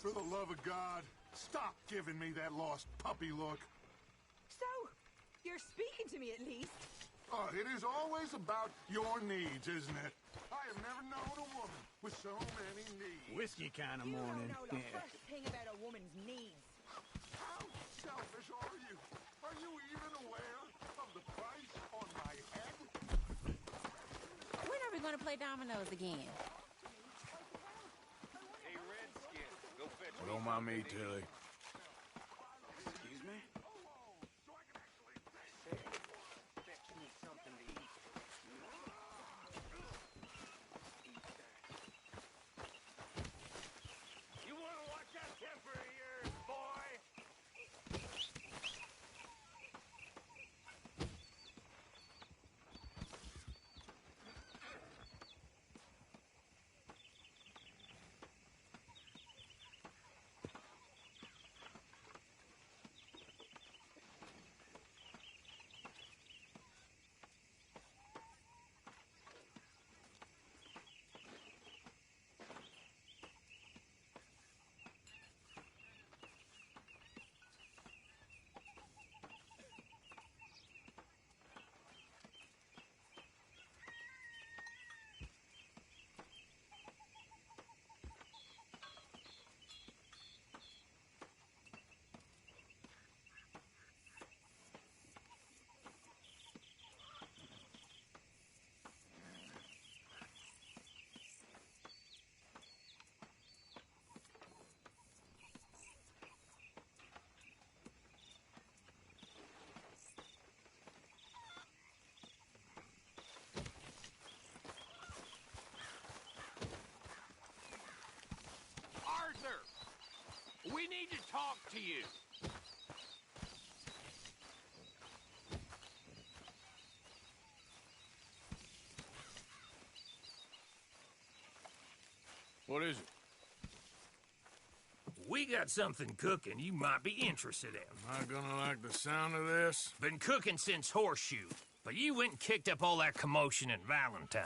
For the love of God, stop giving me that lost puppy look. So, you're speaking to me at least. It is always about your needs, isn't it? I have never known a woman with so many needs. Whiskey kind of You morning. don't know the first thing about a woman's needs. How selfish are you? Are you even aware of the price on my head? When are we going to play dominoes again? Hey, Redskin, go fetch me. Don't mind me, Tilly. Excuse me? Fetch me something to eat. You want to watch that temper of yours, boy? Arthur! We need to talk to you. What is it? We got something cooking you might be interested in. Am I gonna like the sound of this? Been cooking since Horseshoe, but you went and kicked up all that commotion in Valentine.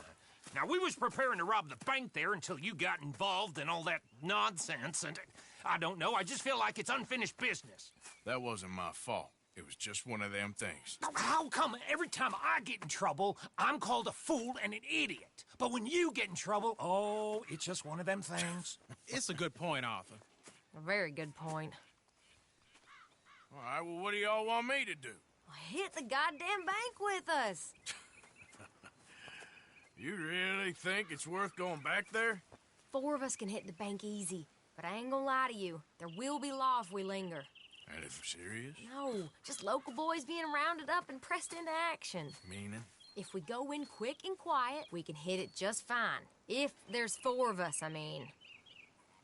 Now, we was preparing to rob the bank there until you got involved in all that nonsense, and I don't know, I just feel like it's unfinished business. That wasn't my fault. It was just one of them things. How come every time I get in trouble, I'm called a fool and an idiot? But when you get in trouble, oh, it's just one of them things. It's a good point, Arthur. A very good point. All right, well, what do y'all want me to do? Hit the goddamn bank with us. You really think it's worth going back there? 4 of us can hit the bank easy, but I ain't gonna lie to you. There will be law if we linger. And if serious? No, just local boys being rounded up and pressed into action. Meaning? If we go in quick and quiet, we can hit it just fine. If there's 4 of us, I mean.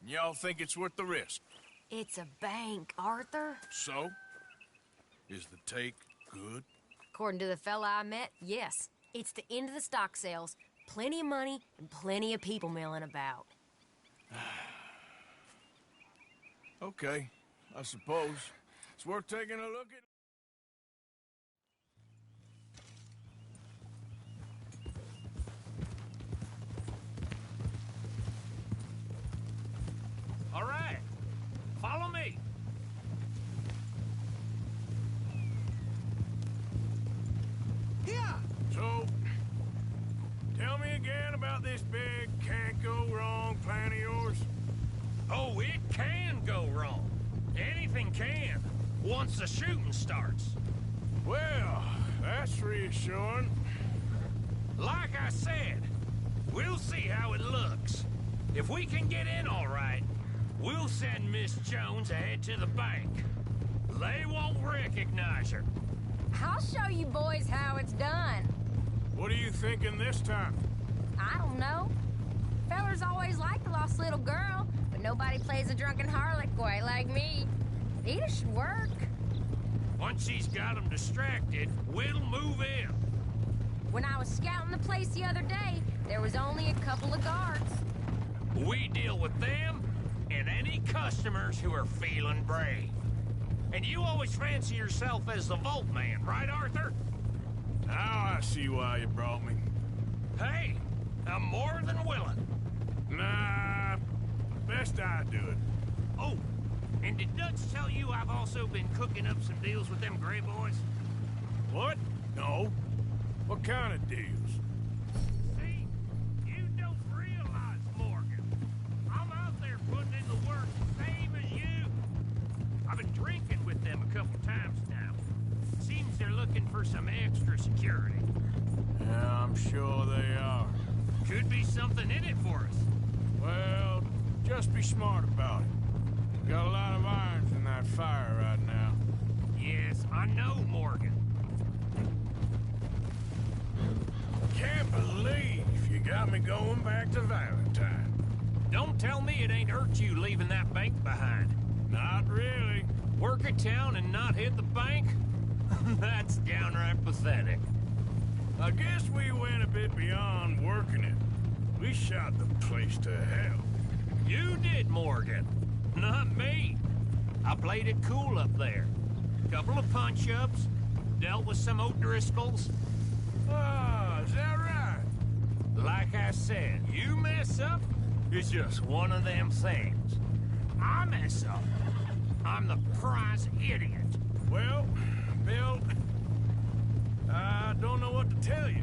Y'all think it's worth the risk? It's a bank, Arthur. So? Is the take good? According to the fella I met, yes. It's the end of the stock sales. Plenty of money and plenty of people milling about. Okay, I suppose. It's worth taking a look at. All right, follow me. Yeah. So, tell me again about this big can't-go-wrong plan of yours. Oh, it can go wrong. Anything can, once the shooting starts. Well, that's reassuring. Like I said, we'll see how it looks. If we can get in all right, we'll send Miss Jones ahead to the bank. They won't recognize her. I'll show you boys how it's done. What are you thinking this time? I don't know. Fellers always liked the lost little girl, but nobody plays a drunken harlot quite like me. It should work. Once she's got them distracted, we'll move in. When I was scouting the place the other day, there was only a couple of guards. We deal with them and any customers who are feeling brave. And you always fancy yourself as the Vault Man, right, Arthur? Now I see why you brought me. Hey, I'm more than willing. Nah, best I do it. Oh, and did Dutch tell you I've also been cooking up some deals with them Gray Boys? What? No. What kind of deals? See, you don't realize, Morgan. I'm out there putting in the work, same as you. I've been drinking with them a couple times now. Seems they're looking for some extra security. Yeah, I'm sure they are. Could be something in it for us. Well, just be smart about it. Got a lot of irons in that fire right now. Yes, I know, Morgan. Can't believe you got me going back to Valentine. Don't tell me it ain't hurt you leaving that bank behind. Not really. Work a town and not hit the bank? That's downright pathetic. I guess we went a bit beyond working it. We shot the place to hell. You did, Morgan. Not me. I played it cool up there. Couple of punch-ups, dealt with some O'Driscolls. Ah, is that right? Like I said, you mess up, it's just one of them things. I mess up, I'm the prize idiot. Well, Bill, I don't know what to tell you.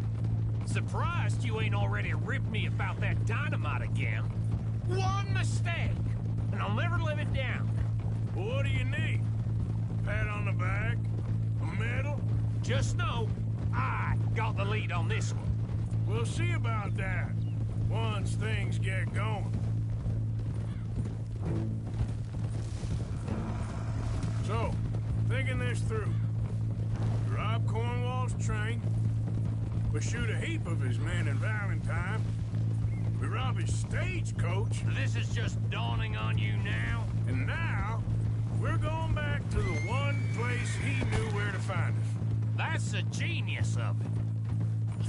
Surprised you ain't already ripped me about that dynamite again. One mistake, and I'll never live it down. What do you need? Pat on the back? A medal? Just know, I got the lead on this one. We'll see about that once things get going. So, thinking this through. We rob Cornwall's train. We shoot a heap of his men in Valentine. We rob his stagecoach. This is just dawning on you now. And now, we're going back to the one place he knew where to find us. That's the genius of it.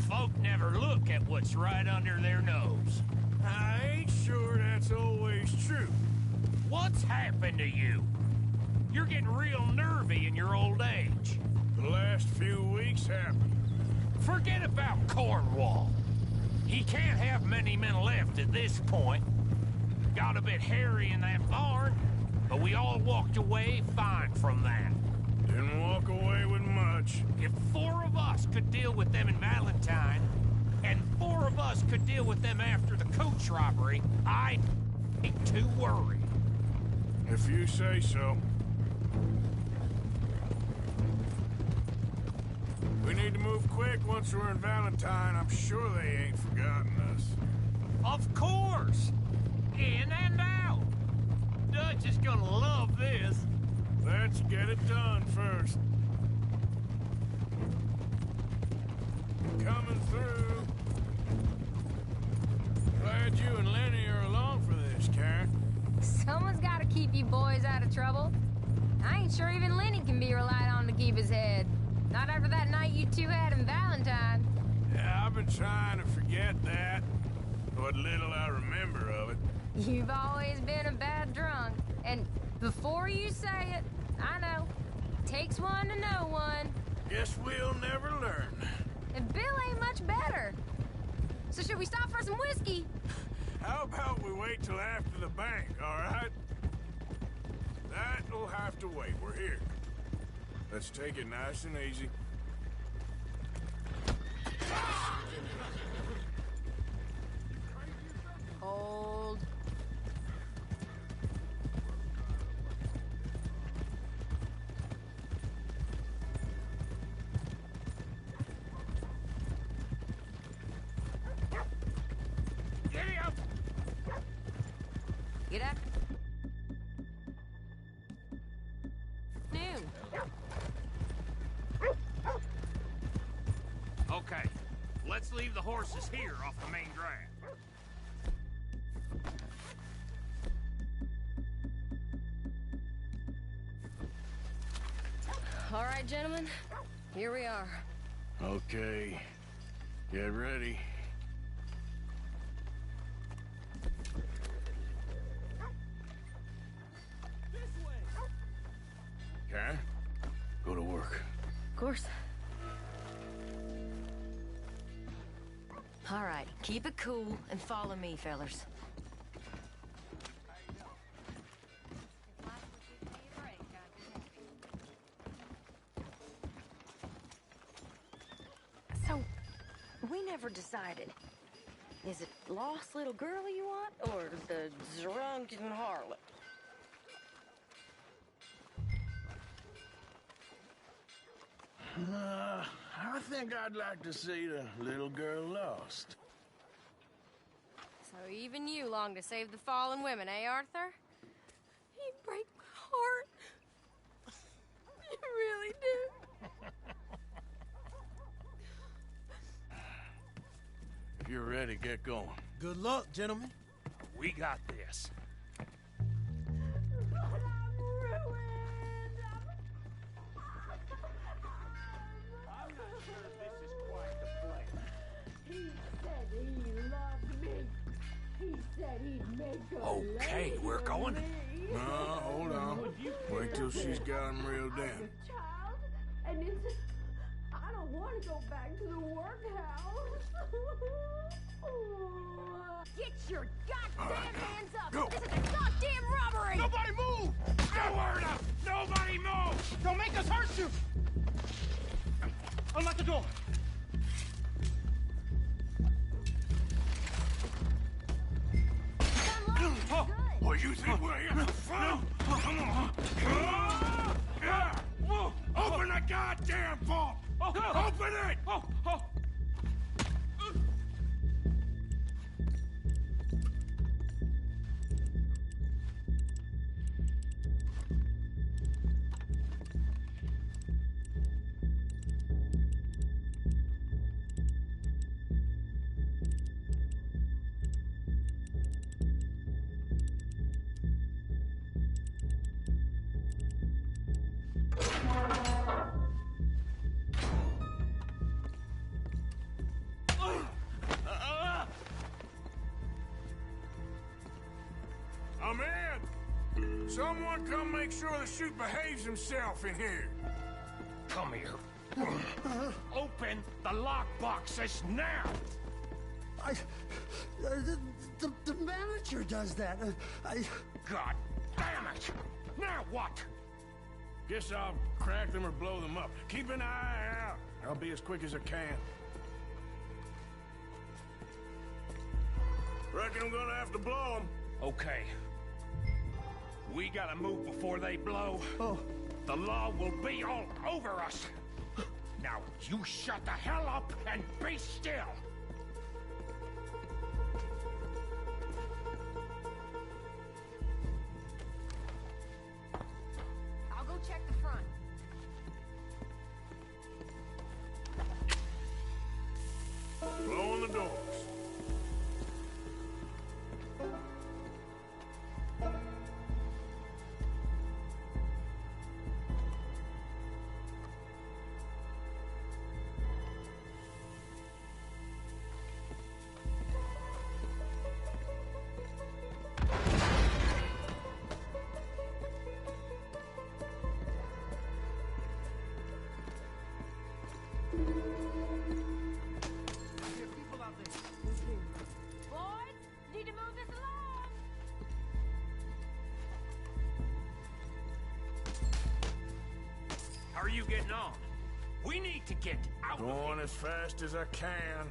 Folk never look at what's right under their nose. I ain't sure that's always true. What's happened to you? You're getting real nervy in your old age. The last few weeks happened. Forget about Cornwall. He can't have many men left at this point. Got a bit hairy in that barn, but we all walked away fine from that. Didn't walk away with much. If 4 of us could deal with them in Valentine, and 4 of us could deal with them after the coach robbery, I ain't too worried. If you say so. We need to move quick once we're in Valentine. I'm sure they ain't forgotten us. Of course! In and out! Dutch is gonna love this. Let's get it done first. Coming through. Glad you and Lenny are along for this, Karen. Someone's got to keep you boys out of trouble. I ain't sure even Lenny can be relied on to keep his head. Not after that night you two had in Valentine. Yeah, I've been trying to forget that. What little I remember of it. You've always been a bad drunk. And before you say it, I know. Takes one to know one. Guess we'll never learn. And Bill ain't much better. So should we stop for some whiskey? How about we wait till after the bank, all right? That'll have to wait. We're here. Let's take it nice and easy. Hold. Giddy up! Get up. Noon. Okay, let's leave the horses here off the main drag. All right, gentlemen. Here we are. Okay. Get ready. Karen, go to work. Of course. All right, keep it cool and follow me, fellers. we never decided. Is it lost little girl you want, or the drunken harlot? I think I'd like to see the little girl lost. So even you long to save the fallen women, eh, Arthur? You break my heart. You really do. If you're ready, get going. Good luck, gentlemen. We got this. But I'm ruined. I'm not sure this is quite the place. He said he loved me. He said he'd make a Okay, lady we're going. of me. No, hold on. Wait till she's got him reeled I'm in. a child, and it's... I don't want to go back to the workhouse. Get your goddamn hands up! Go. This is a goddamn robbery! Nobody move! No word up! Nobody move! Don't make us hurt you! Unlock the door! Oh, well, you think we're here for fun? Come on. Open the goddamn vault! Open it! I'm in! Someone come make sure the chute behaves himself in here. Come here. Open the lockboxes now! The manager does that. God damn it! Now what? Guess I'll crack them or blow them up. Keep an eye out. I'll be as quick as I can. Reckon I'm gonna have to blow them. Okay. We gotta move before they blow. Oh. The law will be all over us. Now, you shut the hell up and be still. I'll go check the front. Blowing the doors. Boys, you need to move this along. How are you getting on? We need to get out of Going here. as fast as I can.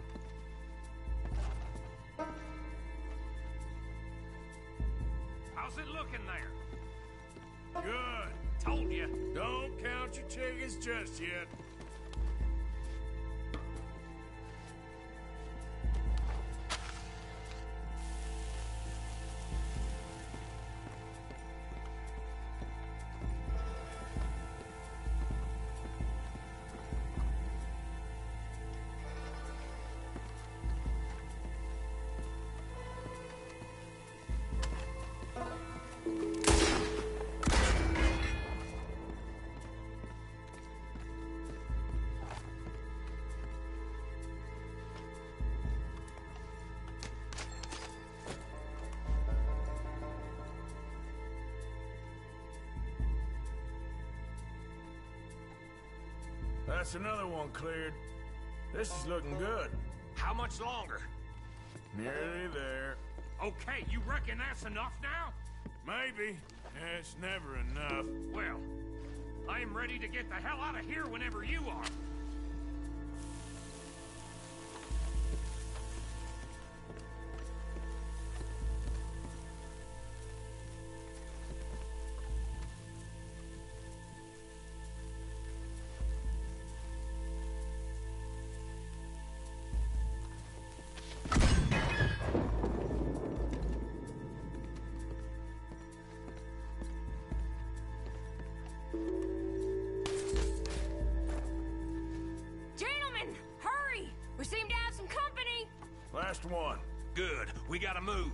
How's it looking there? Good. Told you. Don't count your chickens just yet. That's another one cleared. This is looking good. How much longer? Nearly there. Okay, you reckon that's enough now? Maybe. It's never enough. Well, I am ready to get the hell out of here whenever you are. last one. Good. We gotta move.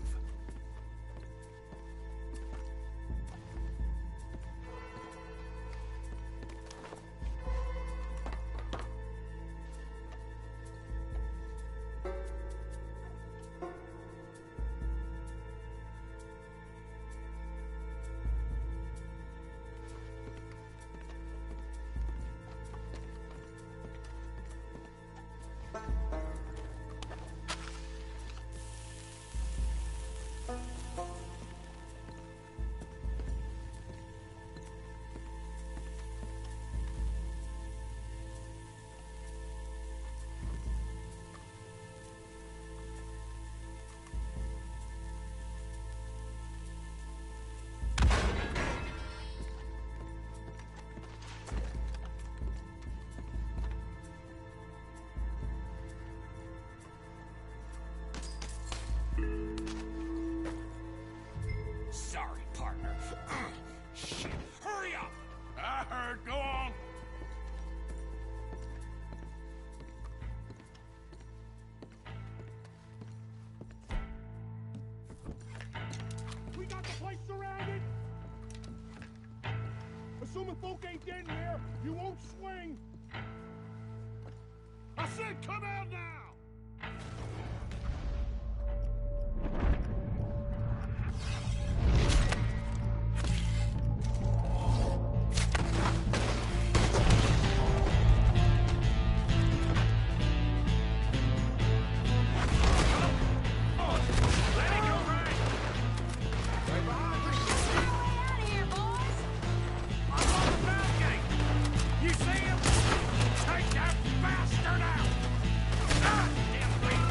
Sorry, partner. Shit. Hurry up! I heard. Go on. We got the place surrounded. Assuming folk ain't dead in here, you won't swing. I said come out now! You see him? Take that bastard out! Ah, damn green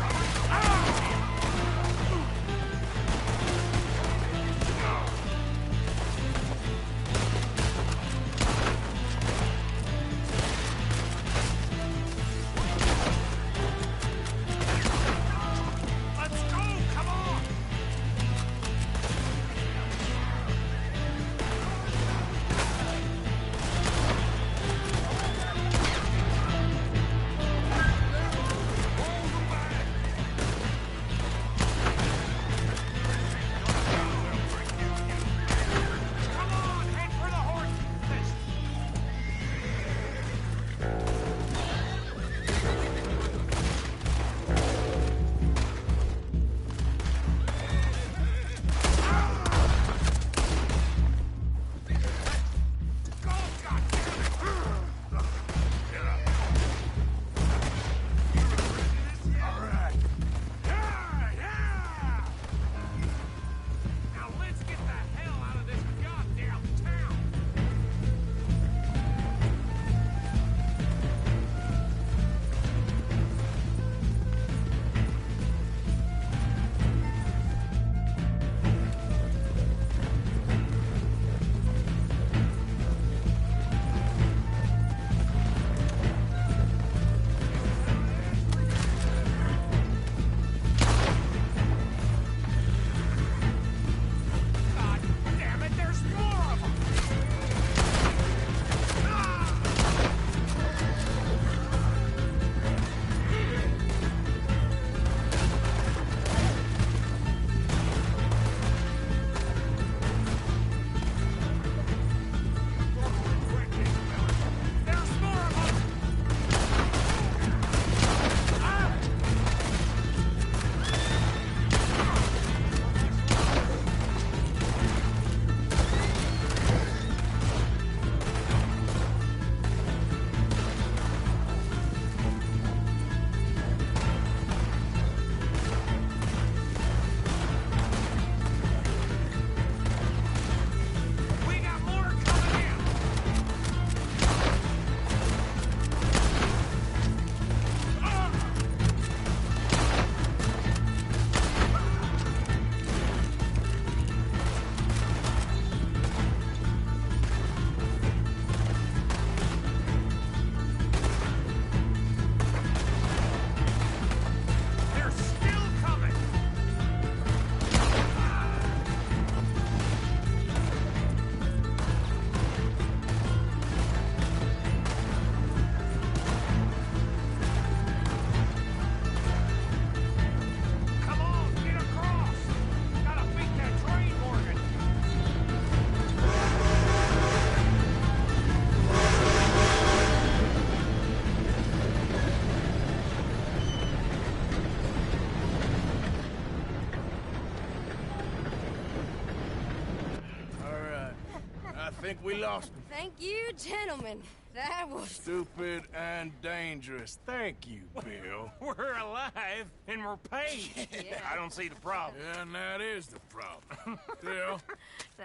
think we lost him. Thank you, gentlemen. That was... Stupid and dangerous. Thank you, Bill. We're alive and we're paid. Yeah. I don't see the problem. Yeah, and that is the problem. Still,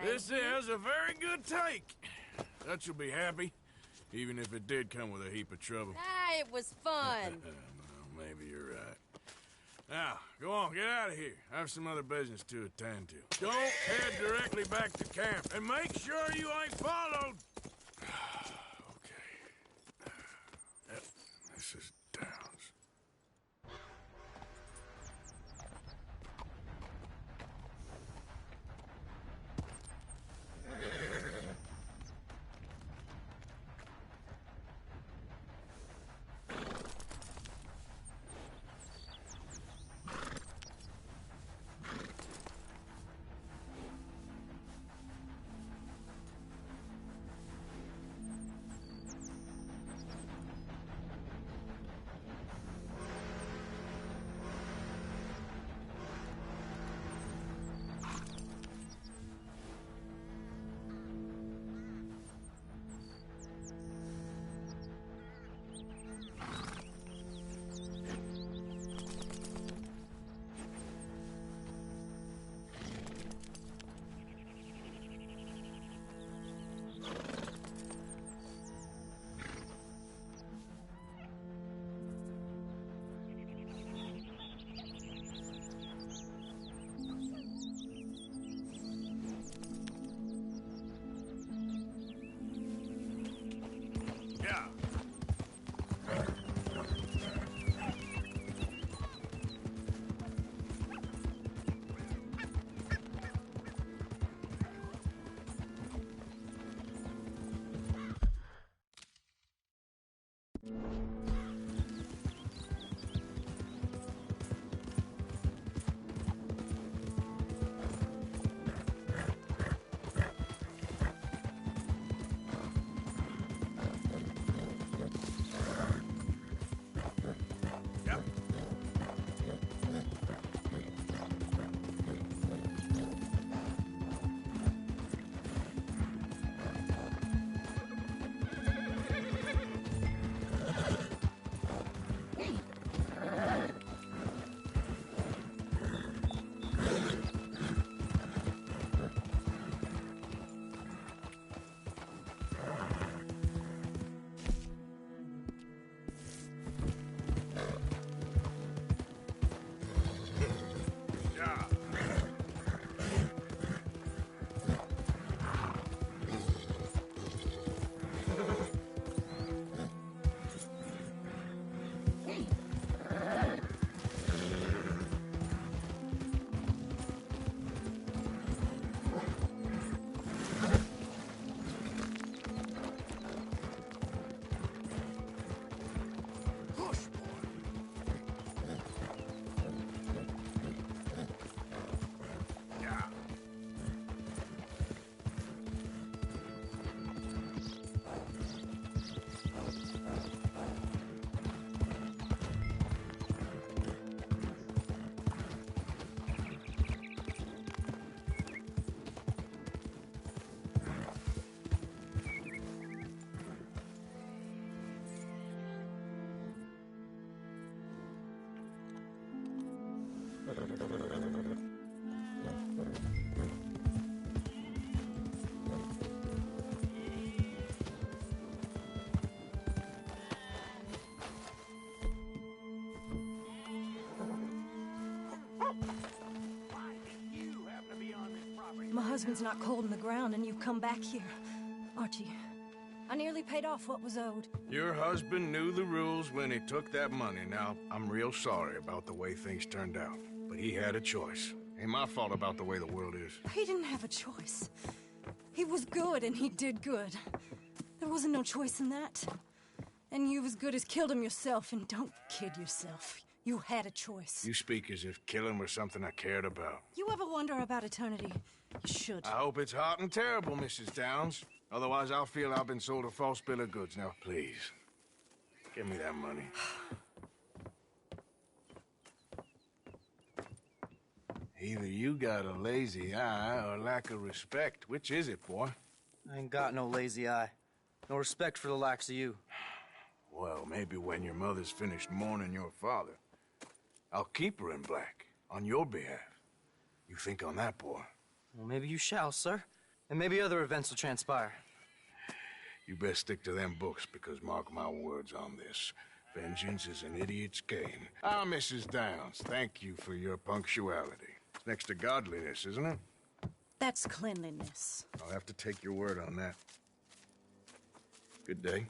this is a very good take. Dutch will be happy, even if it did come with a heap of trouble. Ah, it was fun. Well, maybe you're right. Now, go on, get out of here. I have some other business to attend to. Don't head directly back to camp, and make sure you ain't followed. Okay. Yep, this is Downs. Yeah. My husband's not cold in the ground, and you've come back here. Archie, I nearly paid off what was owed. Your husband knew the rules when he took that money. Now, I'm real sorry about the way things turned out. But he had a choice. Ain't my fault about the way the world is. He didn't have a choice. He was good, and he did good. There wasn't no choice in that. And you as good as killed him yourself, and don't kid yourself. You had a choice. You speak as if killing was something I cared about. You ever wonder about eternity? You should. I hope it's hot and terrible, Mrs. Downs. Otherwise, I'll feel I've been sold a false bill of goods. Now, please, give me that money. Either you got a lazy eye or lack of respect. Which is it, boy? I ain't got no lazy eye. No respect for the likes of you. Well, maybe when your mother's finished mourning your father, I'll keep her in black, on your behalf. You think on that, boy? Well, maybe you shall, sir. And maybe other events will transpire. You best stick to them books, because mark my words on this. Vengeance is an idiot's game. Ah, Mrs. Downs, thank you for your punctuality. It's next to godliness, isn't it? That's cleanliness. I'll have to take your word on that. Good day.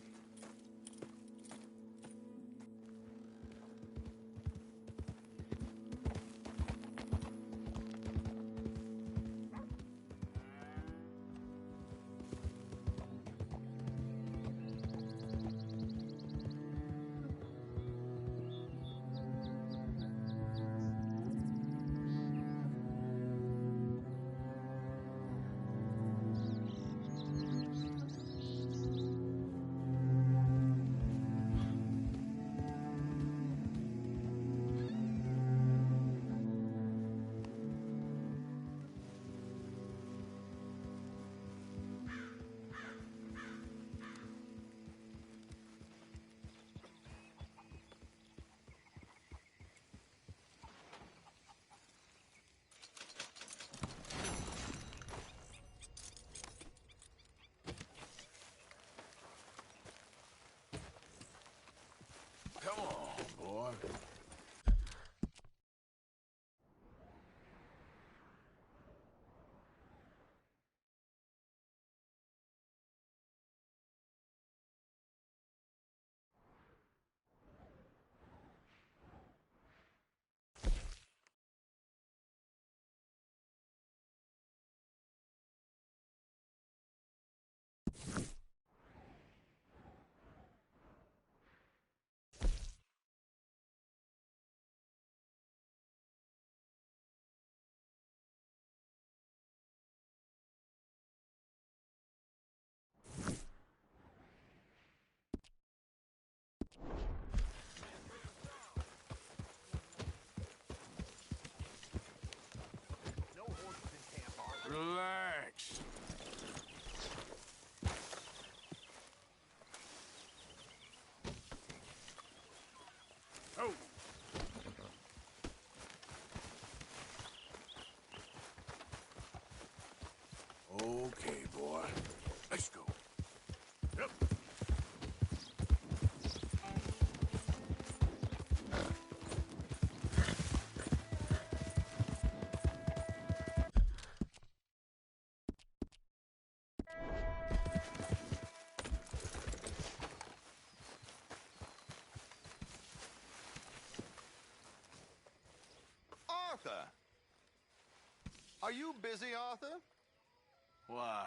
Come on, boy. Relax. Oh. Okay, boy. Let's go. Yep. Arthur! Are you busy, Arthur? Why?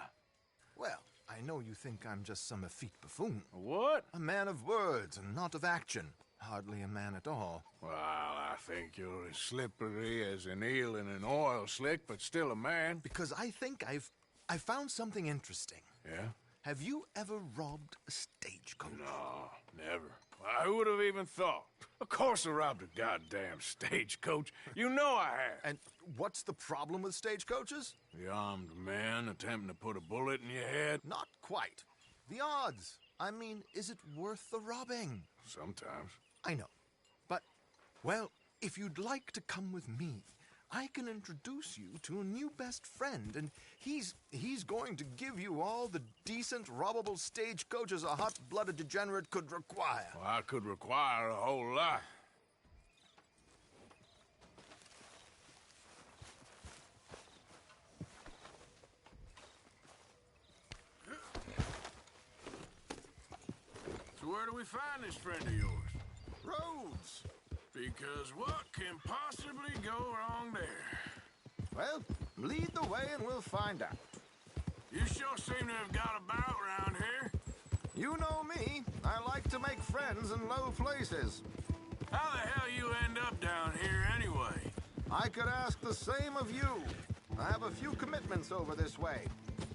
Well, I know you think I'm just some effete buffoon. What? A man of words and not of action. Hardly a man at all. Well, I think you're as slippery as an eel in an oil slick, but still a man. Because I think I found something interesting. Yeah? Have you ever robbed a stagecoach? No, never. I would have even thought. Of course I robbed a goddamn stagecoach. You know I have. And what's the problem with stagecoaches? The armed man attempting to put a bullet in your head? Not quite. The odds. I mean, is it worth the robbing? Sometimes. I know. But, well, if you'd like to come with me, I can introduce you to a new best friend, and he's going to give you all the decent, robbable stagecoaches a hot-blooded degenerate could require. Well, I could require a whole lot. So where do we find this friend of yours? Roads. Because what can possibly go wrong there? Well, lead the way and we'll find out. You sure seem to have got about around here. You know me. I like to make friends in low places. How the hell you end up down here anyway? I could ask the same of you. I have a few commitments over this way.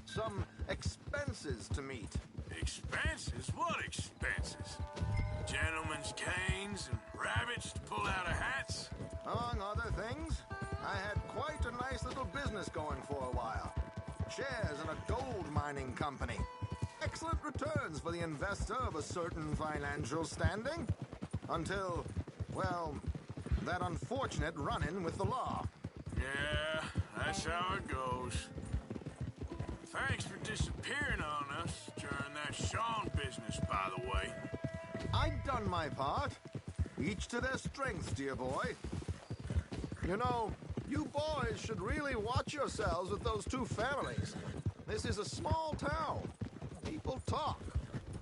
Some expenses to meet. Expenses? What expenses? Gentlemen's canes and rabbits to pull out of hats? Among other things, I had quite a nice little business going for a while. shares in a gold mining company. Excellent returns for the investor of a certain financial standing. Until, well, that unfortunate run-in with the law. Yeah, that's how it goes. Thanks for disappearing on us during that Sean business, by the way. I've done my part. Each to their strengths, dear boy. You know, you boys should really watch yourselves with those two families. This is a small town. People talk.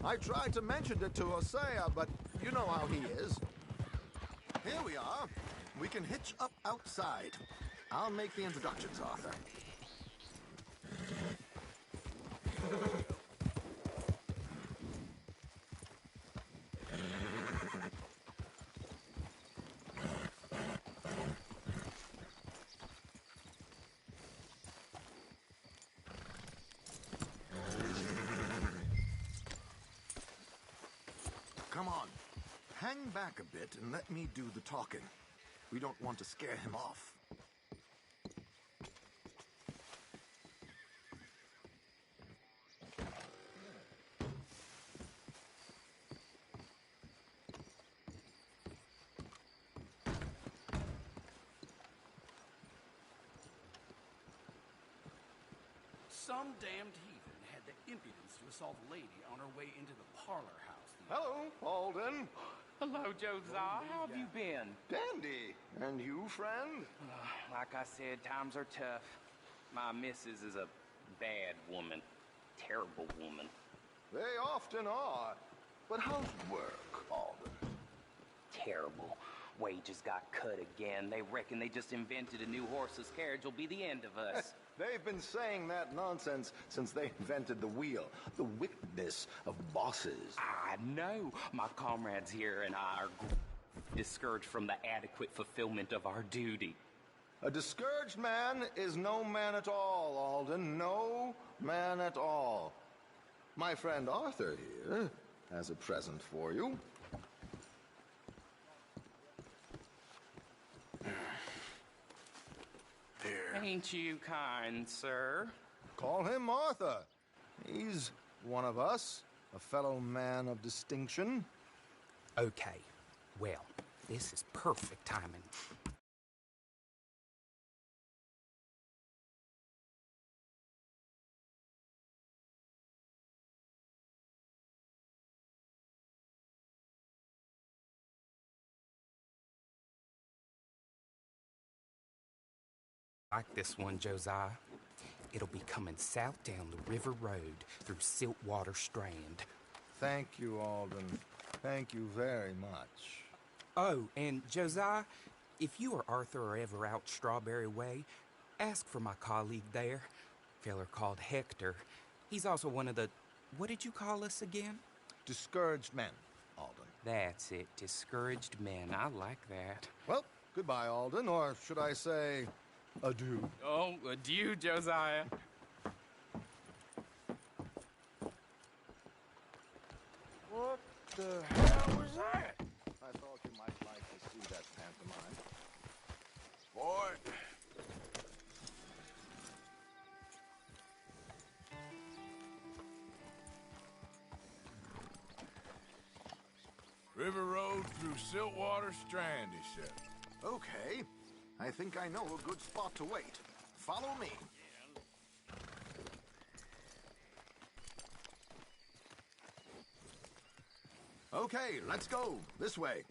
I tried to mention it to Hosea, but you know how he is. Here we are. We can hitch up outside. I'll make the introductions, Arthur. Come on. Hang back a bit and let me do the talking. We don't want to scare him off. Some damned heathen had the impudence to assault a lady on her way into the parlor house. Hello, Alden. Hello, Josiah. How have you been? Dandy. And you, friend? Like I said, times are tough. My missus is a bad woman. Terrible woman. They often are. But how's work, Alden? Terrible. Wages got cut again. They reckon they just invented a new horseless carriage will be the end of us. They've been saying that nonsense since they invented the wheel. The wickedness of bosses. I know. My comrades here and I are discouraged from the adequate fulfillment of our duty. A discouraged man is no man at all, Alden. No man at all. My friend Arthur here has a present for you. Ain't you kind, sir? Call him Arthur. He's one of us, a fellow man of distinction. Okay, well, this is perfect timing. Like this one, Josiah. It'll be coming south down the river road through Siltwater Strand. Thank you, Alden. Thank you very much. Oh, and Josiah, if you or Arthur are ever out Strawberry Way, ask for my colleague there, feller called Hector. He's also one of the, what did you call us again? Discouraged men, Alden. That's it, discouraged men. I like that. Well, goodbye, Alden, or should I say, adieu. Oh, adieu, Josiah. What the hell was that? I thought you might like to see that pantomime. Boy. River Road through Siltwater Strand, he said. Okay. I think I know a good spot to wait. Follow me. Okay, let's go. This way.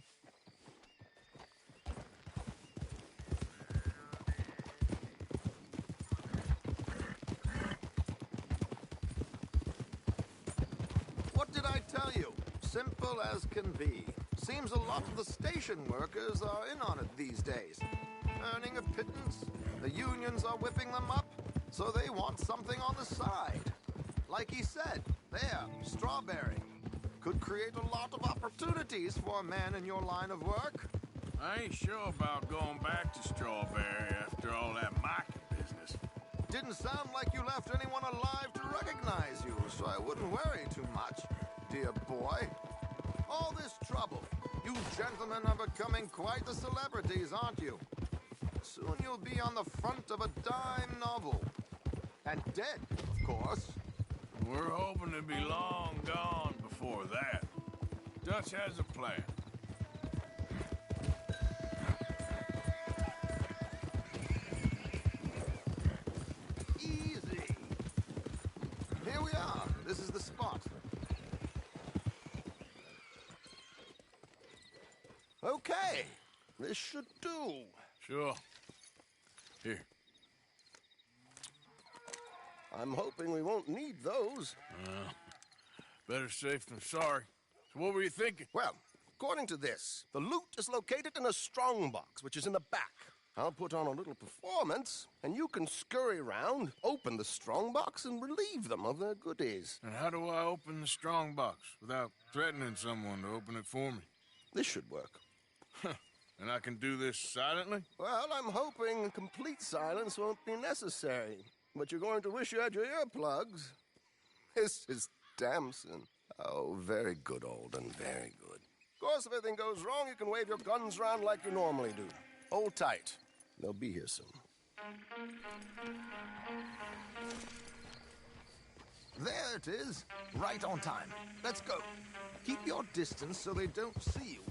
What did I tell you? Simple as can be. Seems a lot of the station workers are in on it these days. Earning a pittance, the unions are whipping them up, so they want something on the side. Like he said, there, Strawberry. Could create a lot of opportunities for a man in your line of work. I ain't sure about going back to Strawberry after all that market business. Didn't sound like you left anyone alive to recognize you, so I wouldn't worry too much, dear boy. All this trouble. You gentlemen are becoming quite the celebrities, aren't you? Soon you'll be on the front of a dime novel. And dead, of course. We're hoping to be long gone before that. Dutch has a plan. Easy. Here we are. This is the spot. Okay. This should do. Sure. Here. I'm hoping we won't need those. Better safe than sorry. So what were you thinking? Well, according to this, the loot is located in a strongbox, which is in the back. I'll put on a little performance, and you can scurry around, open the strongbox, and relieve them of their goodies. And how do I open the strongbox without threatening someone to open it for me? This should work. And I can do this silently? Well, I'm hoping complete silence won't be necessary. But you're going to wish you had your earplugs. This is Damson. Oh, very good, Alden, very good. Of course, if anything goes wrong, you can wave your guns around like you normally do. Hold tight. They'll be here soon. There it is. Right on time. Let's go. Keep your distance so they don't see you.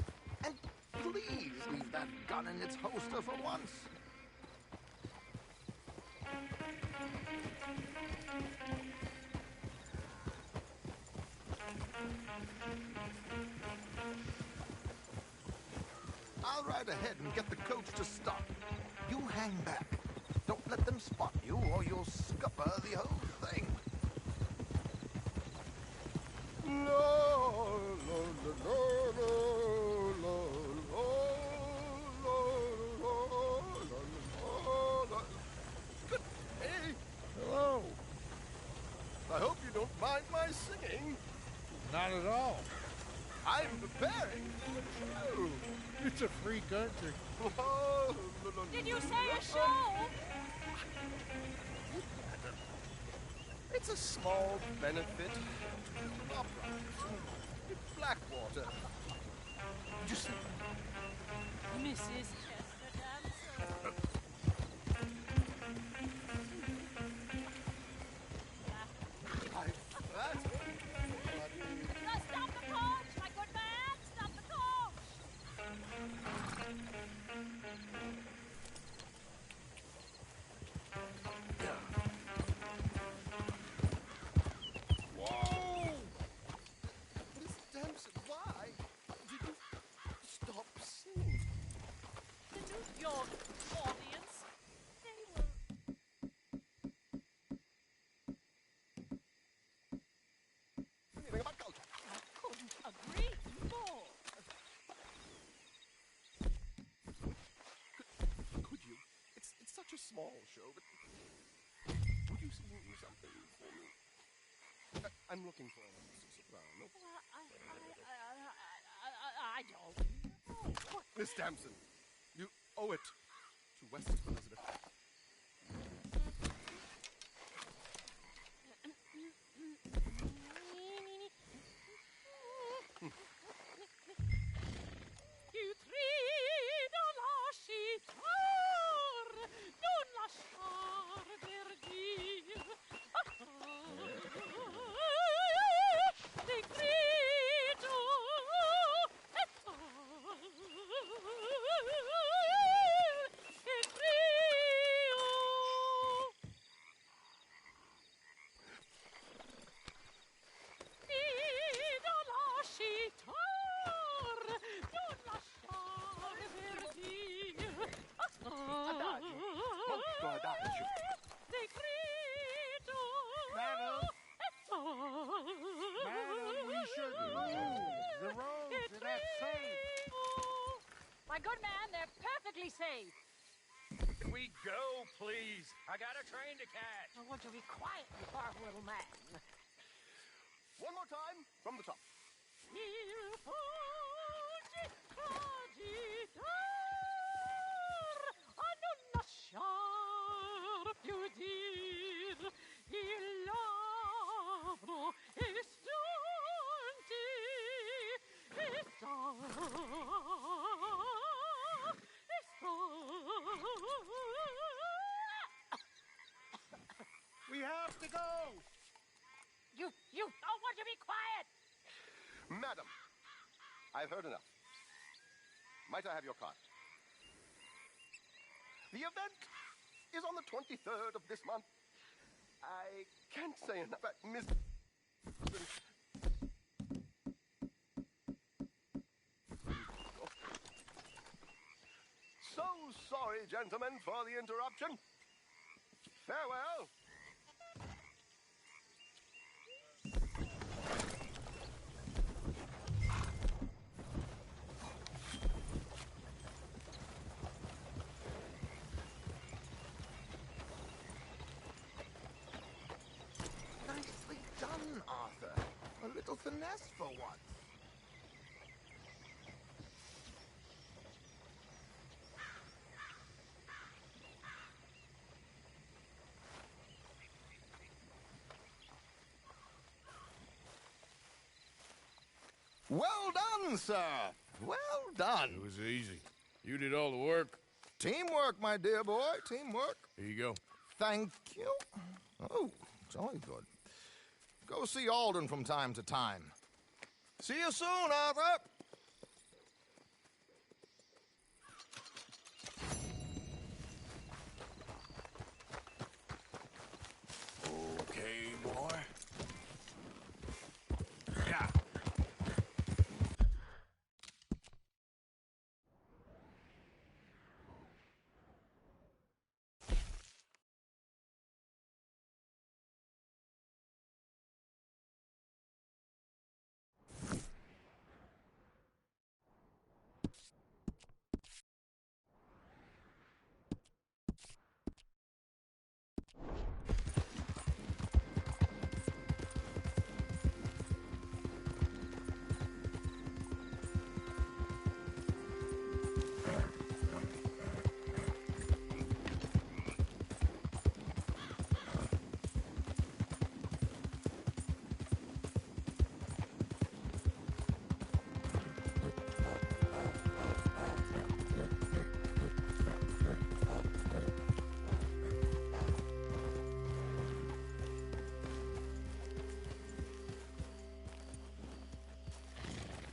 And please leave that gun in its holster for once. I'll ride ahead and get the coach to stop. You hang back. Don't let them spot you or you'll scupper the whole thing. Good day. Hello. I hope you don't mind my singing. Not at all. I'm preparing for a show. It's a free country. Did you say a show? It's a small benefit. Opera. Blackwater. Just Mrs. Hester Dancer. Stop the coach, my good man! Stop the coach! Whoa! Miss Damson, why did you stop singing? The New York audience, they will... Anything about culture? I couldn't agree more. Could you? It's such a small show, but would you sing something for me? I'm looking for a soprano. Well, I don't know. Miss Damson, you owe it to West Elizabeth. Più trido lasciar, non lasciar verdir. Ti grido e crio. Trido lasciar, non lasciar verdir. Adagio, molto adagio. Ti grido Madam, we should move. The roads are not safe. My good man, they're perfectly safe. Can we go, please? I got a train to catch. I want you to be quiet, you poor little man. One more time from the top. Il fuggi agitar, a non lasciar più dir il lavoro e stronti e sta We have to go! You don't want to be quiet! Madam, I've heard enough. Might I have your card? The event is on the 23rd of this month. I can't say enough, but Miss... So sorry, gentlemen, for the interruption. Farewell. Nicely done, Arthur. A little finesse for once. Well done, sir. Well done. It was easy. You did all the work. Teamwork, my dear boy. Teamwork. Here you go. Thank you. Oh, jolly good. Go see Alden from time to time. See you soon, Arthur. Okay, boy. Yeah.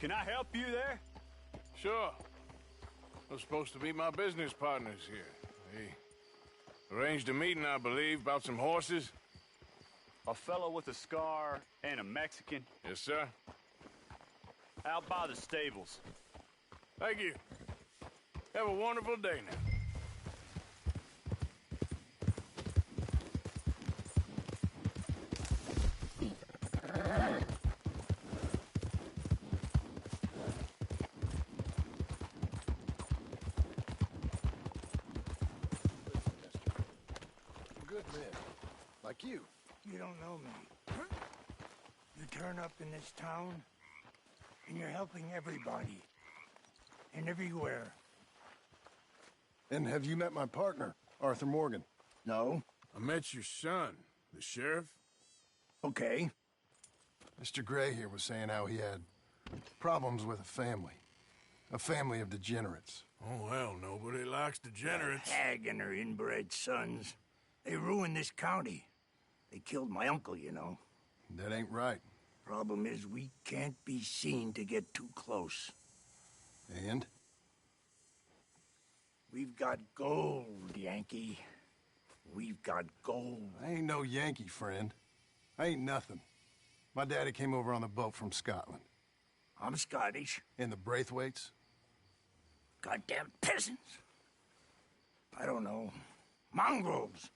Can I help you there? Sure. They're supposed to be my business partners here. They arranged a meeting, I believe, about some horses. A fellow with a scar and a Mexican. Yes, sir. Out by the stables. Thank you. Have a wonderful day now. Good men. Like you. You don't know me. You turn up in this town, and you're helping everybody. And everywhere. And have you met my partner, Arthur Morgan? No. I met your son, the sheriff. Okay. Mr. Gray here was saying how he had problems with a family of degenerates. Oh, well, nobody likes degenerates. That hag and her inbred sons. They ruined this county. They killed my uncle, you know. That ain't right. Problem is, we can't be seen to get too close. And? We've got gold, Yankee. We've got gold. I ain't no Yankee, friend. I ain't nothing. My daddy came over on the boat from Scotland. I'm Scottish. And the Braithwaites? Goddamn peasants. I don't know. Mongrels.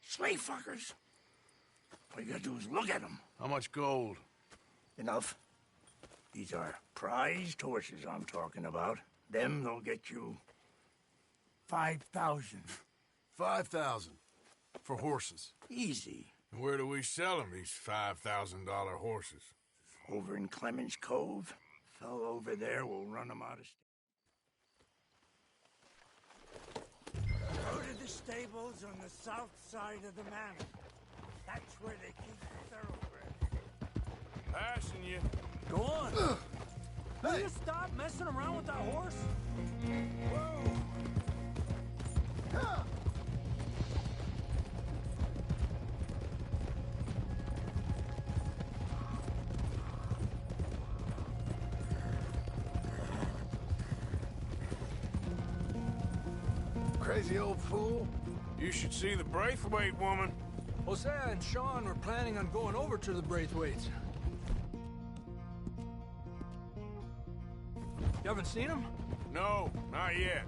Slave fuckers. All you gotta do is look at them. How much gold? Enough. These are prized horses I'm talking about. Them, they'll get you 5,000. 5,000 for horses. Easy. And where do we sell them, these $5,000 horses? Over in Clemens Cove. Fellow over there will run them out of Go to the stables on the south side of the manor. That's where they keep the thoroughbred. Passing you. Go on. Will you stop messing around with that horse? Whoa! crazy old fool. You should see the Braithwaite woman. Hosea and Sean were planning on going over to the Braithwaites. You haven't seen them? No, not yet.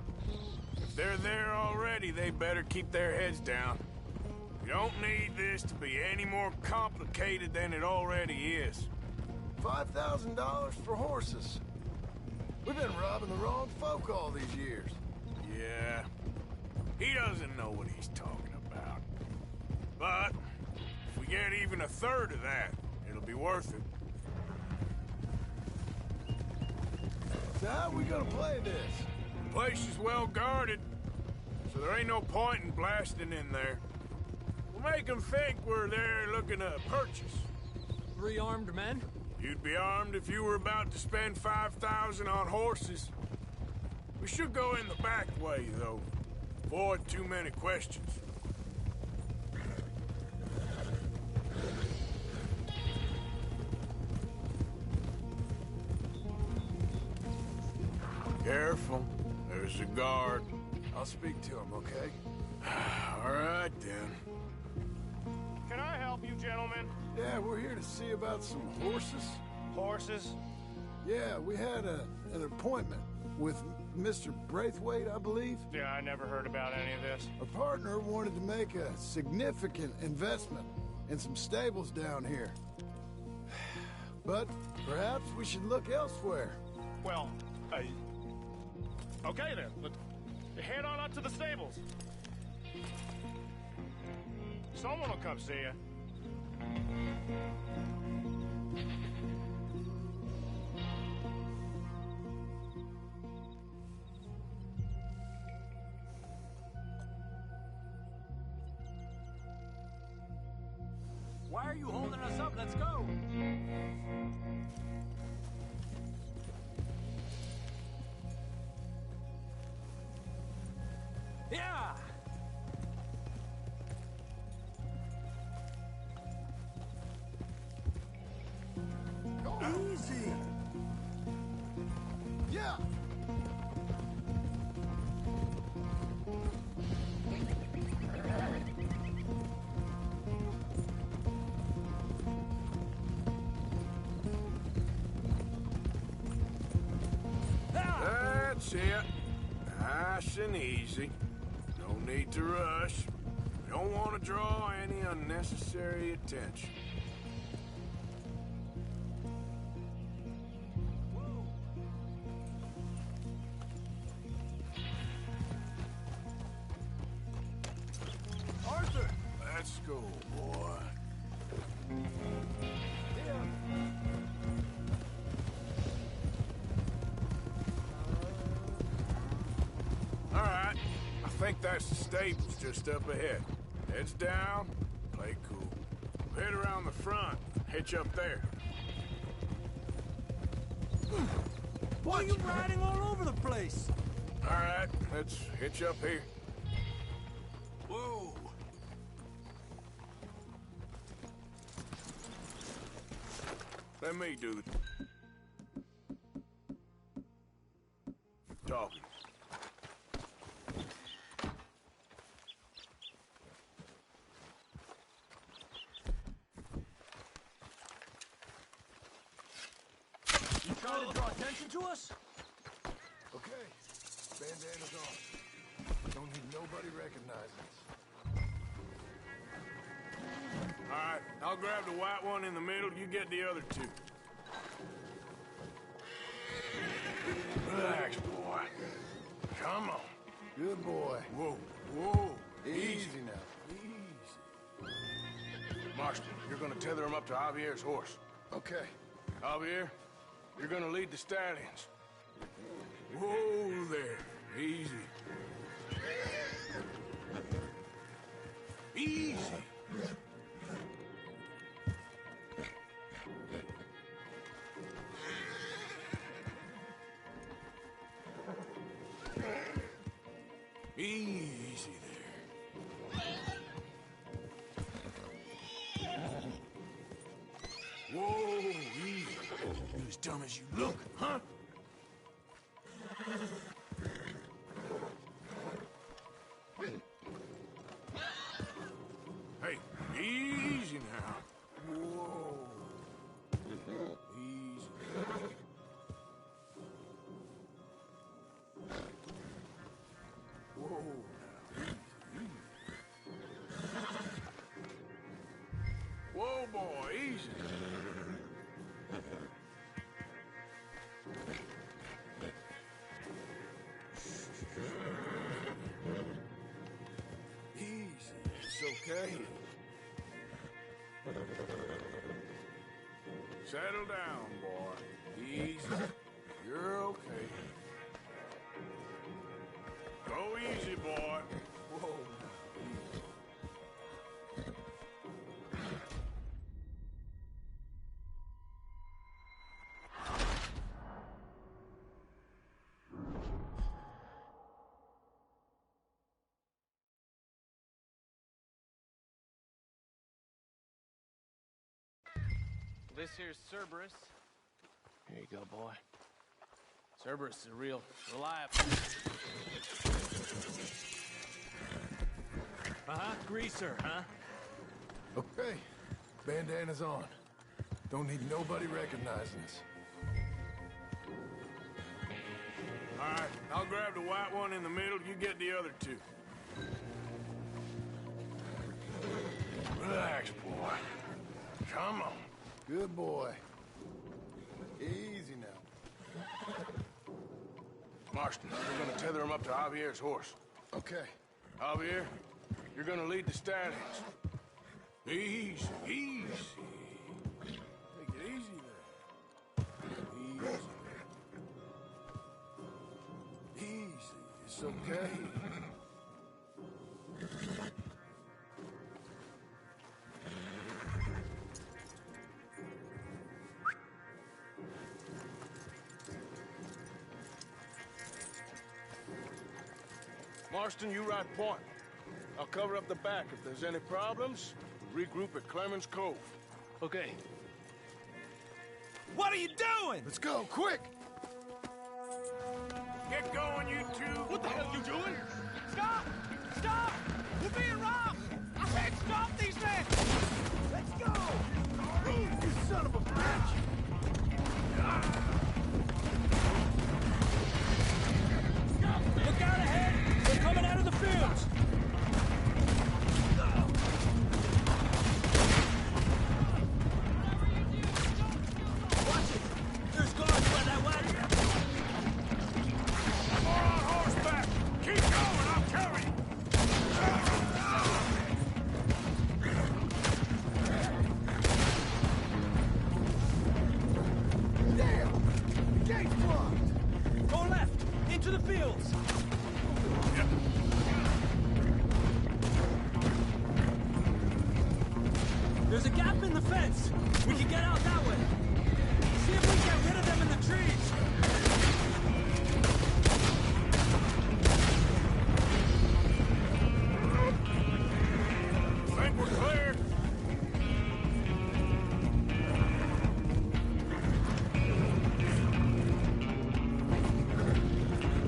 If they're there already, they better keep their heads down. We don't need this to be any more complicated than it already is. $5,000 for horses. We've been robbing the wrong folk all these years. Yeah, he doesn't know what he's talking about. But if we get even a third of that, it'll be worth it. So how are we gonna play this? The place is well guarded, so there ain't no point in blasting in there. We'll make them think we're there looking to purchase. 3 armed men? You'd be armed if you were about to spend 5,000 on horses. We should go in the back way, though. Avoid too many questions. Careful. There's a guard. I'll speak to him, okay? All right, then. Can I help you, gentlemen? Yeah, we're here to see about some horses. Horses? Yeah, we had an appointment with Mr. Braithwaite, I believe. Yeah, I never heard about any of this. Our partner wanted to make a significant investment in some stables down here. But perhaps we should look elsewhere. Well, okay then. Let's head on up to the stables. Someone will come see you. Why are you holding us up? Let's go! Yeah! Easy! Yeah! That's it. Nice and easy. No need to rush. We don't want to draw any unnecessary attention. Arthur! Let's go, boy. All right. I think that's the stables just up ahead. Heads down, play cool. Head around the front, hitch up there. Why are you riding all over the place? All right, let's hitch up here. Whoa. Let me do the talking. You trying to draw attention to us? Okay, bandana's on. Don't need nobody recognizing us. All right, I'll grab the white one in the middle. You get the other two. Relax, boy. Come on. Good boy. Whoa, whoa. Easy now. Easy. Marston, you're gonna tether him up to Javier's horse. Okay. Javier, you're gonna lead the stallions. Whoa there. Easy. Easy. Easy there. Whoa, easy. You're as dumb as you look, huh? Easy. It's okay. Settle down, boy. Easy. You're okay. Go easy, boy. Whoa. This here's Cerberus. Here you go, boy. Cerberus is a real reliable. Greaser, huh? Okay. Bandana's on. Don't need nobody recognizing us. All right, I'll grab the white one in the middle. You get the other two. Relax, boy. Come on. Good boy. Easy now. Marston, we're gonna tether him up to Javier's horse. Okay. Javier, you're gonna lead the stallions. Easy, easy. Take it easy there. Easy. Easy. It's okay. Marston, you ride point. I'll cover up the back. If there's any problems, regroup at Clemens Cove. Okay. What are you doing? Let's go, quick! Get going, you two! What the hell are you doing? Stop! Stop! We're being robbed! I said stop these men! Let's go! You son of a bitch! Look out ahead! They're coming out of the fields! Watch it! There's guards by that wagon! More on horseback! Keep going, I'll carry you! Damn! The gate's blocked! Go left! Into the fields! There's a gap in the fence! We can get out that way! See if we can get rid of them in the trees! Think we're clear?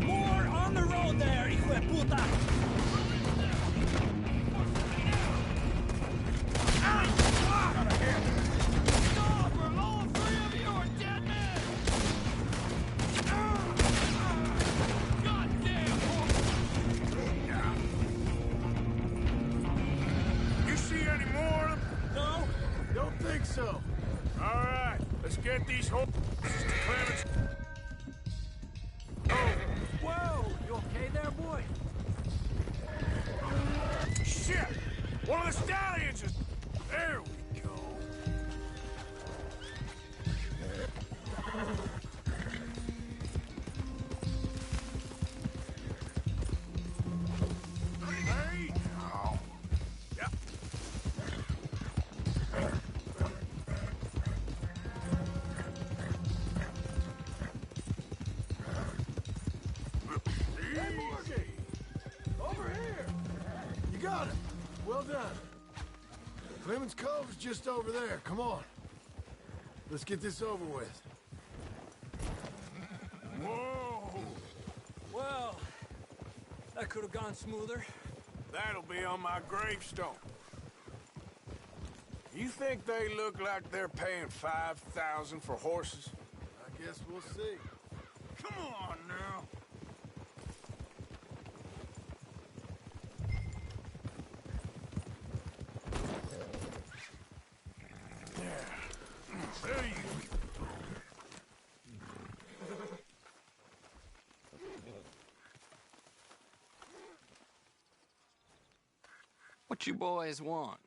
More on the road there, hijo de puta! Stop! We're low on three of you are dead men! God damn! You see any more of them? No? Don't think so. All right, let's get these horses to Clemens. Whoa! You okay there, boy? Shit! One of the stallions is... There we go. Hey! Now. Yep. Easy. Over here! You got it! Well done. Clemens Cove's just over there. Come on. Let's get this over with. Whoa! Well, that could have gone smoother. That'll be on my gravestone. You think they look like they're paying $5,000 for horses? I guess we'll see. Come on now. Yeah. There you What you boys want?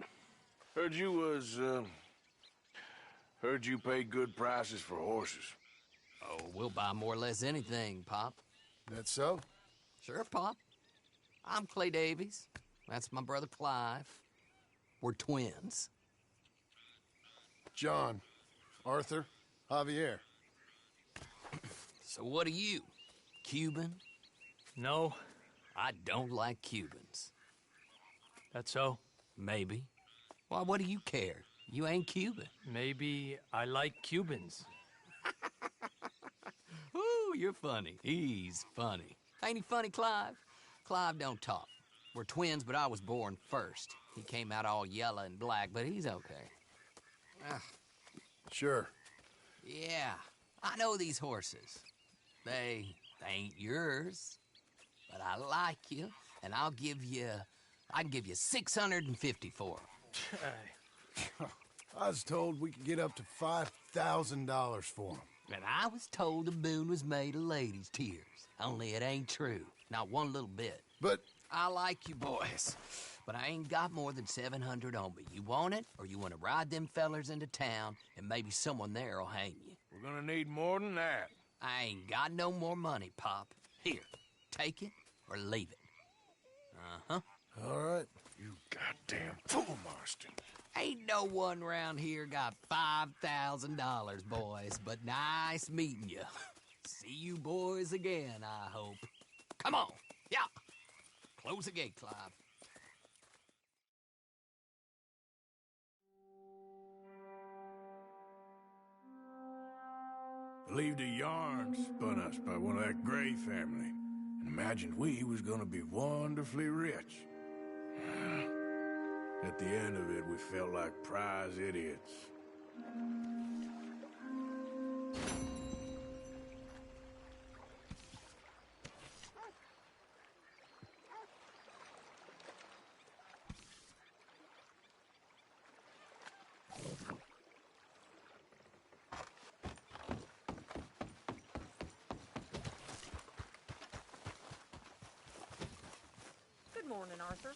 heard you pay good prices for horses. Oh, we'll buy more or less anything, Pop. That so? Sure, Pop. I'm Clay Davies. That's my brother Clive. We're twins. John, Arthur, Javier. So what are you? Cuban? No. I don't like Cubans. That's so? Maybe. Why, what do you care? You ain't Cuban. Maybe I like Cubans. Ooh, you're funny. He's funny. Ain't he funny, Clive? Clive don't talk. We're twins, but I was born first. He came out all yellow and black, but he's okay. Sure. Yeah, I know these horses. They ain't yours, but I like you, and I can give you 650 for them. I was told we could get up to $5,000 for them. And I was told the moon was made of ladies' tears. Only it ain't true. Not one little bit. But I like you boys, but I ain't got more than 700 on me. You want it, or you want to ride them fellers into town, and maybe someone there'll hang you? We're gonna need more than that. I ain't got no more money, Pop. Here, take it or leave it. Uh-huh. All right. You goddamn fool, Marston. Ain't no one round here got $5,000, boys, but nice meeting you. See you boys again, I hope. Come on. Yeah. Close the gate, Clive. Believed a yarn spun us by one of that Gray family, and imagined we was gonna be wonderfully rich. At the end of it, we felt like prize idiots. Good morning, Arthur.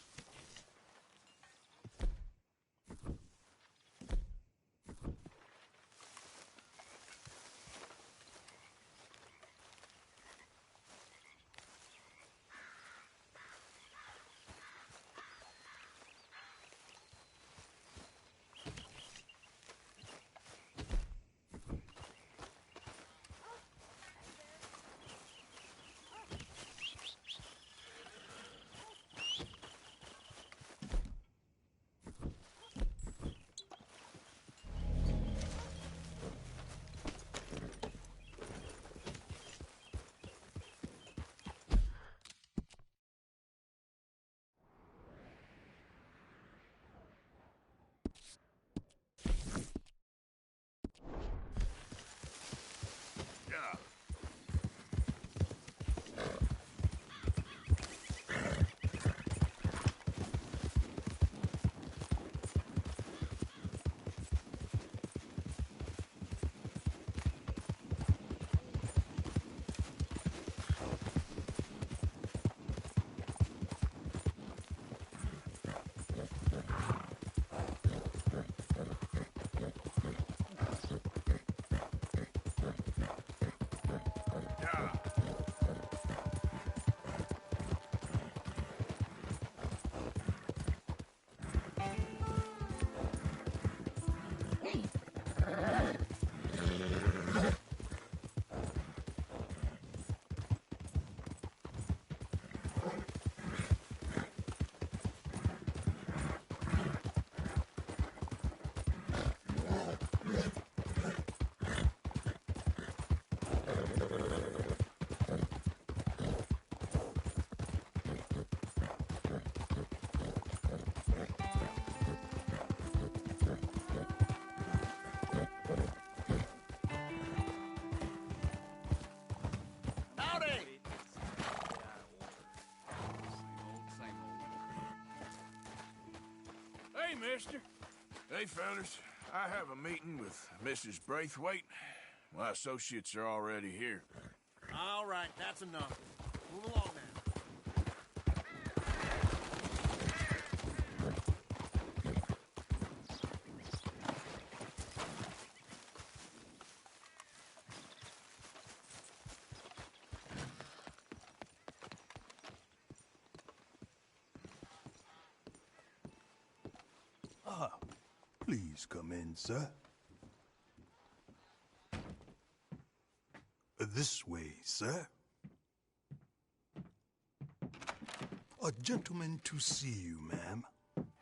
Hey, mister. Hey, fellas. I have a meeting with Mrs. Braithwaite. My associates are already here. All right, that's enough. Move along now. Please come in, sir. This way, sir. A gentleman to see you, ma'am.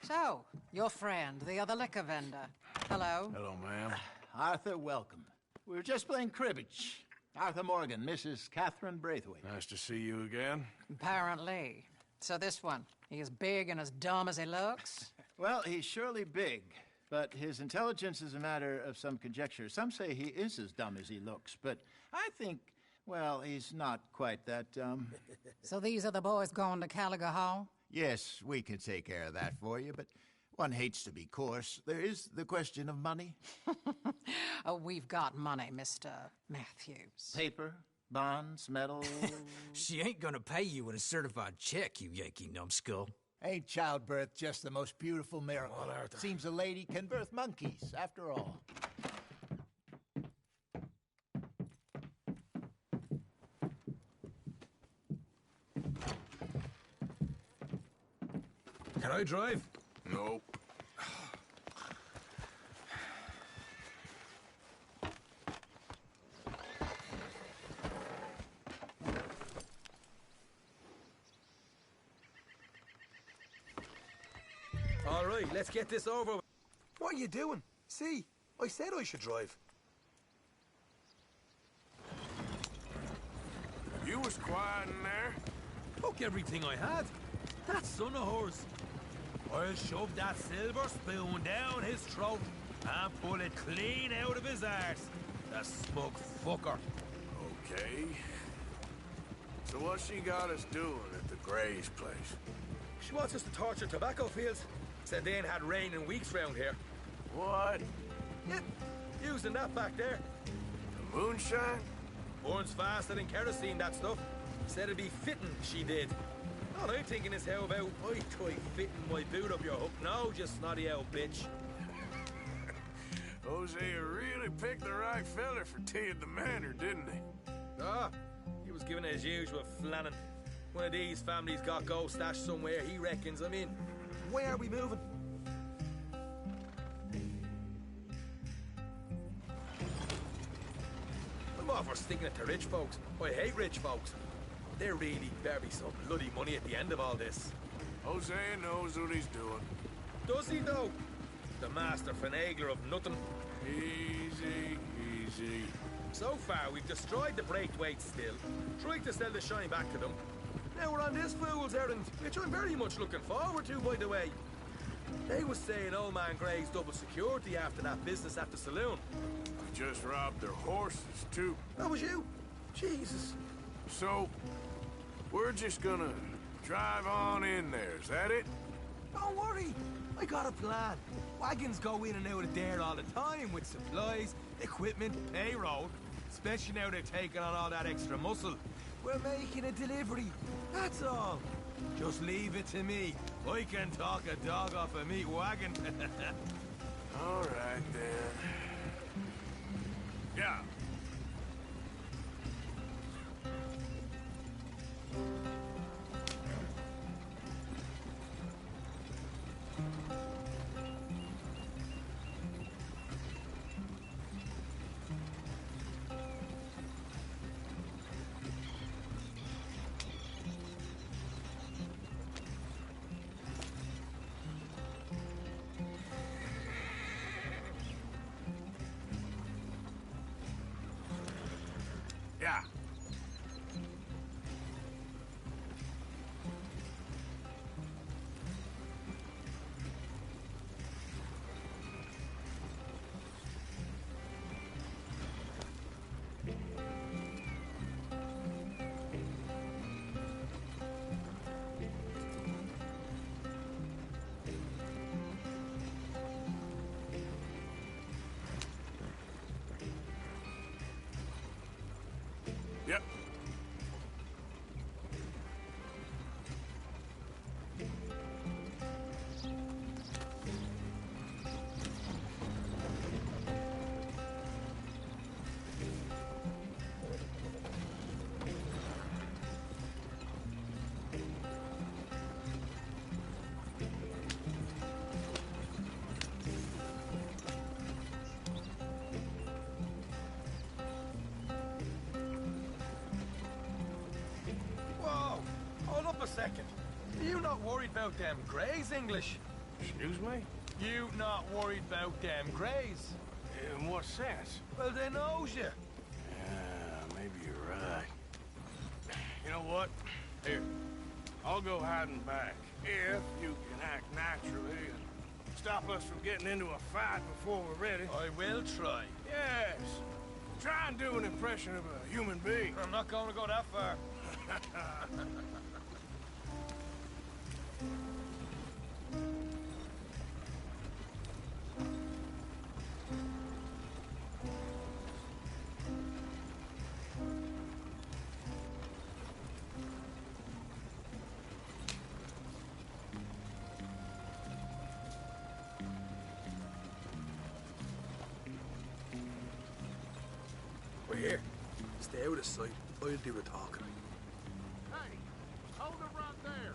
So, your friend, the other liquor vendor. Hello. Hello, ma'am. Arthur, welcome. We were just playing cribbage. Arthur Morgan, Mrs. Catherine Braithwaite. Nice to see you again. Apparently. So this one, he is big and as dumb as he looks? Well, he's surely big, but his intelligence is a matter of some conjecture. Some say he is as dumb as he looks, but I think, well, he's not quite that dumb. So these are the boys going to Gallagher Hall? Yes, we can take care of that for you, but one hates to be coarse. There is the question of money. Oh, we've got money, Mr. Matthews. Paper, bonds, metal. She ain't gonna pay you with a certified check, you Yankee numbskull. Ain't childbirth just the most beautiful miracle? Come on, Arthur. Seems a lady can birth monkeys, after all. Can I drive? Nope. All right, let's get this over with. What are you doing? See, I said I should drive. You was quiet in there. Took everything I had. That son of hers. I'll shove that silver spoon down his throat and pull it clean out of his arse. The smug fucker. Okay. So what she got us doing at the Gray's place? She wants us to torture tobacco fields. Said they ain't had rain in weeks round here. What? Yep, using that back there. The moonshine? Burns faster than kerosene, that stuff. Said it'd be fitting, she did. All I'm thinking is how about I try fitting my boot up your hook now, just snotty old bitch. Hosea really picked the right fella for tea at the manor, didn't he? Ah, he was giving his usual flannin'. One of these families got gold stashed somewhere, he reckons I'm in. Where are we moving? I'm all for sticking it to rich folks. I hate rich folks. There really better be some bloody money at the end of all this. Hosea knows what he's doing. Does he, though? The master finagler of nothing. Easy, easy. So far, we've destroyed the Braithwaite still, tried to sell the shine back to them. Now we're on this fool's errand, which I'm very much looking forward to, by the way. They was saying old man Gray's double security after that business at the saloon. We just robbed their horses, too. That was you? Jesus. So, we're just gonna drive on in there, is that it? Don't worry, I got a plan. Wagons go in and out of there all the time with supplies, equipment, payroll. Especially now they're taking on all that extra muscle. We're making a delivery, that's all. Just leave it to me. I can talk a dog off a meat wagon. All right, then. Yeah. Yeah. Yep. Whoa! Hold up a second. You not worried about them greys, English? Excuse me? You not worried about them greys? In what sense? Well, they knows you. Yeah, maybe you're right. You know what? Here, I'll go hiding back. If you can act naturally and stop us from getting into a fight before we're ready. I will try. Yes. Try and do an impression of a human being. I'm not going to go that far. We're here. Stay out of sight. I'll do the talking. Hey, hold it right there.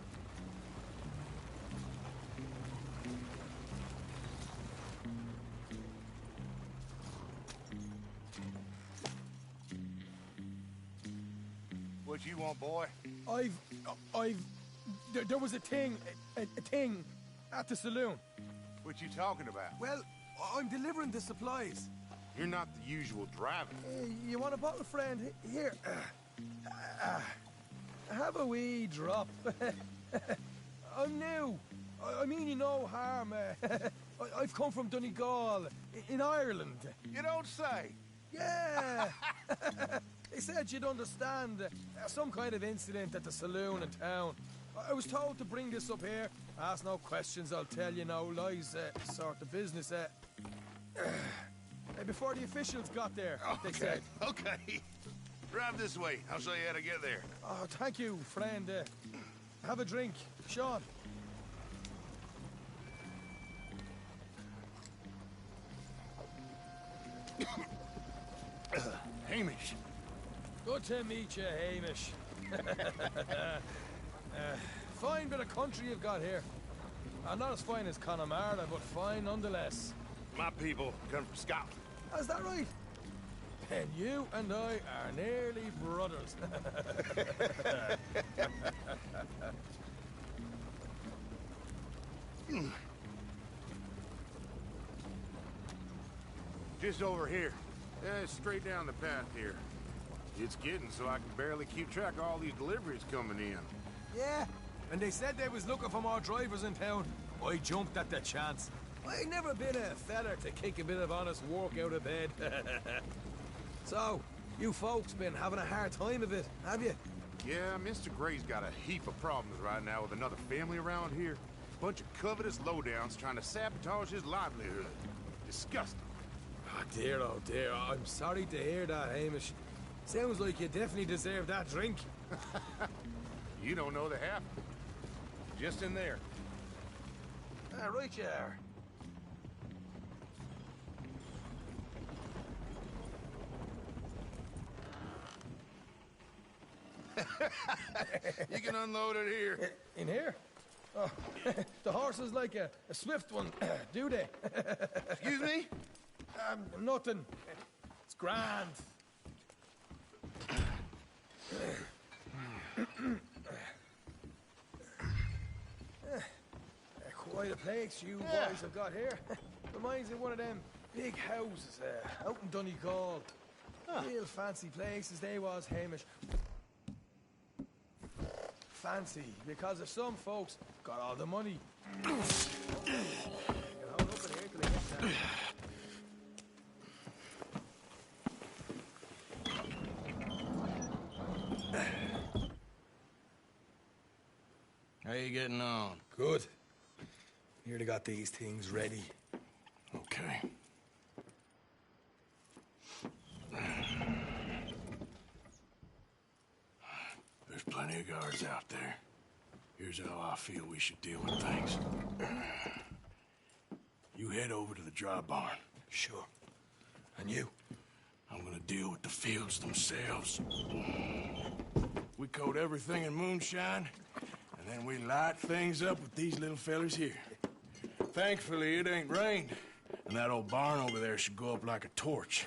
What you want, boy? There was a thing at the saloon. What you talking about? Well, I'm delivering the supplies. You're not the usual driver. You want a bottle, friend? Here. Have a wee drop. I'm new. I mean you no harm. I've come from Donegal, in Ireland. You don't say. Yeah. They said you'd understand. Some kind of incident at the saloon in town. I was told to bring this up here. Ask no questions, I'll tell you no lies. Sort of business. Before the officials got there, they said. Okay. Drive this way. I'll show you how to get there. Oh, thank you, friend. Have a drink. Sean. Hamish. Good to meet you, Hamish. Fine bit of country you've got here. Not as fine as Connemara, but fine nonetheless. My people come from Scotland. Is that right? And you and I are nearly brothers. Just over here. Yeah, straight down the path here. It's getting so I can barely keep track of all these deliveries coming in. Yeah, and they said they was looking for more drivers in town. I jumped at the chance. I ain't never been a feller to kick a bit of honest work out of bed. So, you folks been having a hard time of it, have you? Yeah, Mr. Gray's got a heap of problems right now with another family around here. Bunch of covetous lowdowns trying to sabotage his livelihood. Disgusting. Oh dear, I'm sorry to hear that, Hamish. Sounds like you definitely deserve that drink. You don't know the half. Just in there. Right you are. You can unload it here. In here? Oh, the horse is like a swift one, do they? Excuse me? Nothing. It's grand. Quite a place you boys have got here. Reminds me of one of them big houses out in Donegal. Real fancy places they was, Hamish. Fancy, because if some folks got all the money. You can hold up in here till they get down. How you getting on? Good. Nearly got these things ready. Okay. plenty of guards out there. Here's how I feel we should deal with things. You head over to the dry barn. Sure. And you? I'm gonna deal with the fields themselves. We coat everything in moonshine, and then we light things up with these little fellers here. Thankfully, it ain't rained, and that old barn over there should go up like a torch.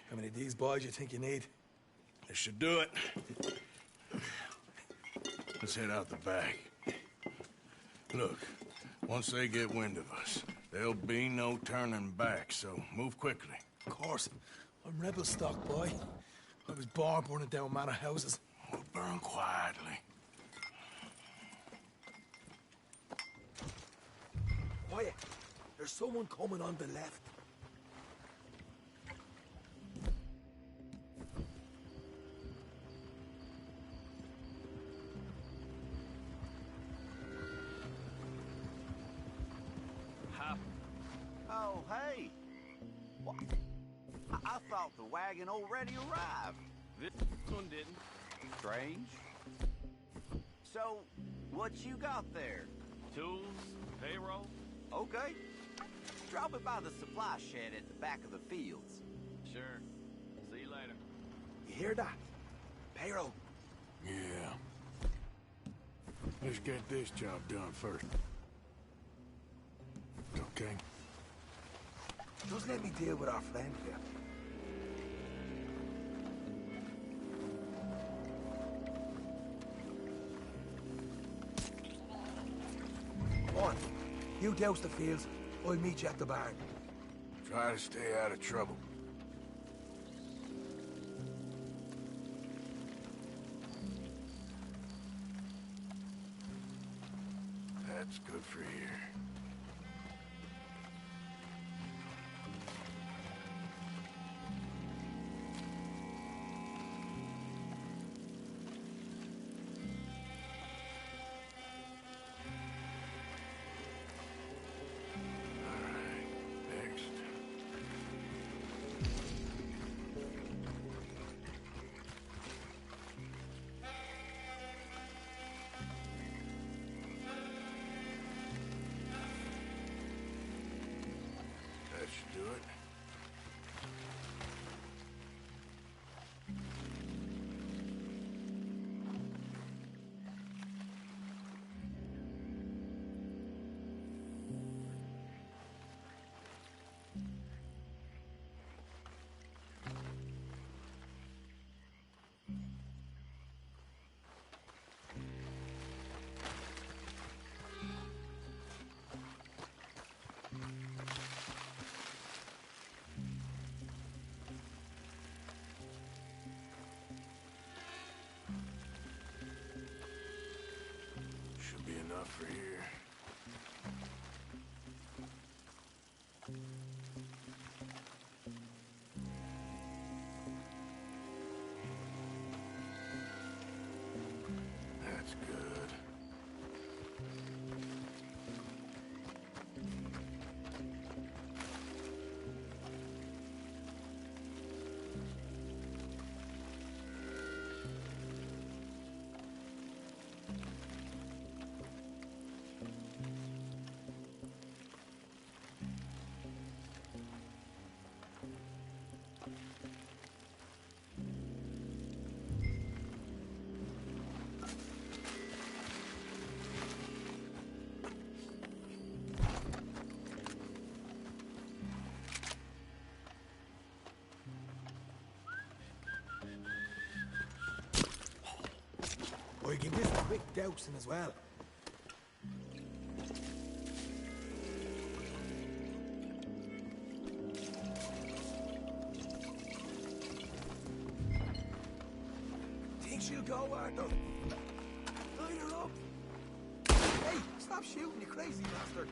How many of these boys you think you need? This should do it. Let's head out the back. Look, once they get wind of us, there'll be no turning back, so move quickly. Of course. I'm rebel stock, boy. I was born burning down manor houses. We'll burn quietly. Quiet. There's someone coming on the left. Oh, hey. What? I thought the wagon already arrived. This one didn't. Strange. So, what you got there? Tools, payroll. Okay. Drop it by the supply shed at the back of the fields. Sure. See you later. You hear that? Payroll. Yeah. Let's get this job done first. Okay? Just let me deal with our friend here. Come on. You douse the fields. I'll meet you at the barn. Try to stay out of trouble. That's good for here. Do it. Should be enough for here. That's good. Or you give this a quick dousing as well. Think she'll go, Arthur? Light her up. Hey, stop shooting, you crazy bastard.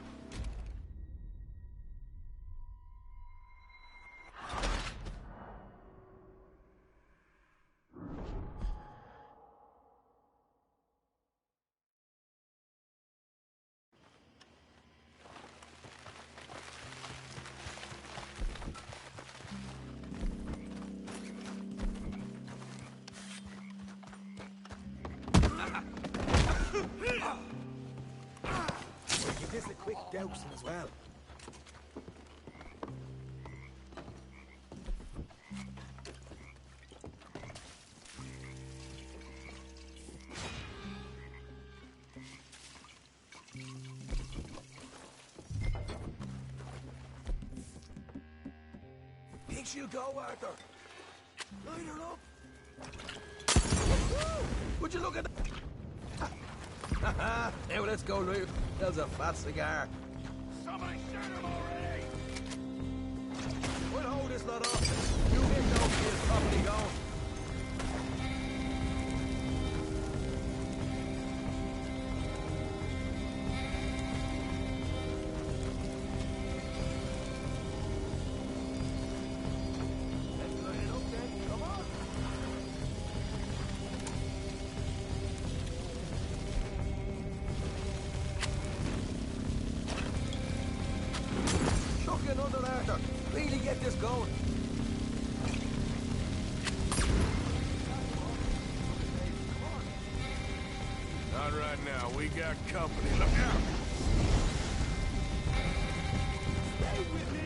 dousing as well. Think she'll go, Arthur? Light her up. Would you look at that? Now let's go, Lou. There's a fat cigar. Somebody shoot him already! We'll hold this lot off. You get those kids properly going. Another Arthur. Really get this going. Not right now. We got company. Look out! Stay with me.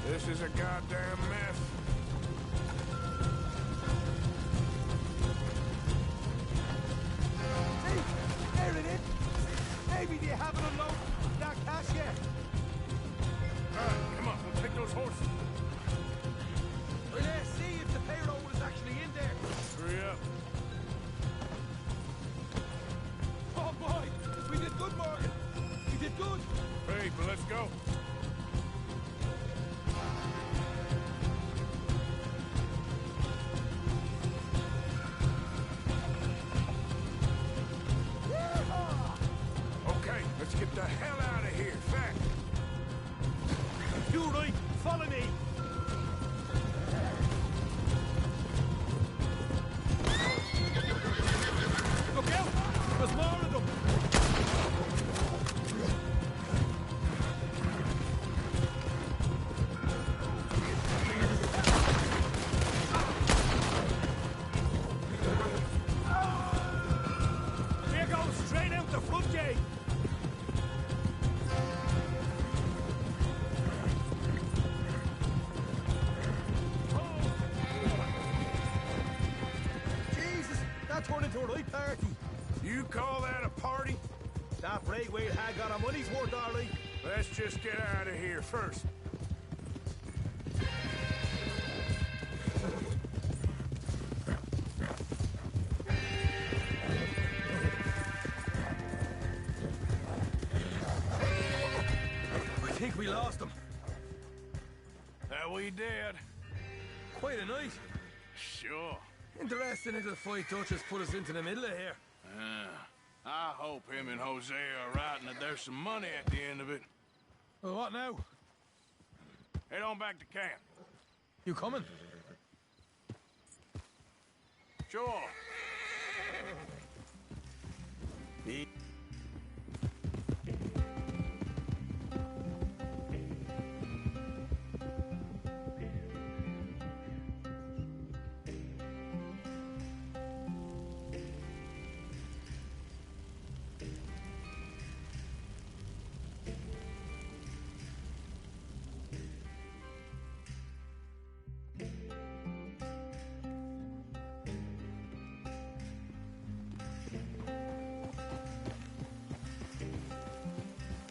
This is a goddamn mess. Hey, there it is. Maybe they haven't unloaded that cash yet. All right, come on, we'll take those horses. Let's see if the payroll is actually in there. Hurry up. Oh boy, we did good, Morgan. We did good. Hey, but let's go. Let's get the hell out of here, fast. You right, follow me. Look out! There's more of them! Here goes straight out the front gate! Turned into a right party. You call that a party? That Braithwaite had got our money's worth, all right. Let's just get out of here first. lost him. That we did. Quite a night. Sure. Interesting little fight Dutch has put us into the middle of here. I hope him and Jose are right and that there's some money at the end of it. Well, what now? Head on back to camp. You coming? Sure.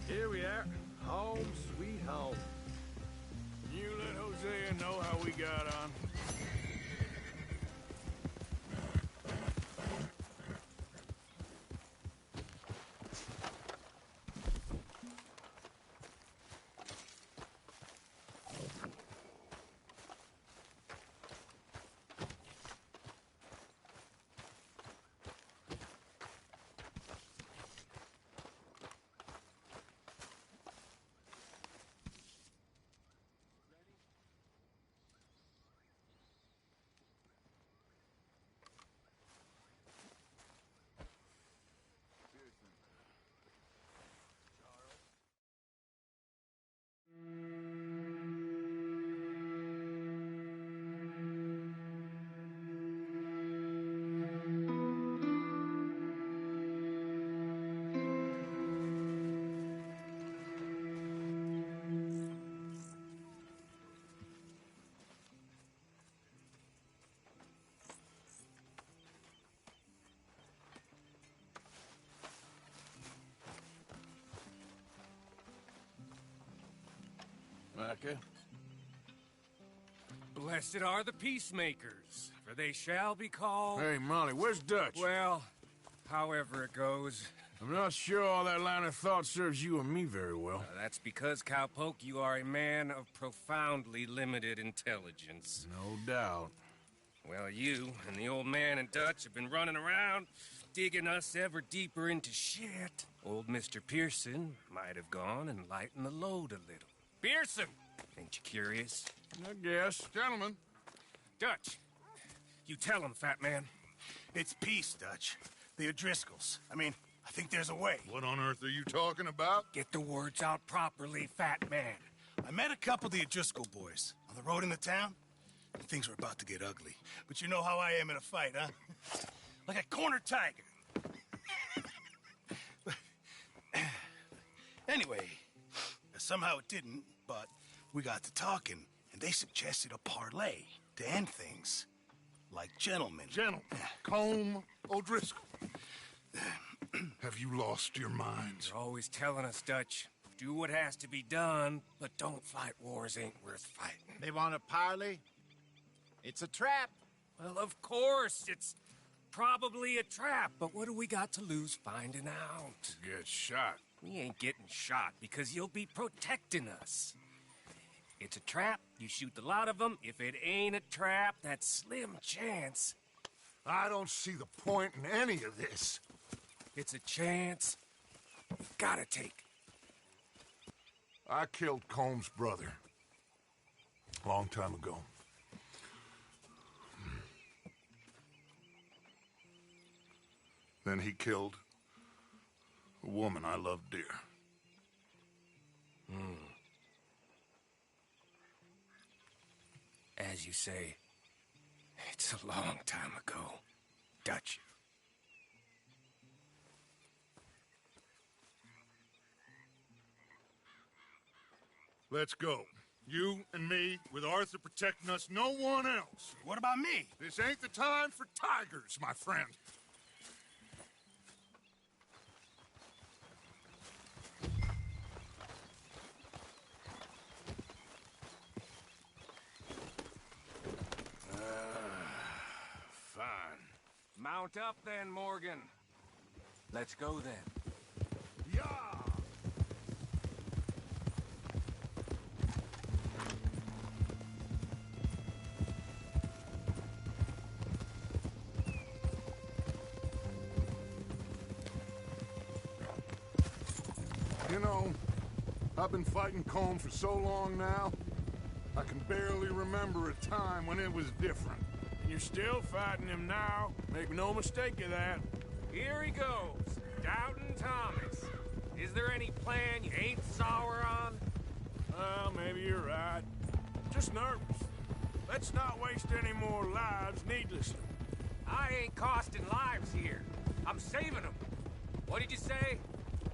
Here we are. Home sweet home. You let Hosea know how we got on. Micah? Blessed are the peacemakers, for they shall be called... Hey, Molly, where's Dutch? Well, however it goes. I'm not sure all that line of thought serves you and me very well. That's because, Cowpoke, you are a man of profoundly limited intelligence. No doubt. Well, you and the old man and Dutch have been running around, digging us ever deeper into shit. Old Mr. Pearson might have gone and lightened the load a little. Pearson! Ain't you curious? I guess. Gentlemen. Dutch, you tell him, fat man. It's peace, Dutch. The O'Driscolls. I mean, I think there's a way. What on earth are you talking about? Get the words out properly, fat man. I met a couple of the O'Driscoll boys on the road into town, and things were about to get ugly. But you know how I am in a fight, huh? Like a corner tiger. Anyway, somehow it didn't, but we got to talking, and they suggested a parlay to end things. Like gentlemen. Gentlemen. Combe O'Driscoll. Have you lost your minds? You're always telling us, Dutch. Do what has to be done, but don't fight wars ain't worth fighting. They want a parley? It's a trap. Well, of course, it's probably a trap, but what do we got to lose finding out? Get shot. We ain't getting shot because you'll be protecting us. It's a trap, you shoot the lot of them. If it ain't a trap, that's slim chance. I don't see the point in any of this. It's a chance you've gotta take. I killed Combs' brother. A long time ago. Then he killed a woman I loved dear. As you say, it's a long time ago, Dutch. Let's go. You and me, with Arthur protecting us, no one else. What about me? This ain't the time for tigers, my friend. Fine. Mount up then, Morgan. Let's go then. Yeah! You know, I've been fighting Colm for so long now, I can barely remember a time when it was different. And you're still fighting him now. Make no mistake of that. Here he goes, Doubting Thomas. Is there any plan you ain't sour on? Well, maybe you're right. Just nervous. Let's not waste any more lives needlessly. I ain't costing lives here. I'm saving them. What did you say?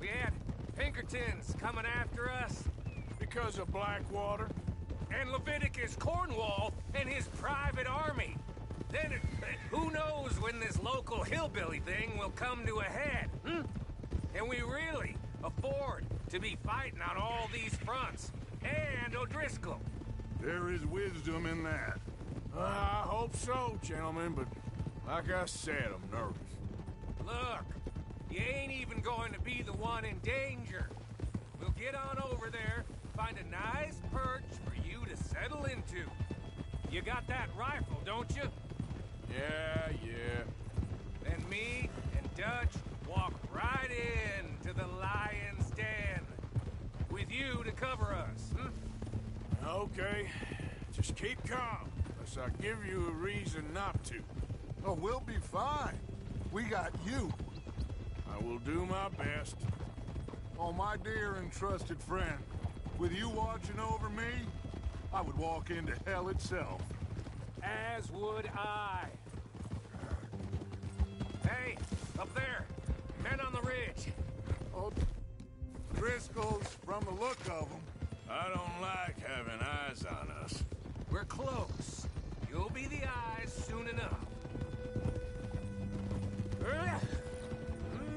We had Pinkertons coming after us? Because of Blackwater? And Leviticus Cornwall and his private army. Then, who knows when this local hillbilly thing will come to a head, hmm? Can we really afford to be fighting on all these fronts? And O'Driscoll. There is wisdom in that. I hope so, gentlemen, but like I said, I'm nervous. Look, you ain't even going to be the one in danger. We'll get on over there, find a nice perch for you to settle into. You got that rifle, don't you? Yeah. Then me and Dutch walk right in to the lion's den. With you to cover us, hmm? Okay. Just keep calm, unless I give you a reason not to. Oh, we'll be fine. We got you. I will do my best. Oh, my dear and trusted friend, with you watching over me, I would walk into hell itself. As would I. Hey, up there. Men on the ridge. Oh, Driscoll's, from the look of them. I don't like having eyes on us. We're close. You'll be the eyes soon enough.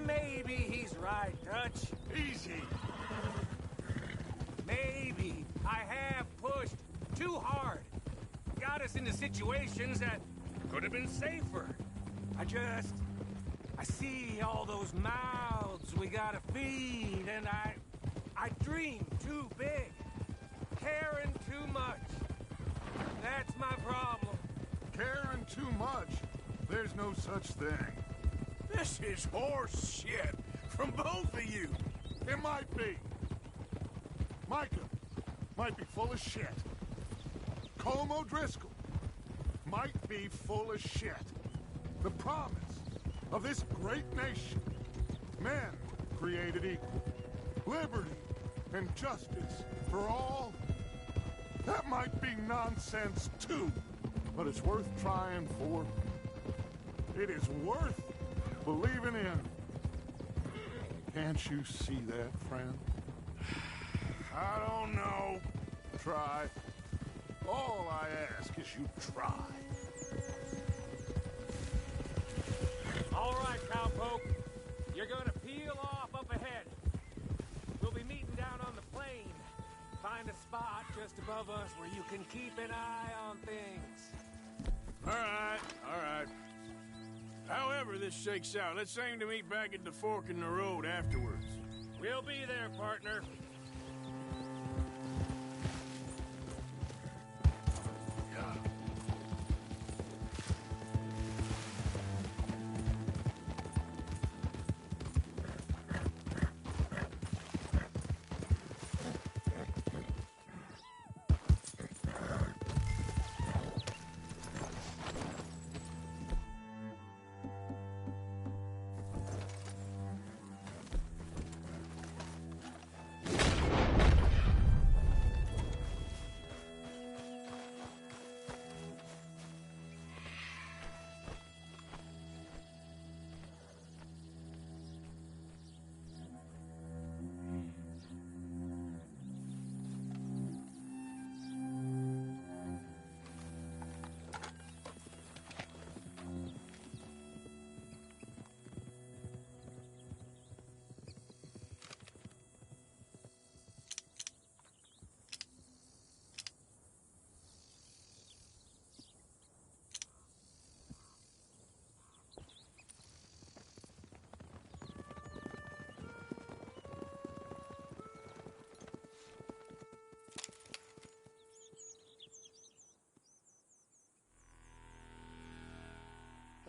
Maybe he's right, Dutch. Easy. Maybe I have pushed too hard. Got us into situations that could have been safer. I see all those mouths we gotta feed, and I dream too big. Caring too much. That's my problem. Caring too much? There's no such thing. This is horse shit from both of you. It might be. Micah might be full of shit. Colm O'Driscoll might be full of shit. The promise of this great nation. Men created equal. Liberty and justice for all. That might be nonsense too, but it's worth trying for. It is worth believing in. Can't you see that, friend? I don't know. Try. All I ask is you try. All right, cowpoke. You're gonna peel off up ahead. We'll be meeting down on the plain. Find a spot just above us where you can keep an eye on things. All right. However this shakes out, let's aim to meet back at the fork in the road afterwards. We'll be there, partner.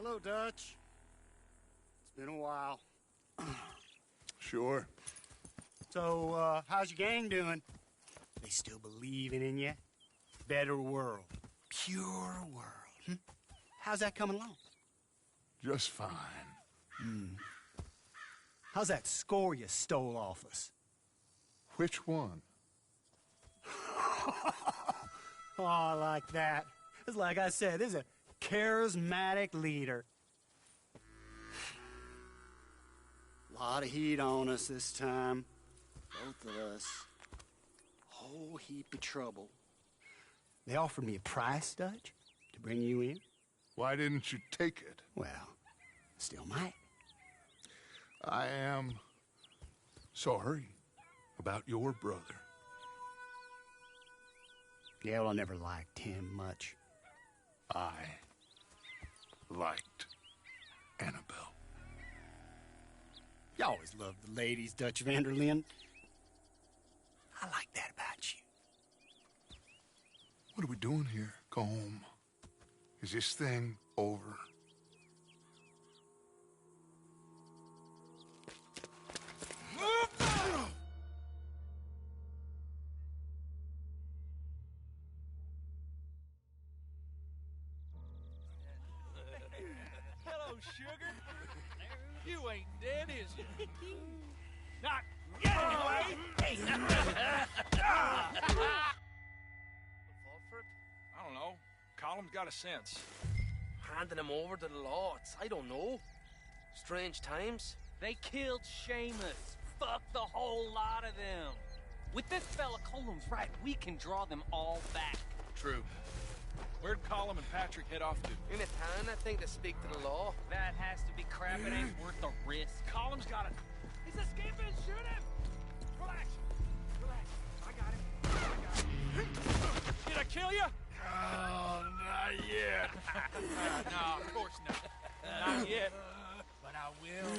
Hello, Dutch. It's been a while. Sure. So, how's your gang doing? They still believing in you? Better world. Pure world. Hmm? How's that coming along? Just fine. How's that score you stole off us? Which one? Oh, I like that. It's like I said, this is a charismatic leader. Lot of heat on us this time. Both of us. Whole heap of trouble. They offered me a price, Dutch, to bring you in. Why didn't you take it? Well, still might. I am sorry about your brother. Yeah, well, I never liked him much. I liked Annabelle. You always loved the ladies, Dutch Vanderlyn. I like that about you. What are we doing here, Combe? Is this thing over? Hello, sugar. You ain't dead, is you? Not yet, anyway. I don't know. Column's got a sense. Handing him over to the lords. I don't know. Strange times. They killed Seamus. Fuck the whole lot of them. With this fella Colum's right, we can draw them all back. True. Where'd Colum and Patrick head off to? In a town, I think, to speak to the law. That has to be crap. It ain't worth the risk. Colum's got it. He's escaping. Shoot him. Relax. Relax. I got him. Did I kill you? Oh, not yet. No, of course not. Not yet. But I will.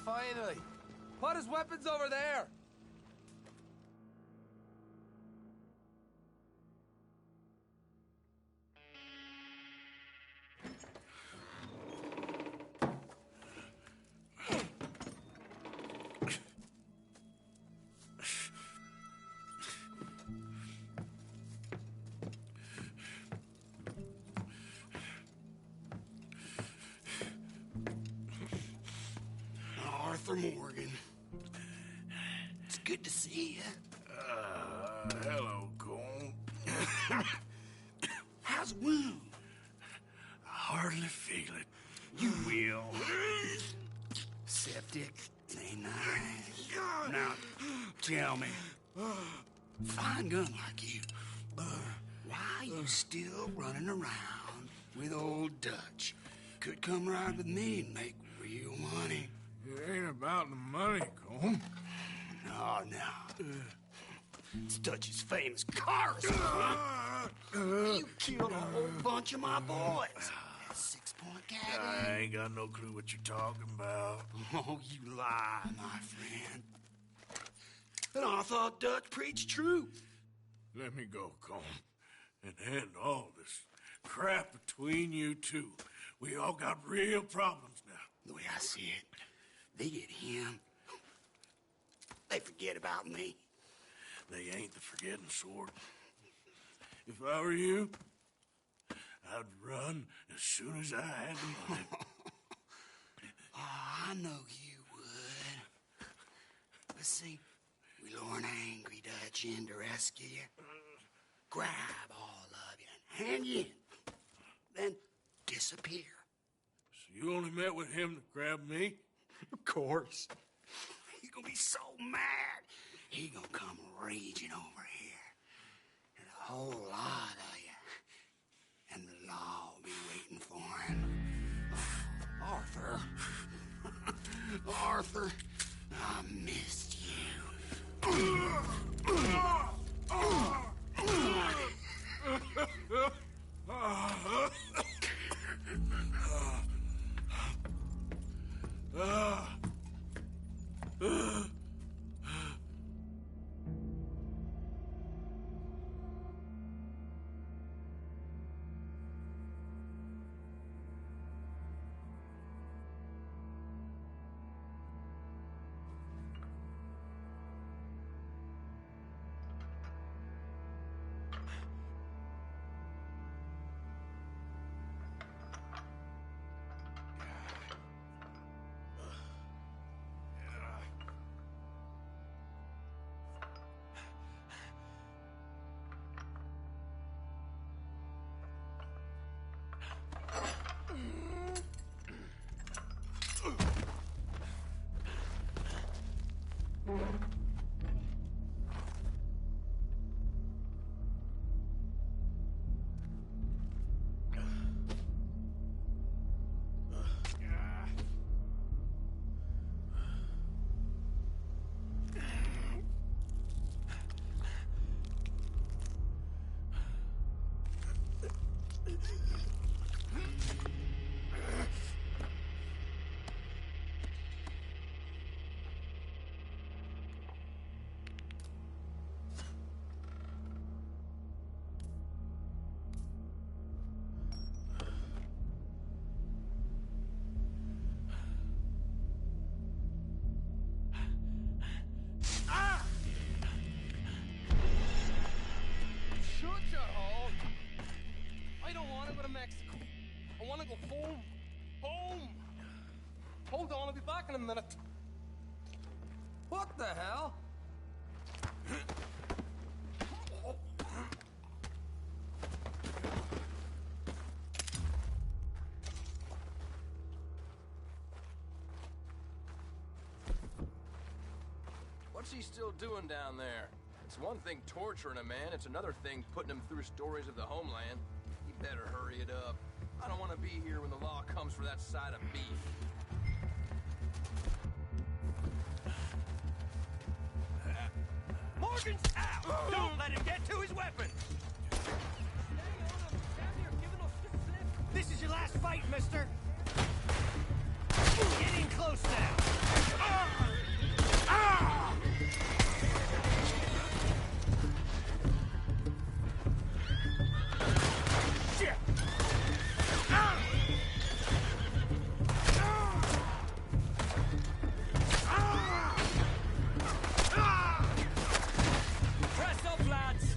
Finally! Put his weapons over there! Arthur Morgan. It's good to see you. Hello, Combe. How's the wound? I hardly feel it. You will. Septic. Ain't nice. Now, tell me. Fine gun like you. Why you still running around with old Dutch? Could come right with me and make real money. It ain't about the money, Combe. No. It's Dutch's famous cars. You killed a whole bunch of my boys. That 6-point cabin. I ain't got no clue what you're talking about. Oh, you lie, my friend. And I thought Dutch preached truth. Let me go, Combe, and end all this crap between you two. We all got real problems now. The way I see it, they get him. They forget about me. They ain't the forgetting sort. If I were you, I'd run as soon as I had the money. Oh, I know you would. But see, we lure an angry Dutch in to rescue you. Grab all of you and hand you in. Then disappear. So you only met with him to grab me? Of course. He's gonna be so mad. He gonna come raging over here. And a whole lot of you. And the law will be waiting for him. Arthur, Arthur. I missed you. Hold on, I'll be back in a minute. What the hell? What's he still doing down there? It's one thing torturing a man, it's another thing putting him through stories of the homeland. He better hurry it up. I don't want to be here when the law comes for that side of beef. Morgan's out! Don't let him get to his weapon! This is your last fight, mister! Get in close now! Shit! Press up, lads!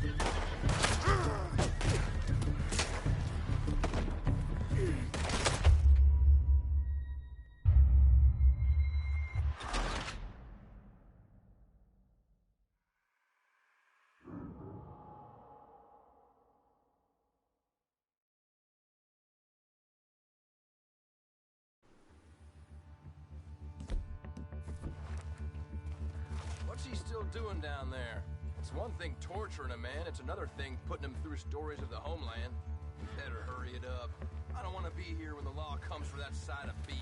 What's he still doing down there? It's one thing torturing a man, it's another thing putting him through stories of the homeland. You better hurry it up. I don't want to be here when the law comes for that side of beef.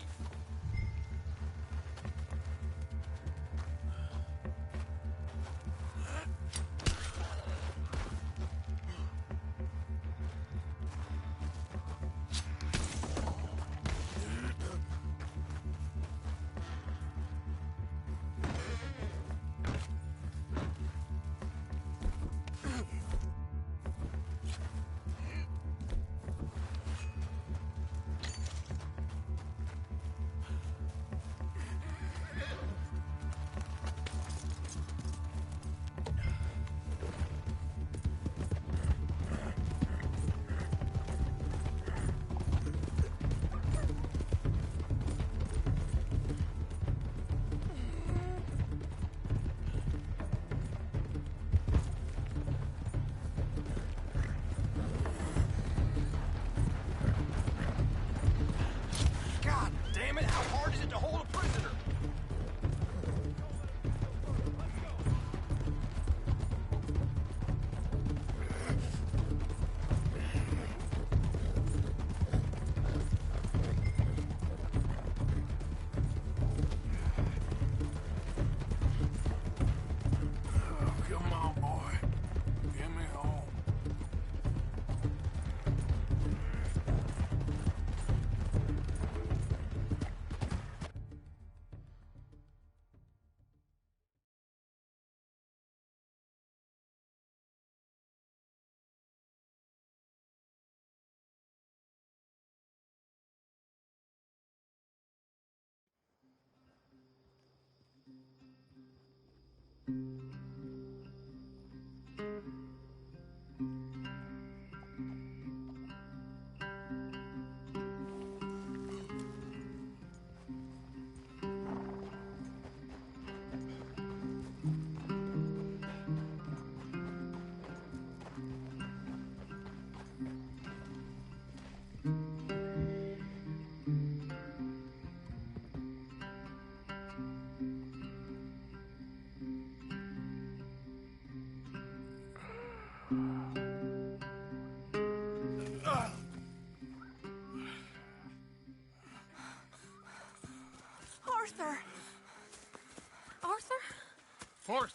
Arthur! Arthur? Arthur.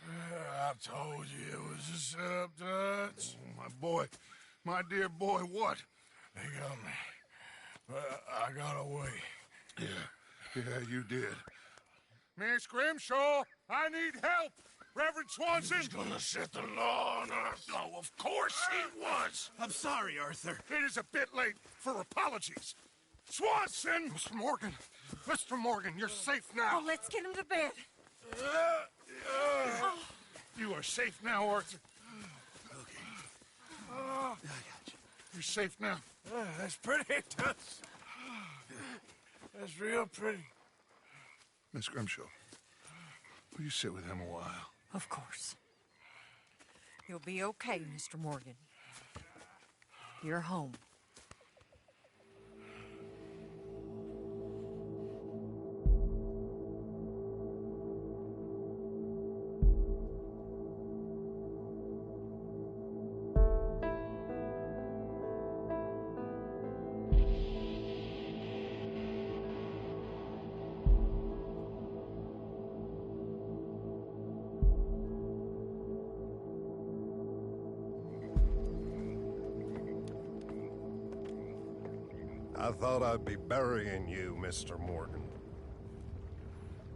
I told you it was a setup, Dutch. My boy, my dear boy, what? They got me. But I got away. Yeah, you did. Miss Grimshaw, I need help. Reverend Swanson. He's gonna set the law on us. Oh, of course he was. I'm sorry, Arthur. It is a bit late for apologies. Swanson! Mr. Morgan, you're safe now. Oh, let's get him to bed. You are safe now, Arthur. Okay. I got you. You're safe now. That's pretty, Toots. That's real pretty. Miss Grimshaw, will you sit with him a while? Of course. You'll be okay, Mr. Morgan. You're home. I thought I'd be burying you, Mr. Morgan.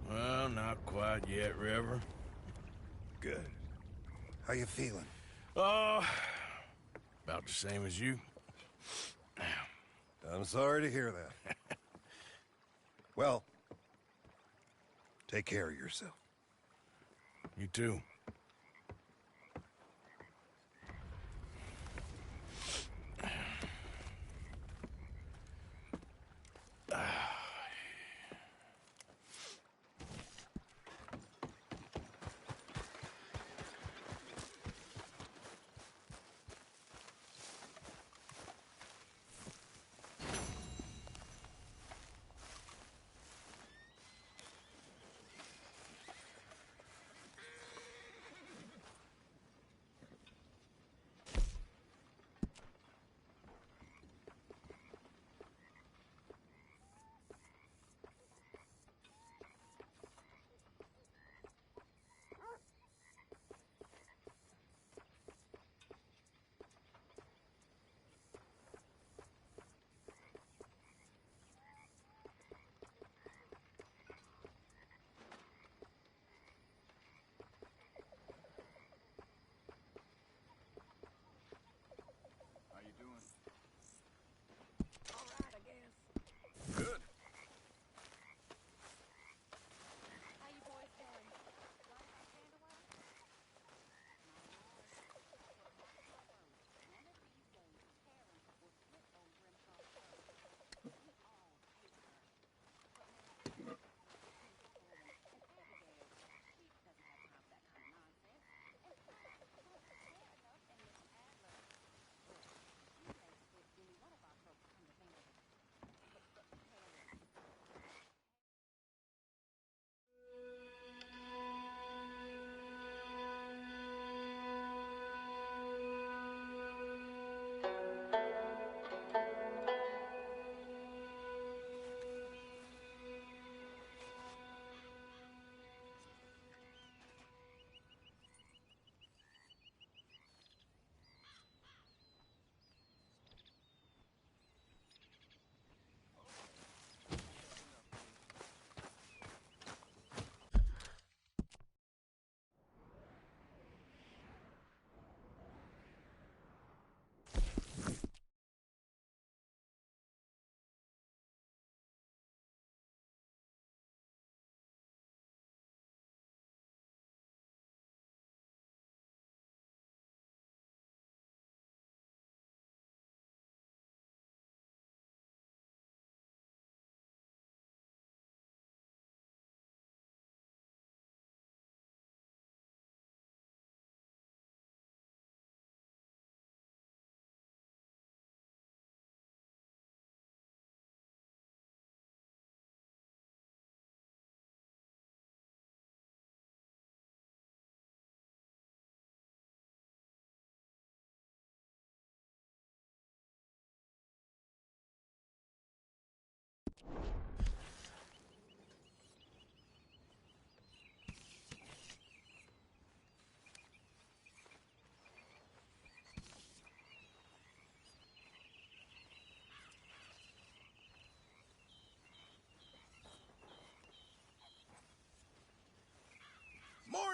Well, not quite yet, Reverend. Good. How you feeling? About the same as you. I'm sorry to hear that. Well, take care of yourself. You too.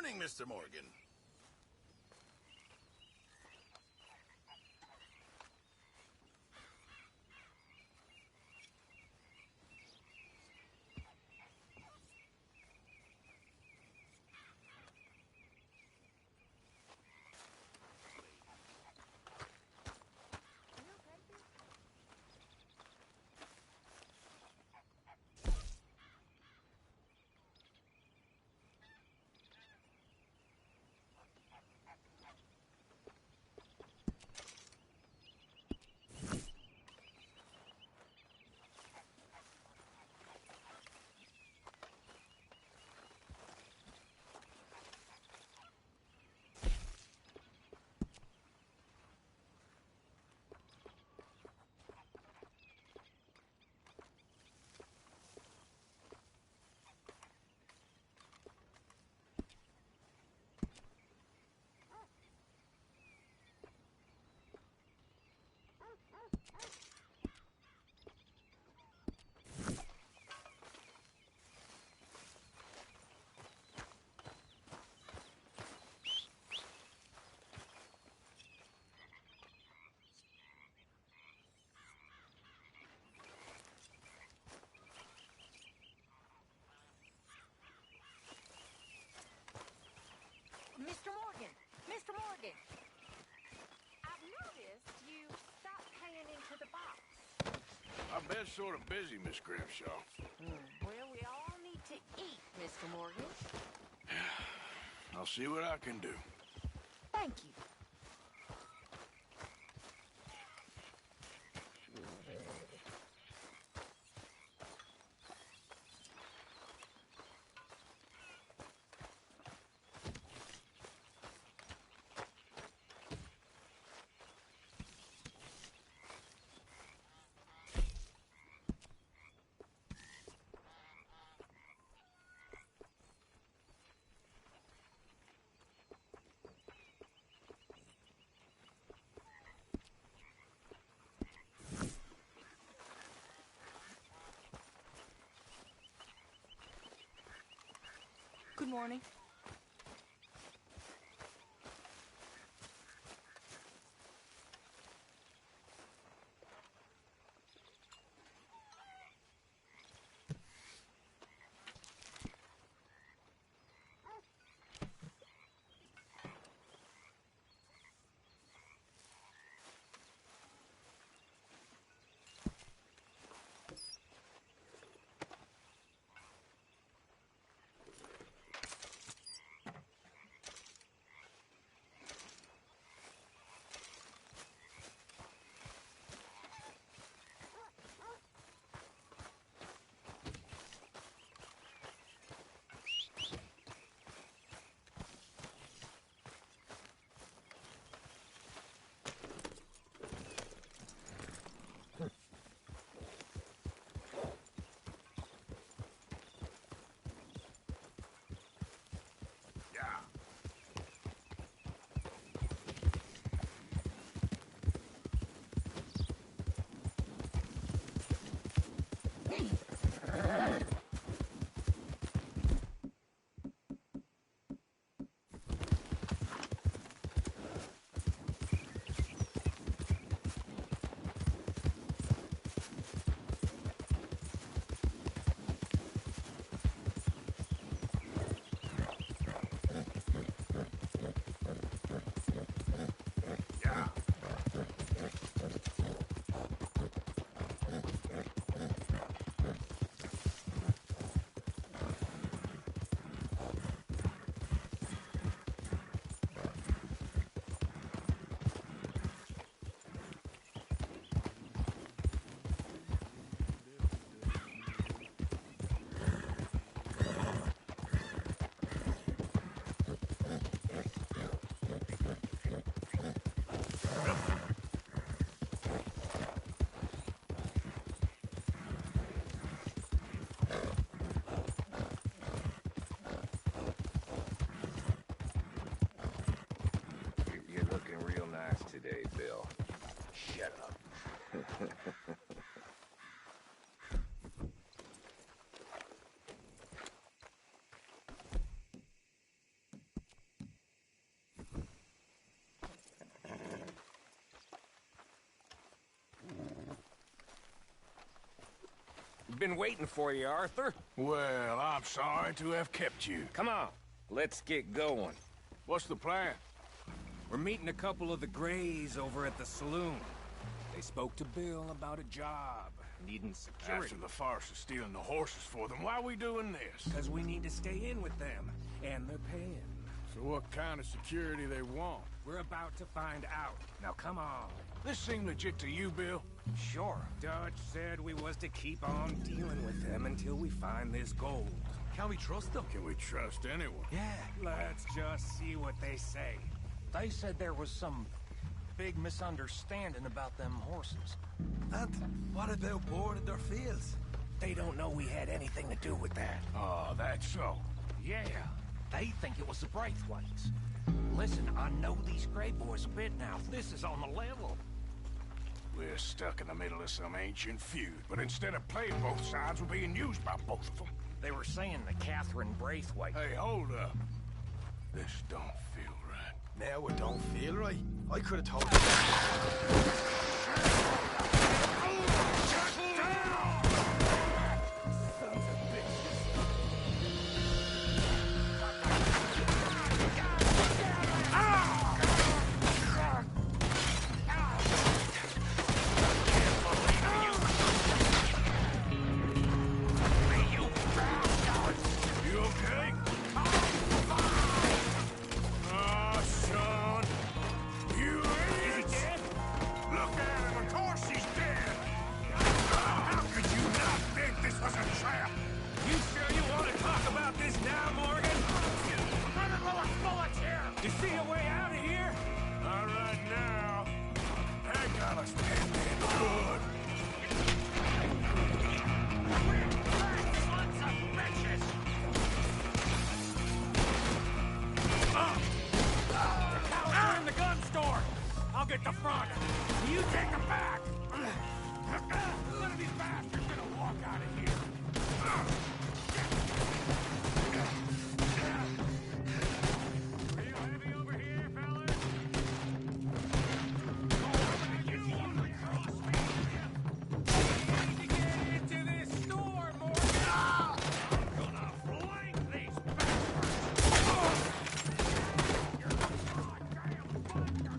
morning, Mr. Morgan. Mr. Morgan! Mr. Morgan! I've noticed you stopped paying into the box. I've been sort of busy, Miss Grimshaw. Well, we all need to eat, Mr. Morgan. I'll see what I can do. Thank you. Good morning. You're looking real nice today, Bill. Shut up. Been waiting for you, Arthur. Well, I'm sorry to have kept you. Come on, let's get going. What's the plan? We're meeting a couple of the Greys over at the saloon. They spoke to Bill about a job, needing security. After the farce of stealing the horses for them, why are we doing this? Because we need to stay in with them, and they're paying. So what kind of security they want? We're about to find out. Now come on. This seem legit to you, Bill? Sure. Dutch said we was to keep on dealing with them until we find this gold. Can we trust them? Can we trust anyone? Yeah. Let's just see what they say. They said there was some big misunderstanding about them horses. And what about boarding their fields? They don't know we had anything to do with that. Oh, that's so. Yeah. They think it was the Braithwaites. Listen, I know these Grey boys a bit now. This is on the level. We're stuck in the middle of some ancient feud, but instead of playing both sides, we're being used by both of them. They were saying that Catherine Braithwaite... Hey, hold up. This don't feel right. Now it don't feel right. I could have told you.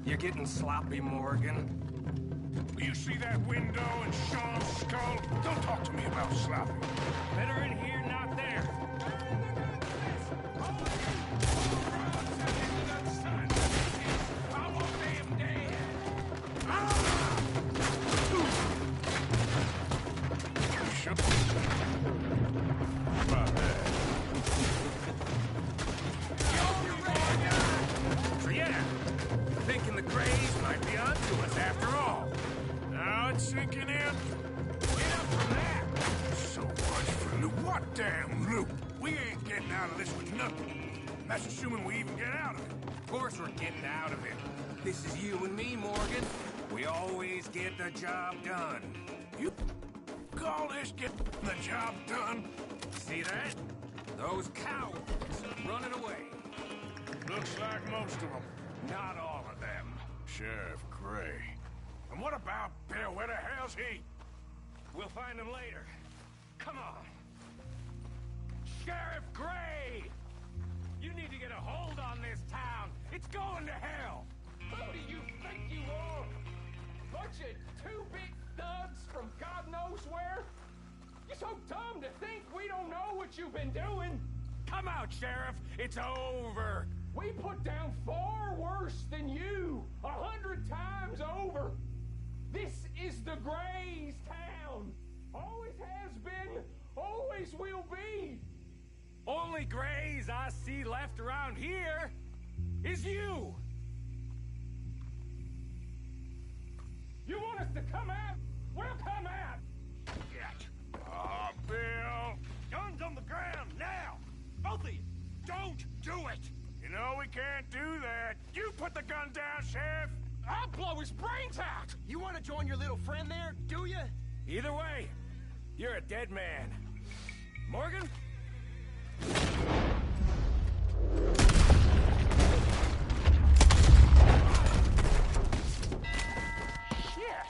You're getting sloppy, Morgan. You see that window and Sean's skull? Don't talk to me about sloppy. Better in here, not there. I want them dead. You should. About that. So yeah, thinking the Greys might be onto us after all. Now it's sinking in. Get up from that. So much for loot. What damn loot? We ain't getting out of this with nothing. That's assuming we even get out of it. Of course we're getting out of it. This is you and me, Morgan. We always get the job done. You call this getting the job done? See that? Those cowards running away. Looks like most of them. Not all of them. Sheriff Gray. And what about Bill? Where the hell's he? We'll find him later. Come on. Sheriff Gray! You need to get a hold on this town. It's going to hell. Who do you think you are? Bunch of two big thugs from God knows where? You're so dumb to think we don't know what you've been doing. Come out, Sheriff. It's over. We put down far worse than you. 100 times over. This is the Greys' town. Always has been, always will be. Only Greys I see left around here is you. You want us to come out? We'll come out. Ah, Bill. Guns on the ground, now! Both of you, don't do it! You know we can't do that. You put the gun down, Sheriff. I'll blow his brains out. You want to join your little friend there, do you? Either way, you're a dead man. Morgan? Shit!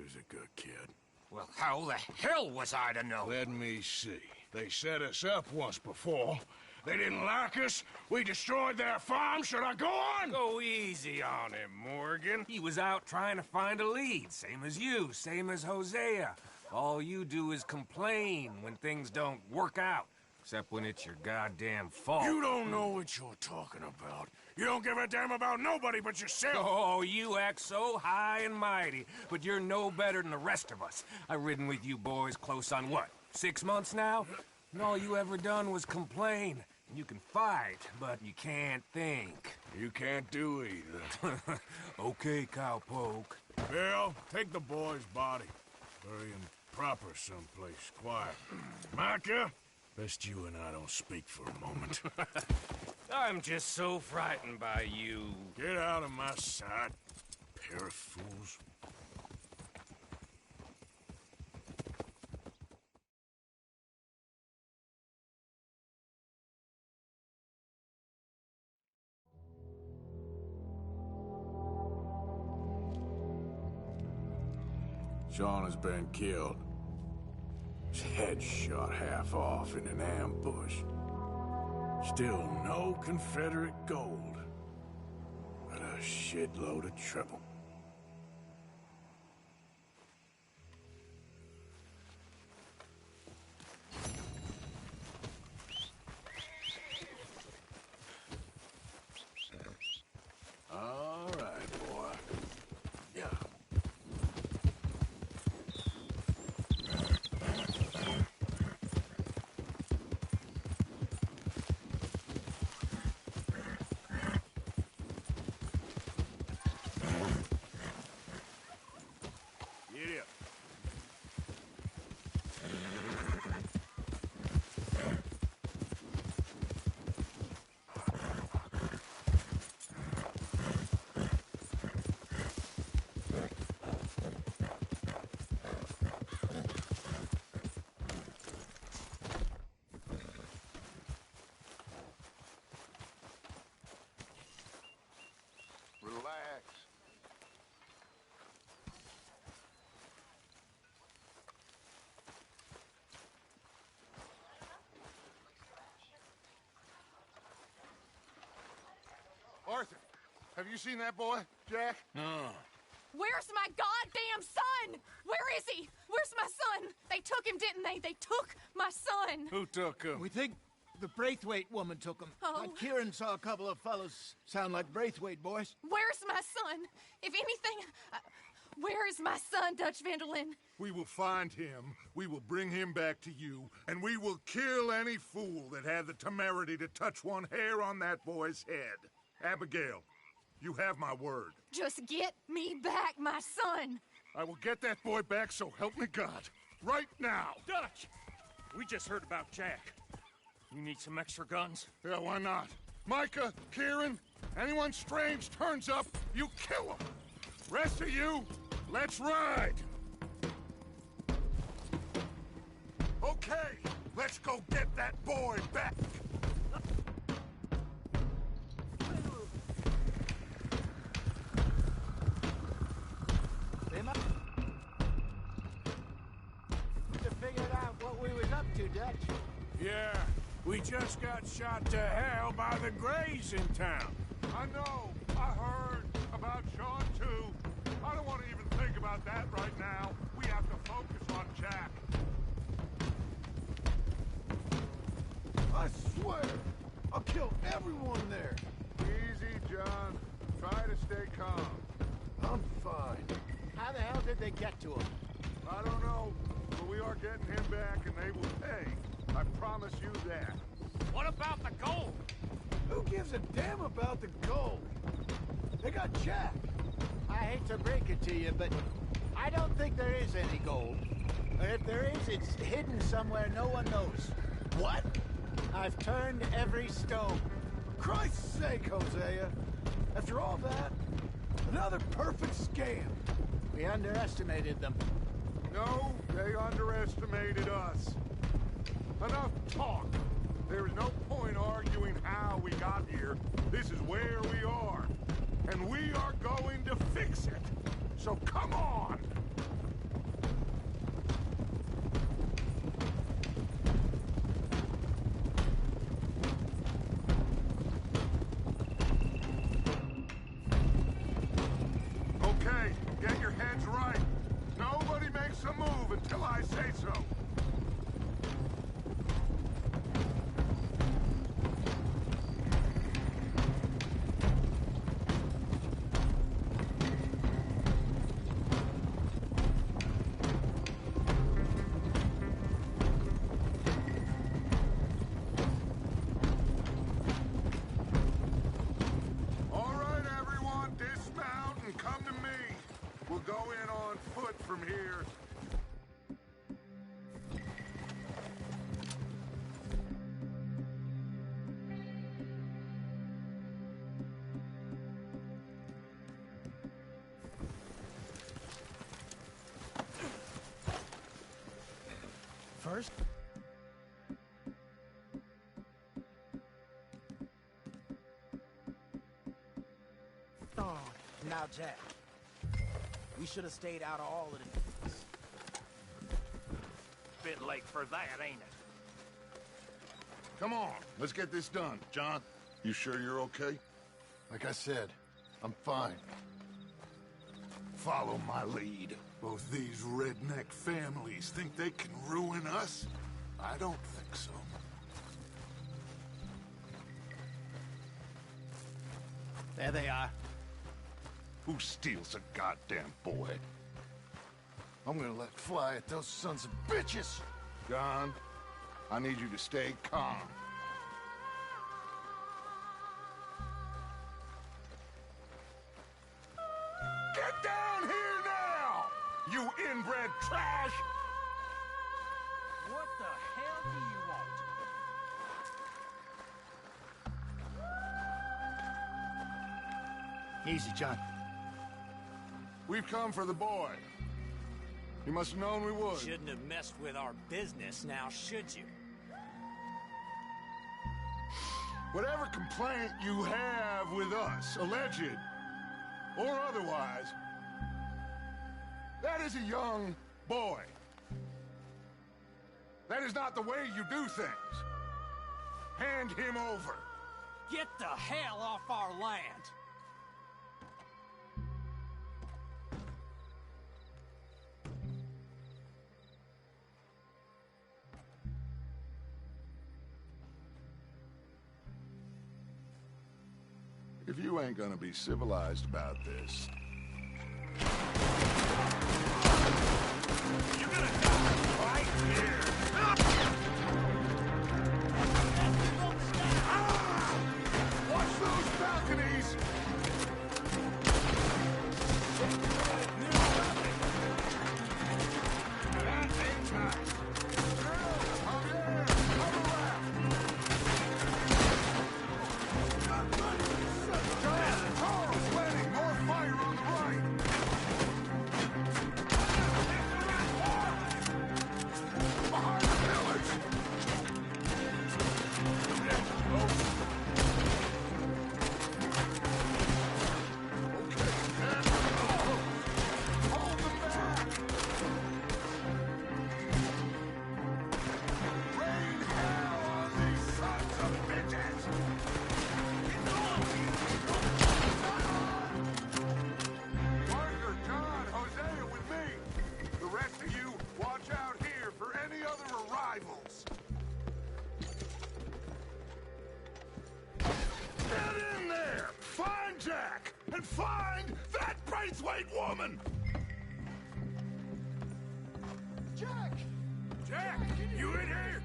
Hector's a good kid. Well, how the hell was I to know? Let me see. They set us up once before. They didn't like us. We destroyed their farm. Should I go on? Go easy on him, Morgan. He was out trying to find a lead. Same as you, same as Hosea. All you do is complain when things don't work out. Except when it's your goddamn fault. You don't know what you're talking about. You don't give a damn about nobody but yourself. Oh, you act so high and mighty, but you're no better than the rest of us. I've ridden with you boys close on what, 6 months now? And all you ever done was complain. You can fight, but you can't think. You can't do either. Okay, cowpoke. Bill, take the boy's body. Bury him proper someplace quiet. Micah, best you and I don't speak for a moment. I'm just so frightened by you. Get out of my sight, pair of fools. Sean has been killed. His head shot half off in an ambush. Still no Confederate gold, but a shitload of trouble. All right, boy. Yeah. Get up. Relax. Arthur, have you seen that boy, Jack? No. Where's my goddamn son? Where is he? Where's my son? They took him, didn't they? They took my son. Who took him? We think the Braithwaite woman took him. Oh. Kieran saw a couple of fellows sound like Braithwaite boys. Where's my son? If anything, where is my son, Dutch Vanderlyn? We will find him, we will bring him back to you, and we will kill any fool that had the temerity to touch one hair on that boy's head. Abigail, you have my word. Just get me back, my son. I will get that boy back, so help me God. Right now. Dutch! We just heard about Jack. You need some extra guns? Yeah, why not? Micah, Kieran, anyone strange turns up, you kill him. Rest of you, let's ride. Okay, let's go get that boy back. They must have figured out what we was up to, Dutch. Yeah, we just got shot to hell by the Greys in town. I know. I heard about Sean, too. I don't want to even think about that right now. We have to focus on Jack. I swear, I'll kill everyone there. Easy, John. Try to stay calm. I'm fine. How the hell did they get to him? I don't know, but we are getting him back and they will pay. I promise you that. What about the gold? Who gives a damn about the gold? They got Jack. I hate to break it to you, but I don't think there is any gold. Or if there is, it's hidden somewhere no one knows. What? I've turned every stone. Christ's sake, Hosea. After all that, another perfect scam. We underestimated them. No, they underestimated us. Enough talk. There is no point arguing how we got here. This is where we are. And we are going to fix it. So come on! first. Now, Jack, we should have stayed out of all of this. Bit late for that, ain't it? Come on, let's get this done. John, you sure you're okay? Like I said, I'm fine. Follow my lead. Both these redneck families think they can ruin us? I don't think so. There they are. Who steals a goddamn boy? I'm gonna let fly at those sons of bitches! John, I need you to stay calm. Get down here now! You inbred trash! What the hell do you want? Easy, John. We've come for the boy. You must have known we would. Shouldn't have messed with our business now, should you? Whatever complaint you have with us, alleged or otherwise, that is a young boy. That is not the way you do things. Hand him over. Get the hell off our land! If you ain't gonna be civilized about this... You're gonna die right here! Watch those balconies! That ain't nice. And find that Braithwaite woman! Jack! Jack, you in here?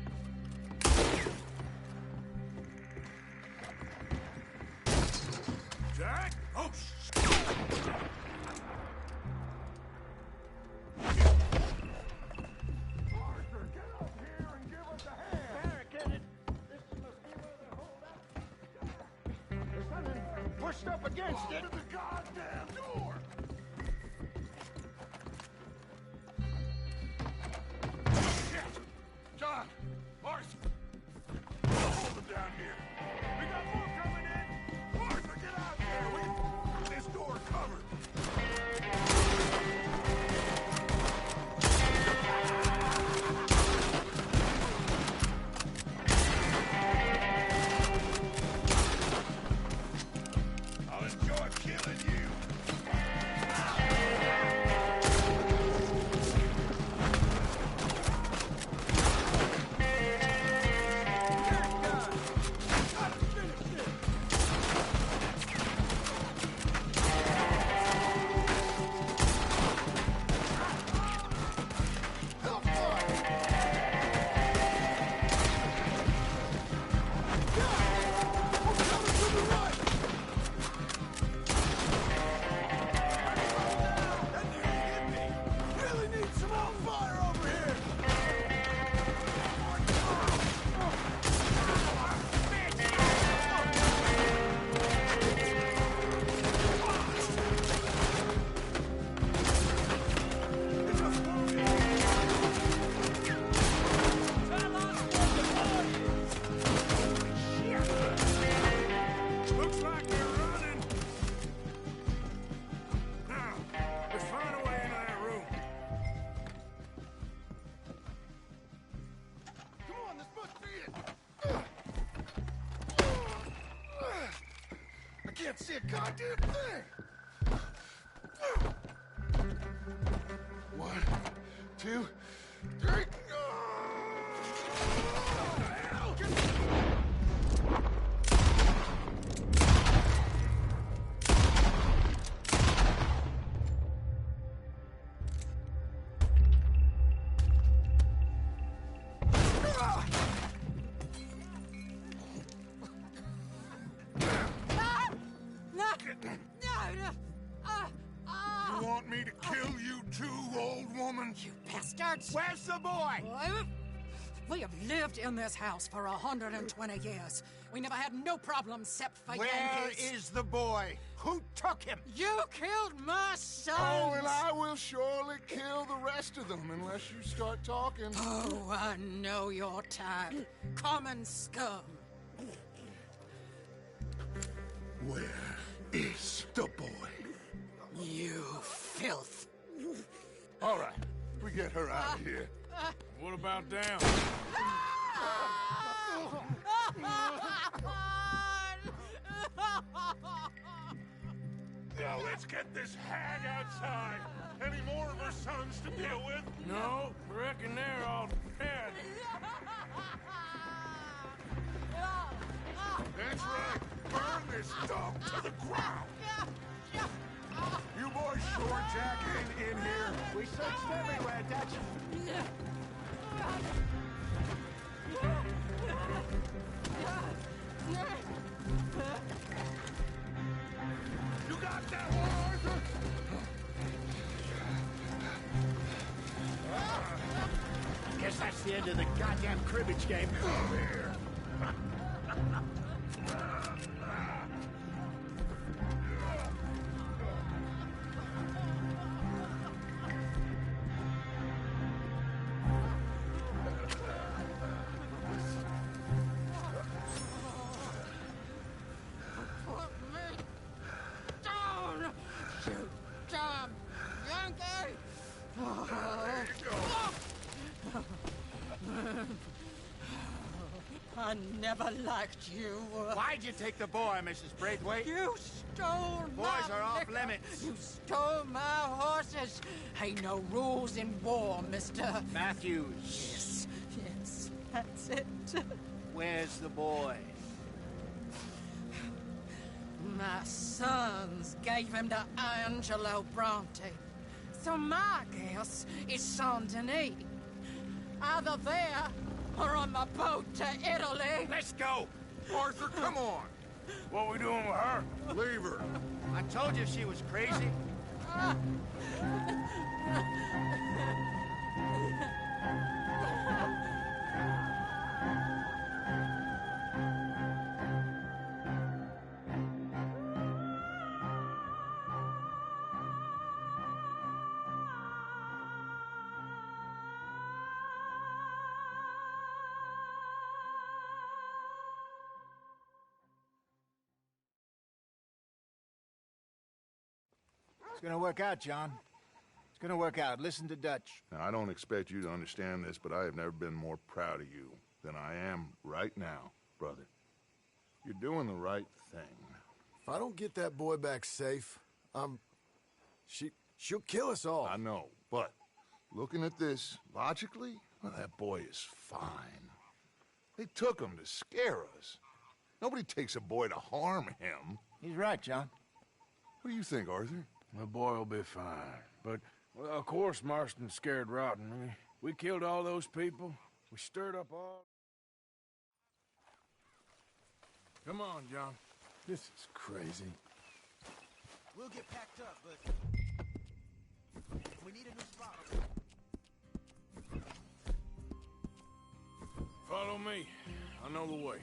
Jack? Oh, Arthur, get up here and give us a hand! Barricaded! This must be where they hold up. There's something pushed up against it. Open the goddamn door! Shit! John! Arthur! Hold them down here! We got more coming in! Arthur, get out here! We got this door covered! I'll enjoy killing you! can't see a goddamn thing! 1, 2, 3. You want me to kill you too, old woman? You bastards! Where's the boy? We have lived in this house for 120 years. We never had no problems except for Where Yankees. is the boy? Who took him? You killed my son! Oh, and I will surely kill the rest of them unless you start talking. Oh, I know your type. Common scum. Where is the boy? You filth. All right, we get her out of here. What about down? Now let's get this hag outside. Any more of her sons to deal with? No, reckon they're all dead. That's right. Burn this dog to the ground. You boys sure Jack in here? We searched everywhere, Dutch. You got that one, Arthur? Guess that's the end of the goddamn cribbage game. Come here. I never liked you. Why'd you take the boy, Mrs. Braithwaite? You stole Boys my are off liquor. limits. You stole my horses. Ain't no rules in war, mister. Matthews. Yes, yes, that's it. Where's the boy? My sons gave him to Angelo Bronte. So my guess is Saint Denis. Either there or on the boat to Italy. Let's go. Arthur, come on. What we doing with her? Leave her. I told you she was crazy. It's gonna work out, John. It's gonna work out. Listen to Dutch. Now, I don't expect you to understand this, but I have never been more proud of you than I am right now, brother. You're doing the right thing. If I don't get that boy back safe, she'll kill us all. I know, but looking at this logically, well, that boy is fine. They took him to scare us. Nobody takes a boy to harm him. He's right, John. What do you think, Arthur? The boy will be fine. But, well, of course, Marston's scared rotten. We killed all those people. We stirred up all... Come on, John. This is crazy. We'll get packed up, but we need a new spot. Follow me. I know the way.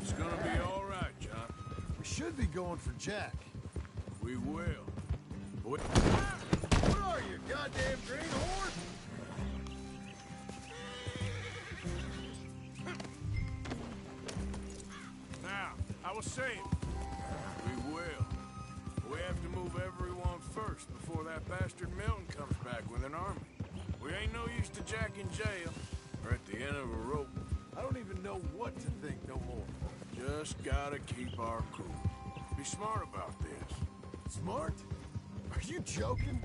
It's gonna be all right, John. We should be going for Jack. We will. Boy. What are you, goddamn greenhorn? Now, I was saying, we will. We have to move everyone first before that bastard Milton comes back with an army. ain't no use to Jack in jail or at the end of a rope. I don't even know what to think no more. Just gotta keep our cool. Be smart about this. Smart? Are you joking?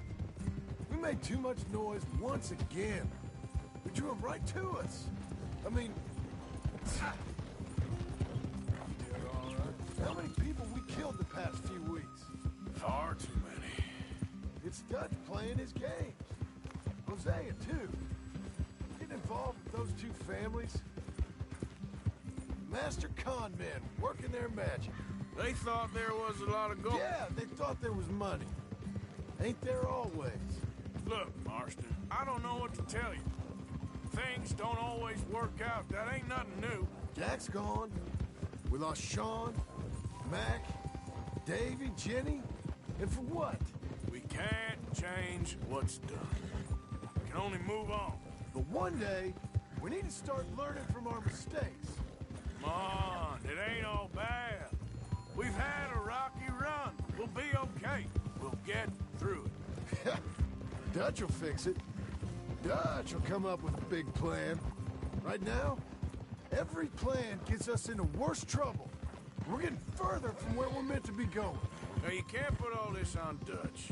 We made too much noise once again. We drew them right to us. I mean... How many people we killed the past few weeks? Far too many. It's Dutch playing his games. Hosea, too. Getting involved with those two families. Master con men working their magic. They thought there was a lot of gold. Yeah, they thought there was money. Ain't there always? Look, Marston, I don't know what to tell you. Things don't always work out. That ain't nothing new. Jack's gone. We lost Sean, Mac, Davy, Jenny. And for what? We can't change what's done. We can only move on. But one day, we need to start learning from our mistakes. Come on, it ain't all bad. We've had a rocky run. We'll be okay. We'll get through it. Dutch will fix it. Dutch will come up with a big plan. Right now, every plan gets us into worse trouble. We're getting further from where we're meant to be going. Now, you can't put all this on Dutch.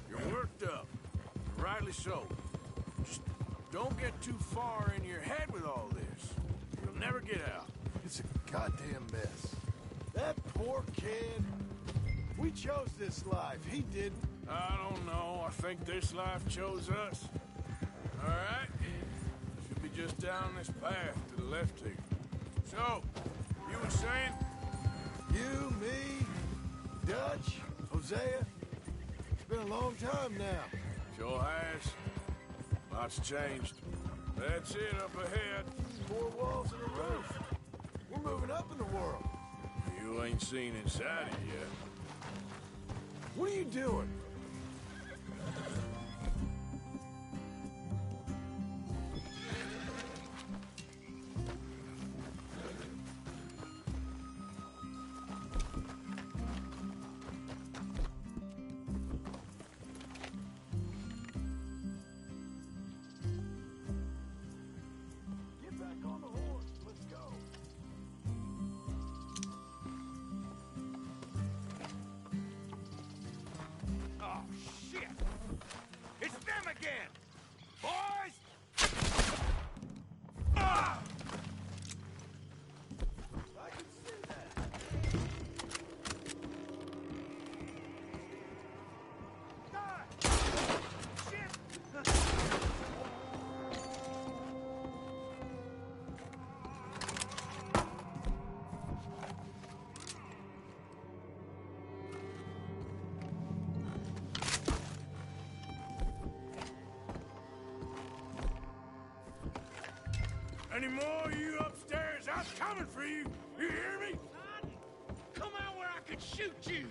You're worked up. Rightly so. Just don't get too far in your head with all this. You'll never get out. It's a goddamn mess. That poor kid. We chose this life. He didn't. I don't know. I think this life chose us. All right? Should be just down this path to the left here. So, you were saying? You, me, Dutch, Hosea. It's been a long time now. Sure has. Lots changed. That's it up ahead. 4 walls and a roof. We're moving up in the world. You ain't seen inside it yet. What are you doing? Get back on the horse. Let's go. Oh, shit! It's them again! Boys! Ah! I can see that. Ah! Shit! Any more of you upstairs? I'm coming for you. You hear me? Son, come out where I could shoot you!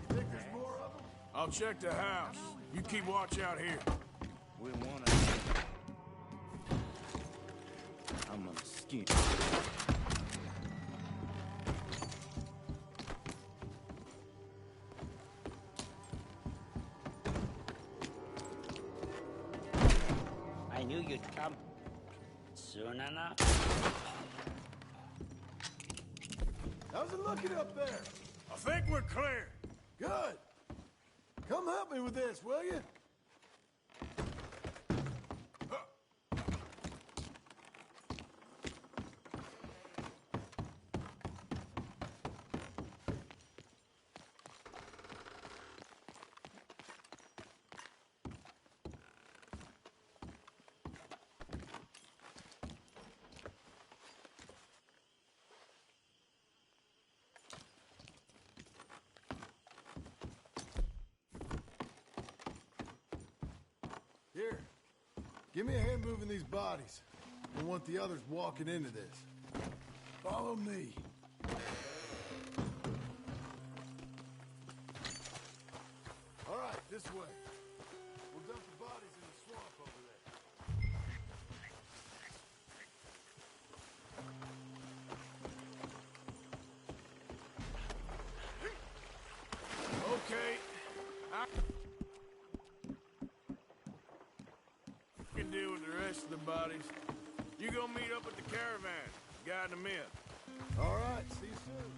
Think there's more of them? I'll check the house. You keep watch out here. We wanna... I'm gonna skin. I knew you'd come soon enough. How's it looking up there? I think we're clear. Good. Come help me with this, will you? Here, give me a hand moving these bodies. I don't want the others walking into this. Follow me. All right, this way. We'll dump the bodies in the swamp over there. Okay, rest of the bodies. You go meet up with the caravan. Guide them in. All right, see you soon.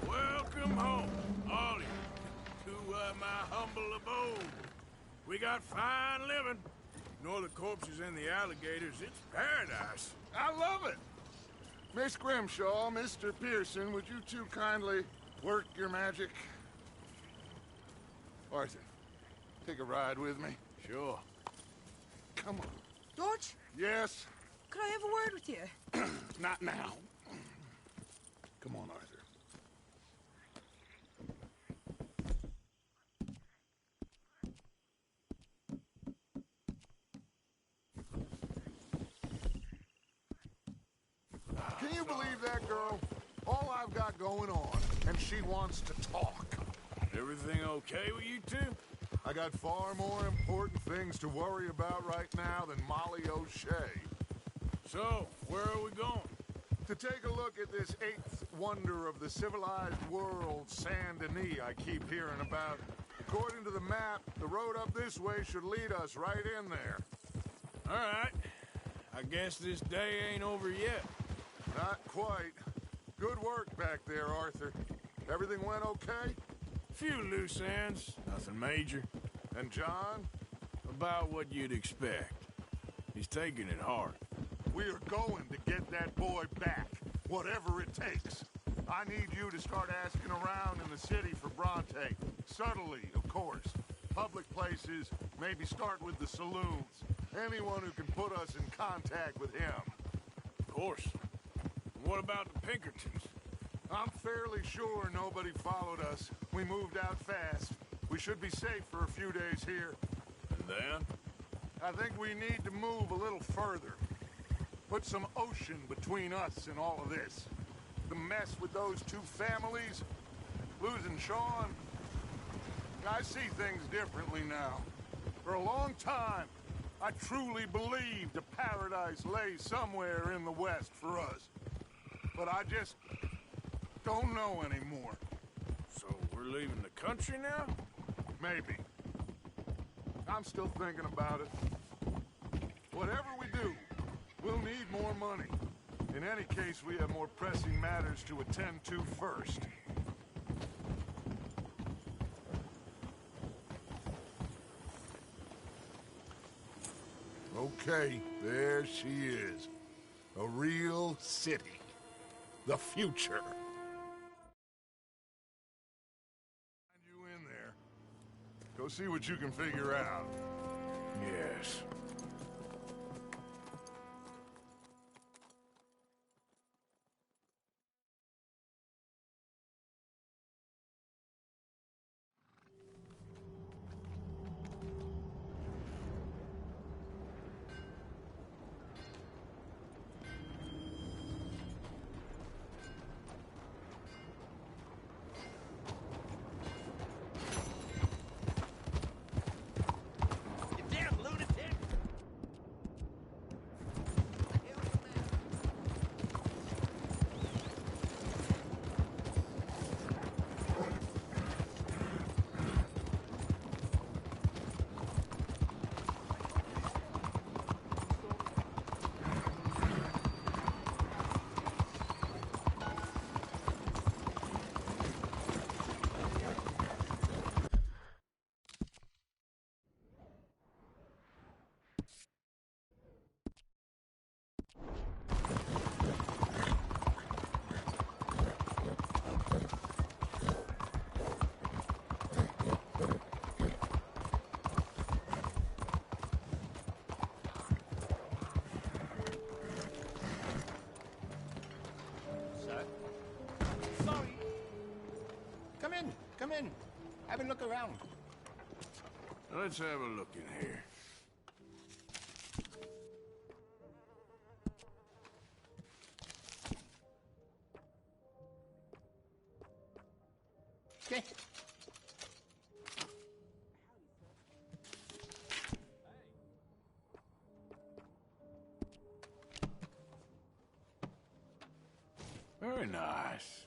Welcome home, all of you, to my humble abode. We got fine living. Ignore the corpses and the alligators. It's paradise. I love it. Miss Grimshaw, Mr. Pearson, would you two kindly work your magic? Arthur, take a ride with me. Sure. Come on. George? Yes? Could I have a word with you? Not now. Come on, Arthur. Can you believe that girl? All I've got going on, and she wants to talk. Everything okay with you two? I got far more important things to worry about right now than Molly O'Shea. So, where are we going? To take a look at this eighth wonder of the civilized world, Saint Denis, I keep hearing about. According to the map, the road up this way should lead us right in there. All right. I guess this day ain't over yet. Not quite. Good work back there, Arthur. Everything went okay? Few loose ends, nothing major. And John? About what you'd expect. He's taking it hard. We are going to get that boy back, whatever it takes. I need you to start asking around in the city for Bronte. Subtly, of course. Public places, maybe start with the saloons. Anyone who can put us in contact with him. Of course. What about the Pinkertons? I'm fairly sure nobody followed us. We moved out fast. We should be safe for a few days here. And then? I think we need to move a little further. Put some ocean between us and all of this. The mess with those two families, losing Sean. I see things differently now. For a long time, I truly believed a paradise lay somewhere in the West for us. But I just don't know anymore. So we're leaving the country now? Maybe. I'm still thinking about it. Whatever we do, we'll need more money. In any case, we have more pressing matters to attend to first. Okay, there she is. A real city. The future. You in there. Go see what you can figure out. Yes. You damn lunatic! around. Let's have a look in here. Okay. Very nice.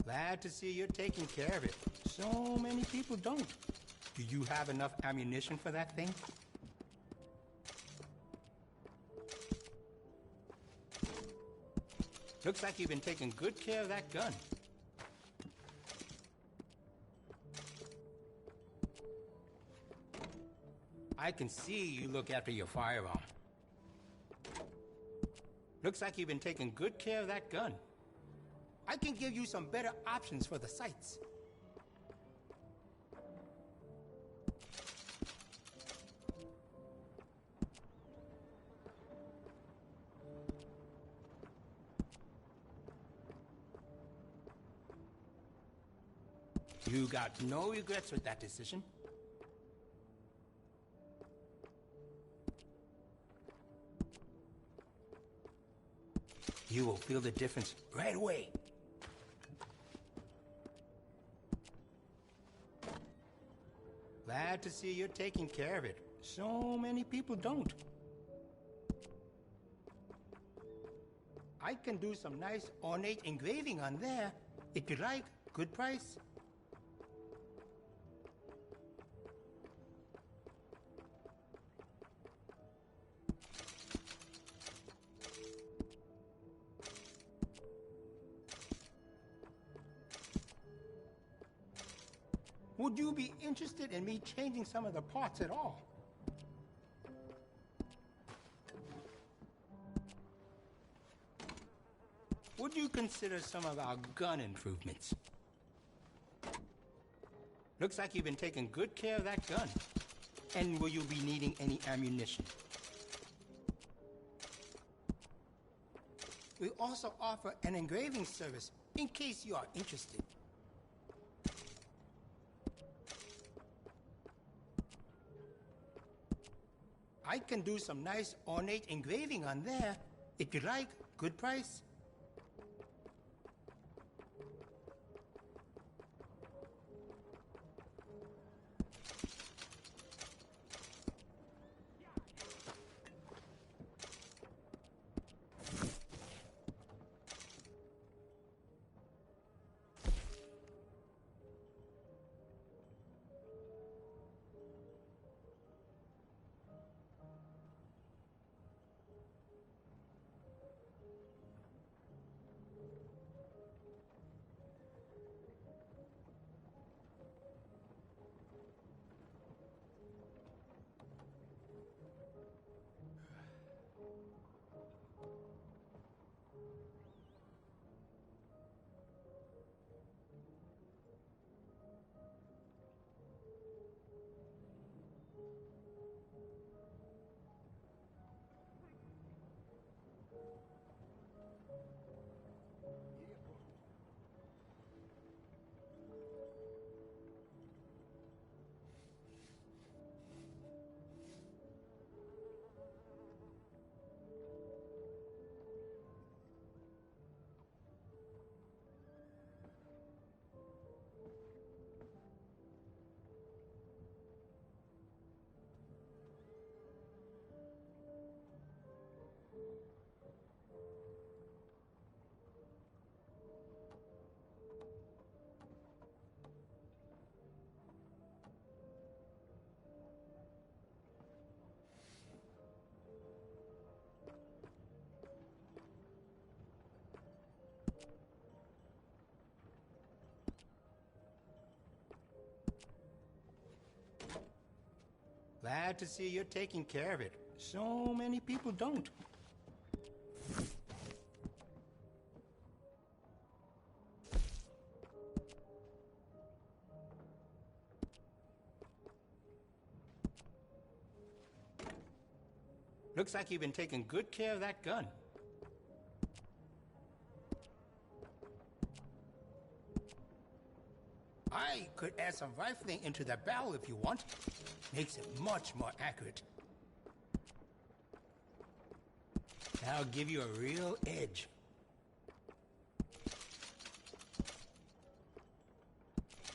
Glad to see you're taking care of it. So many people don't. Do you have enough ammunition for that thing? Looks like you've been taking good care of that gun. I can see you look after your firearm. Looks like you've been taking good care of that gun. I can give you some better options for the sights. You got no regrets with that decision. You will feel the difference right away. Glad to see you're taking care of it. So many people don't. I can do some nice ornate engraving on there. If you like, good price. Would you be interested in me changing some of the parts at all? Would you consider some of our gun improvements? Looks like you've been taking good care of that gun. And will you be needing any ammunition? We also offer an engraving service in case you are interested. I can do some nice ornate engraving on there. If you like, good price. Glad to see you're taking care of it. So many people don't. Looks like you've been taking good care of that gun. I could add some rifling into that barrel if you want. Makes it much more accurate. That'll give you a real edge.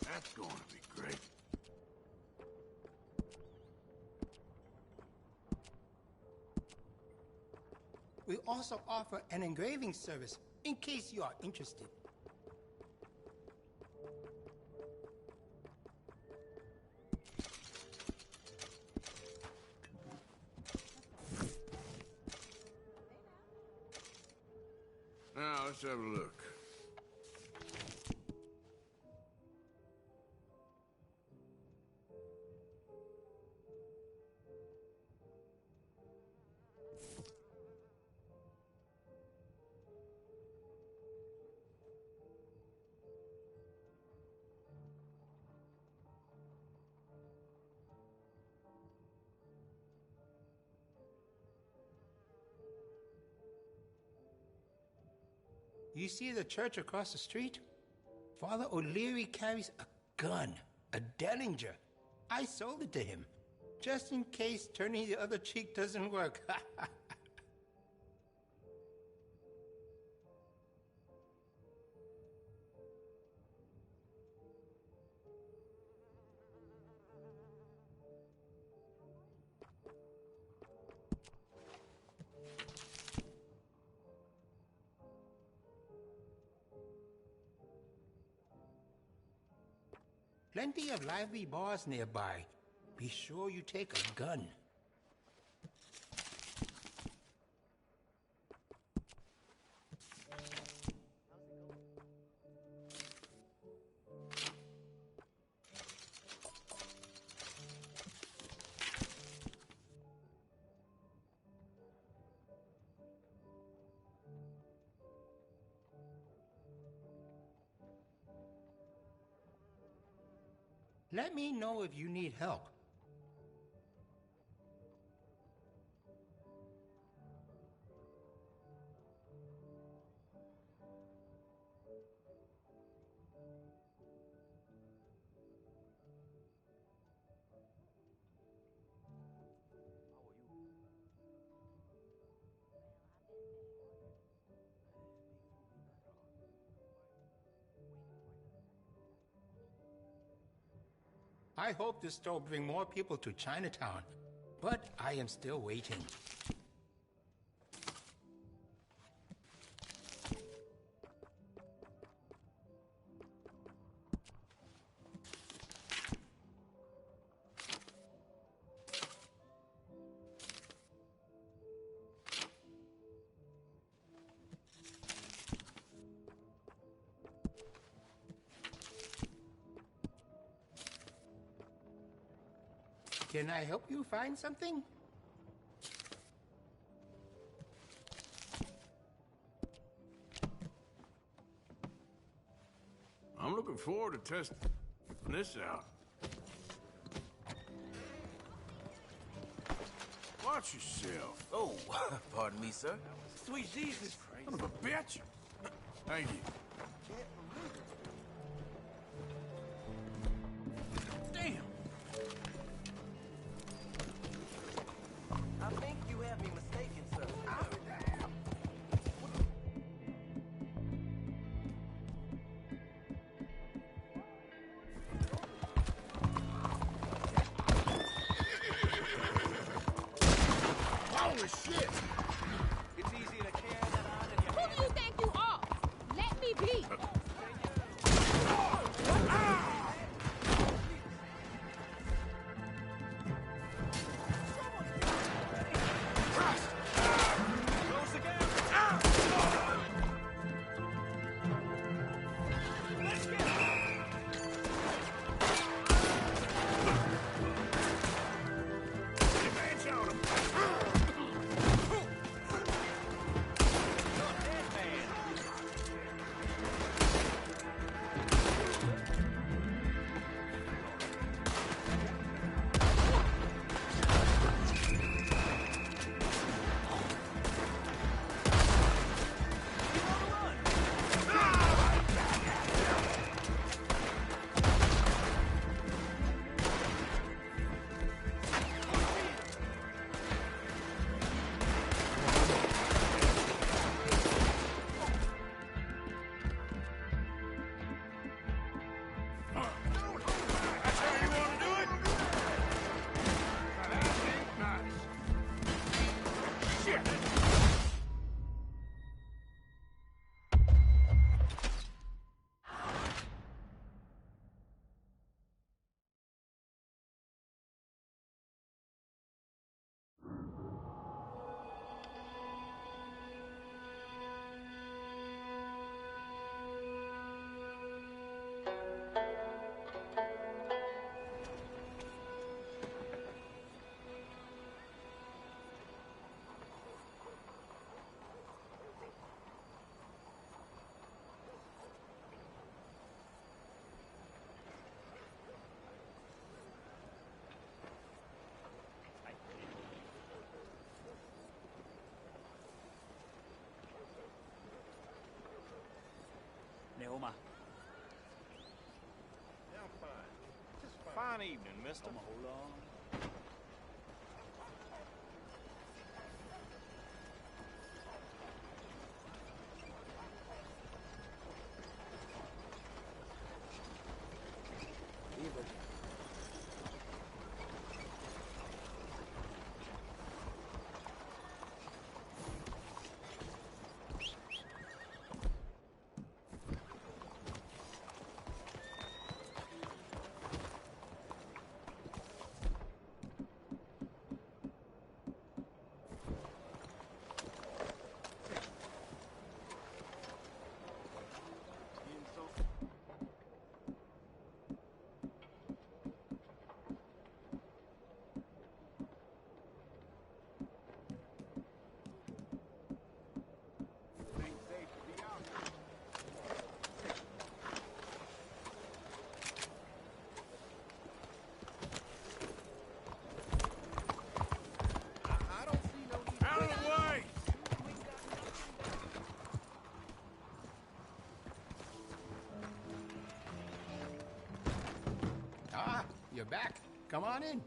That's going to be great. We also offer an engraving service, in case you are interested. Now, let's have a look. You see the church across the street? Father O'Leary carries a gun, a Derringer. I sold it to him, just in case turning the other cheek doesn't work. Plenty of lively bars nearby. Be sure you take a gun. Let me know if you need help. I hope this store will bring more people to Chinatown, but I am still waiting. Can I help you find something? I'm looking forward to testing this out. Watch yourself. Oh, pardon me, sir. Sweet Jesus. Son of a bitch. Thank you. Damn. I think you have me mistaken, sir. Holy shit! It's easy to carry that on in your Who do you think you are? Let me be. Close again. Let's get Advance on him! Oma. Yeah, I'm fine. Just a fine evening, mister. Oma, hold on. Out of the way! Ah, you're back. Come on in.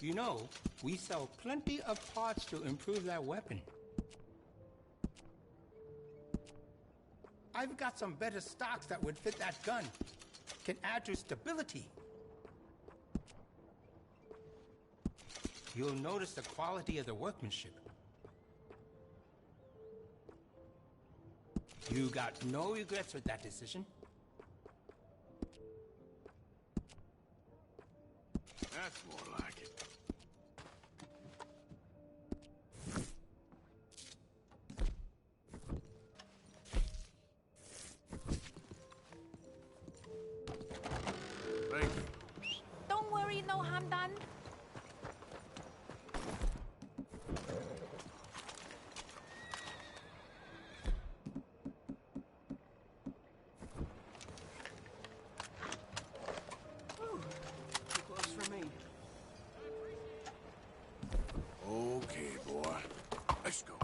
You know, we sell plenty of parts to improve that weapon. I've got some better stocks that would fit that gun. Can add to stability. You'll notice the quality of the workmanship. You got no regrets with that decision. That's more like it. Thank you. Don't worry, no harm done. Ooh, too close for me. Okay, boy. Let's go.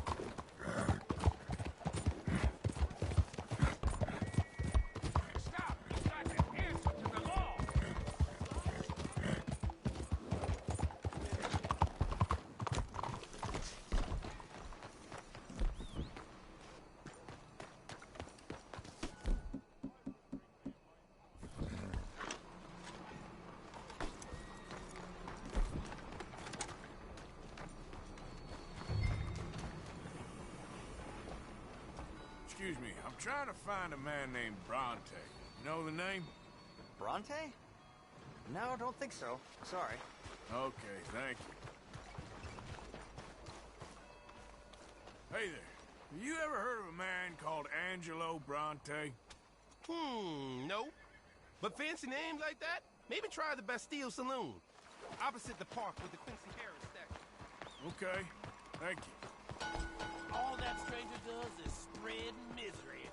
Stop! You got to answer to the law! Excuse me, I'm trying to find a man named Bronte. You know the name? Bronte? No, don't think so. Sorry. Okay, thank you. Hey there. Have you ever heard of a man called Angelo Bronte? No. But fancy names like that? Maybe try the Bastille Saloon. Opposite the park with the Quincy Harris statue. Okay, thank you. All that stranger does is spread misery.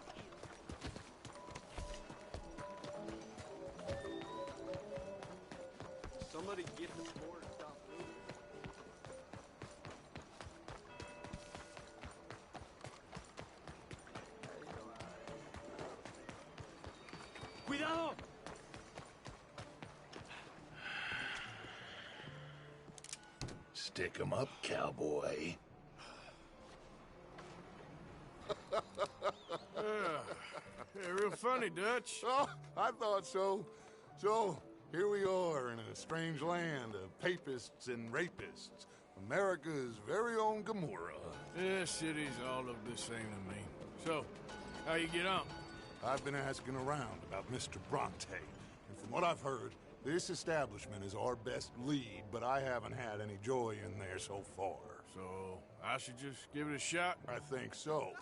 Somebody get the board and stop moving. Cuidado! Stick 'em up, cowboy. Yeah, real funny, Dutch. Oh, I thought so. So, here we are in a strange land of papists and rapists. America's very own Gomorrah. Yeah, cities all look the same to me. So, how you get on? I've been asking around about Mr. Bronte, and from what I've heard, This establishment is our best lead, but I haven't had any joy in there so far. So, I should just give it a shot? I think so.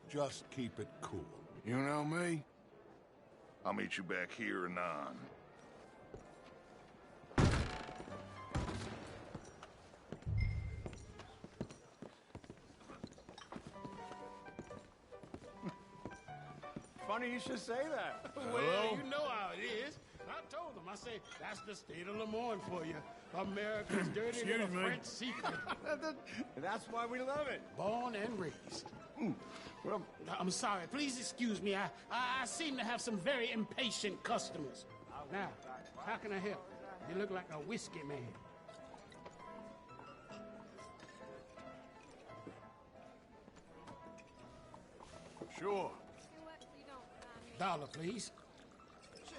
Just keep it cool. You know me? I'll meet you back here anon. Funny you should say that. Well, you know how it is. I told them. I say, that's the state of Lemoyne for you. America's dirty little French secret. That's why we love it. Born and raised. Well, I'm sorry. Please excuse me. I seem to have some very impatient customers. Now, how can I help? You look like a whiskey man. Sure. $1, please.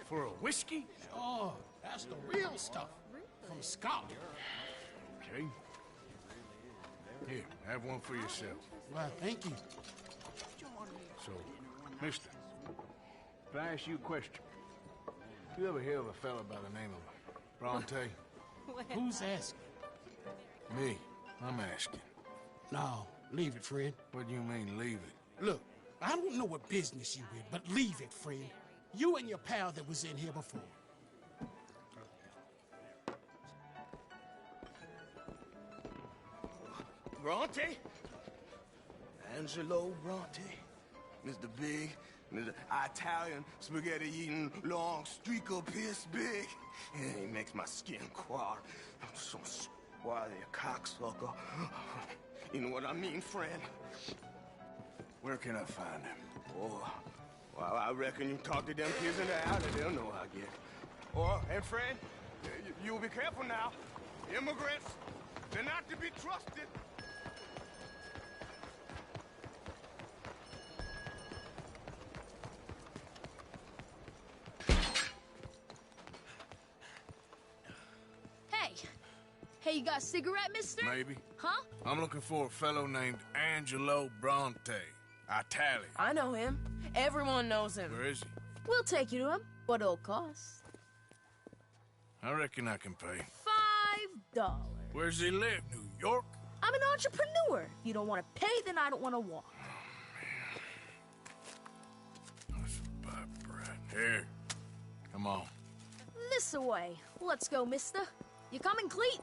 For a whiskey? Oh, that's the real stuff. From Scotland. Okay. Here, have one for yourself. Well, thank you. So, mister, can I ask you a question? You ever hear of a fella by the name of Bronte? Who's asking? Me. I'm asking. No, leave it, friend. What do you mean, leave it? Look, I don't know what business you in, but leave it, friend. You and your pal that was in here before. Bronte? Angelo Bronte. Mr. Big, Mr. Italian, spaghetti-eating, long streaker piss big. Yeah, he makes my skin crawl. I'm so squally a cocksucker. You know what I mean, friend? Where can I find him? Oh, well, I reckon you talk to them kids in the alley, they'll know I get. Oh, and friend, you'll be careful now. Immigrants, they're not to be trusted. Hey, you got a cigarette, mister? Maybe. Huh? I'm looking for a fellow named Angelo Bronte. Italian. I know him. Everyone knows him. Where is he? We'll take you to him. What it'll cost? I reckon I can pay. $5. Where's he live? New York? I'm an entrepreneur. If you don't want to pay, then I don't want to walk. That's a bad brat. Here. Come on. This away. Let's go, mister. You coming, Cleet?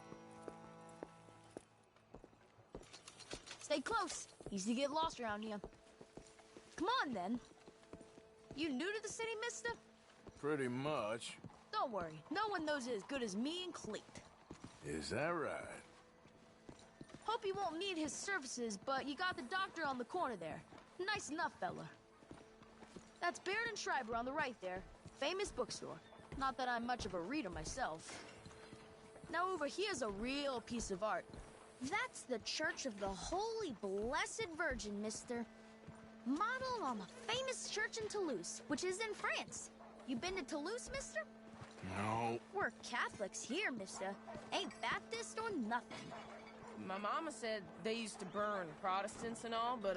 Stay close. Easy to get lost around here. Come on, then. You new to the city, mister? Pretty much. Don't worry. No one knows it as good as me and Cleet. Is that right? Hope you won't need his services, but you got the doctor on the corner there. Nice enough, fella. That's Baird and Schreiber on the right there. Famous bookstore. Not that I'm much of a reader myself. Now over here's a real piece of art. That's the Church of the Holy Blessed Virgin, mister. Modeled on the famous church in Toulouse, which is in France. You been to Toulouse, mister? No. We're Catholics here, mister. Ain't Baptist or nothing. My mama said they used to burn Protestants and all, but,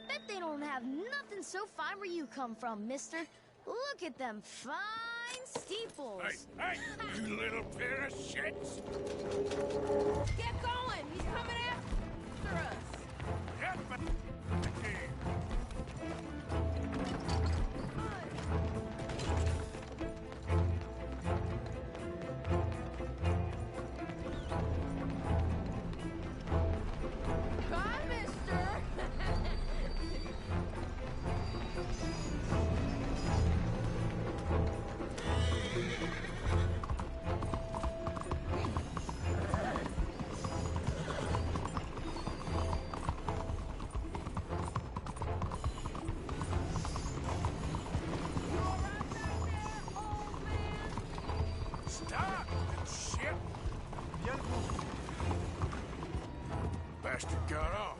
Bet they don't have nothing so fine where you come from, mister. Look at them fine steeples. Hey, you little pair of shits! Get going! He's coming after us! Get back! Bye, mister! Stop! Shit! Bastard got off.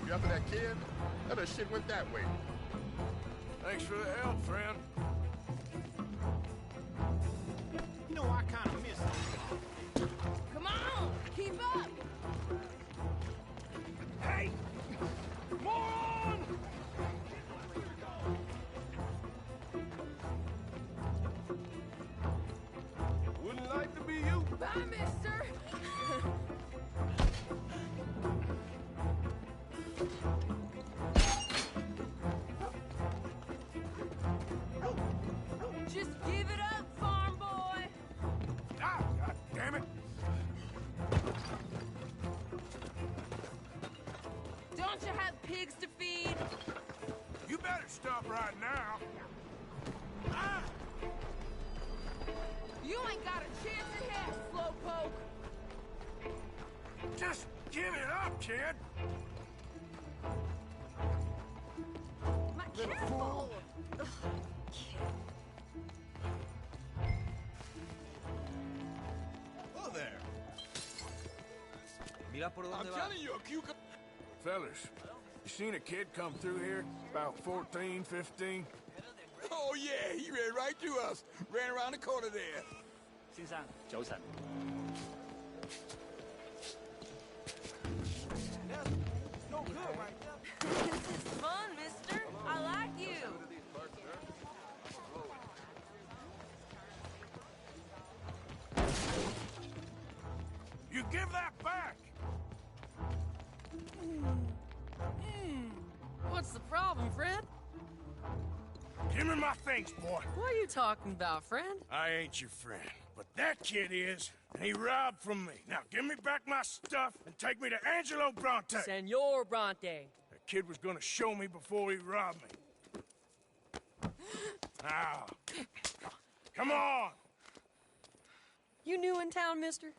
You after that kid? That shit went that way. Thanks for the help, friend. You know, I kind of miss it. Come on! Keep up! Hey! Moron! Bye, mister. Just give it up, farm boy. Ah, God damn it. Don't you have pigs to feed? You better stop right now. Ah! You ain't got a chance in hell, slowpoke. Just give it up, kid. Careful. Ugh, Oh, there. Mira por dónde I'm va. telling you, a cucumber. Fellas, you seen a kid come through here? About 14, 15? Oh, yeah, he ran right to us. Ran around the corner there. 先生，早晨。No good right now. This is fun, mister. I like you. You give that back! What's the problem, Fred? Give me my things, boy. What are you talking about, friend? I ain't your friend, but that kid is, and he robbed from me. Now give me back my stuff and take me to Angelo Bronte. Senor Bronte. That kid was gonna show me before he robbed me. Now, come on! You new in town, mister?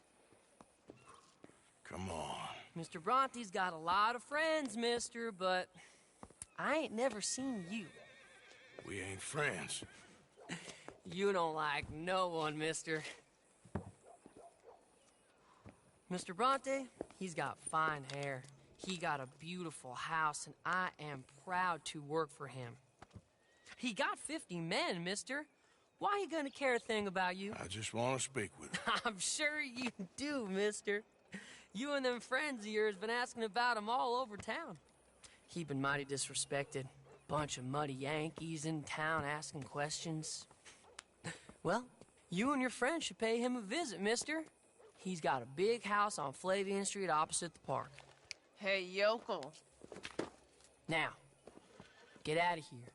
Come on. Mr. Bronte's got a lot of friends, mister, but I ain't never seen you. We ain't friends. You don't like no one, mister. Mr. Bronte, he's got fine hair. He got a beautiful house, and I am proud to work for him. He got 50 men, mister. Why he gonna care a thing about you? I just want to speak with him. I'm sure you do, mister. You and them friends of yours been asking about him all over town. He been mighty disrespected. Bunch of muddy Yankees in town asking questions. Well, you and your friend should pay him a visit, mister. He's got a big house on Flavian Street opposite the park. Hey, yokel. Now, get out of here.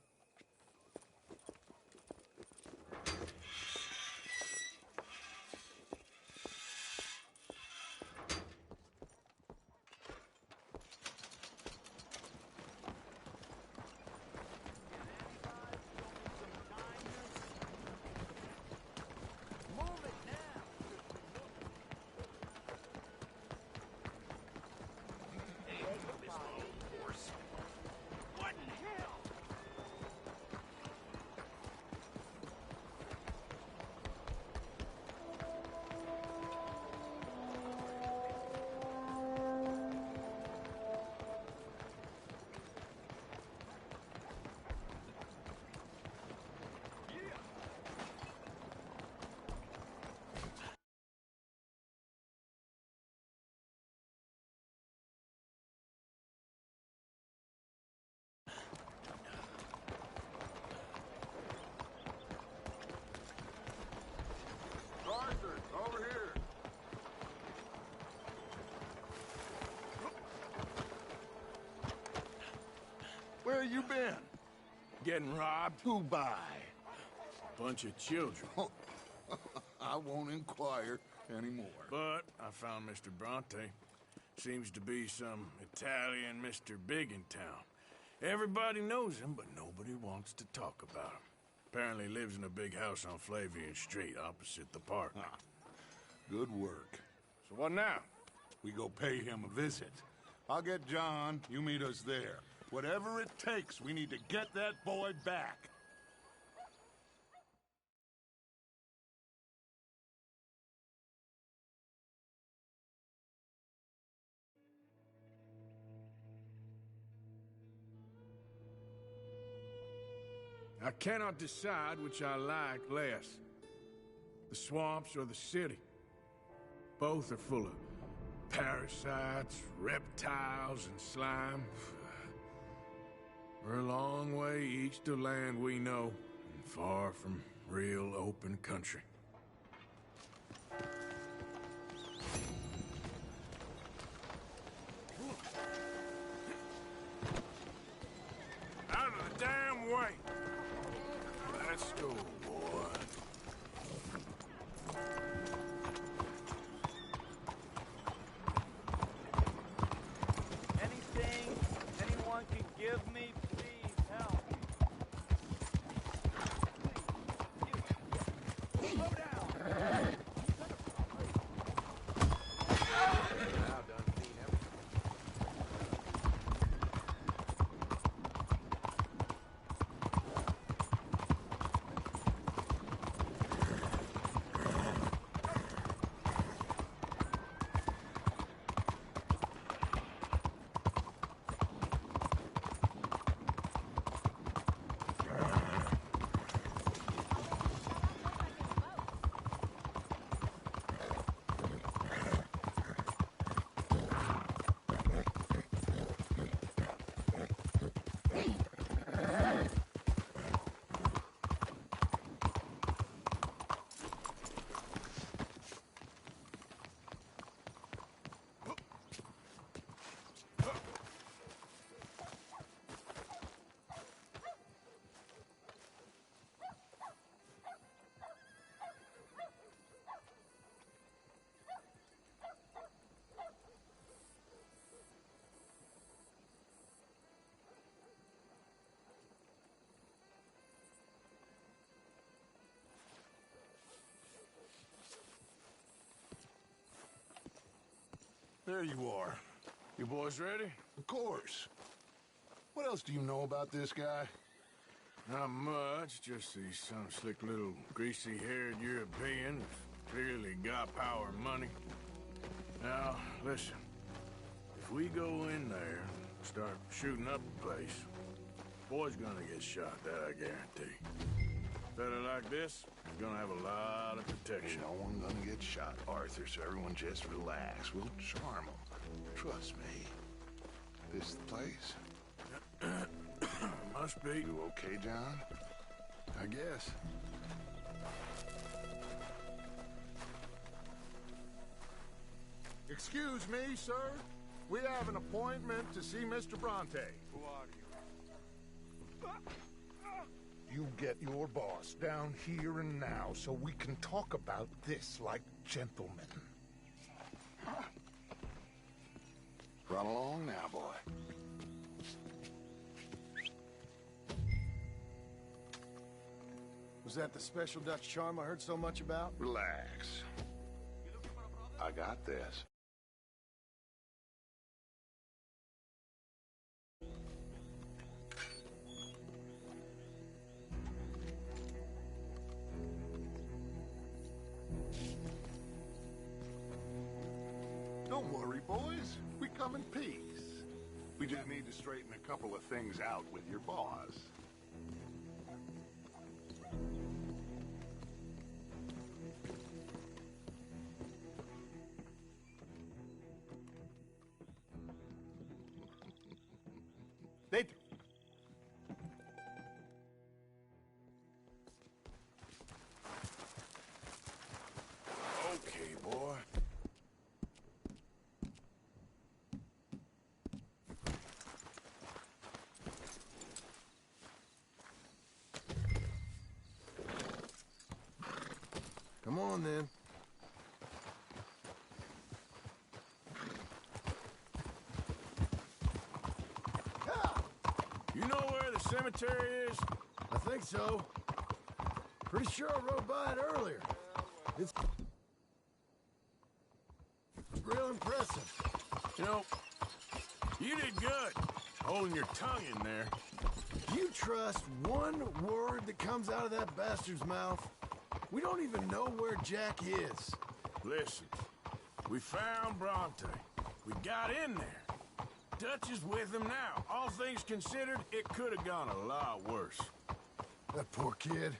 Arthur, over here. Where you been? Getting robbed? Who by? Bunch of children. I won't inquire anymore. But I found Mr. Bronte. Seems to be some Italian Mr. Big in town. Everybody knows him, but nobody wants to talk about him. Apparently lives in a big house on Flavian Street, opposite the park. Ah, good work. So what now? We go pay him a visit. I'll get John, you meet us there. Whatever it takes, we need to get that boy back. I cannot decide which I like less. The swamps or the city. Both are full of parasites, reptiles, and slime. We're a long way east of land we know, and far from real open country. damn way. Let's go, boy. Anything anyone can give me, please help. Slow down. Now done seen everything. There you are. You boys ready? Of course. What else do you know about this guy? Not much, just he's some slick little greasy-haired European who's clearly got power and money. Now, listen. If we go in there and start shooting up the place, boy's gonna get shot, that I guarantee. A fella like this is gonna have a lot of protection. Ain't no one gonna get shot, Arthur, so everyone just relax. We'll charm them. Trust me. This is the place? Must be. You okay, John? I guess. Excuse me, sir. We have an appointment to see Mr. Bronte. Who are you? You get your boss down here and now so we can talk about this like gentlemen. Run along now, boy. Was that the special Dutch charm I heard so much about? Relax. I got this. Don't worry, boys. We come in peace. We just need to straighten a couple of things out with your boss. They... Okay, boy. Come on, then. You know where the cemetery is? I think so. Pretty sure I rode by it earlier. It's real impressive. You know, you did good holding your tongue in there. You trust one word that comes out of that bastard's mouth? We don't even know where Jack is. Listen, we found Bronte. We got in there. Dutch is with him now. All things considered, it could have gone a lot worse. That poor kid.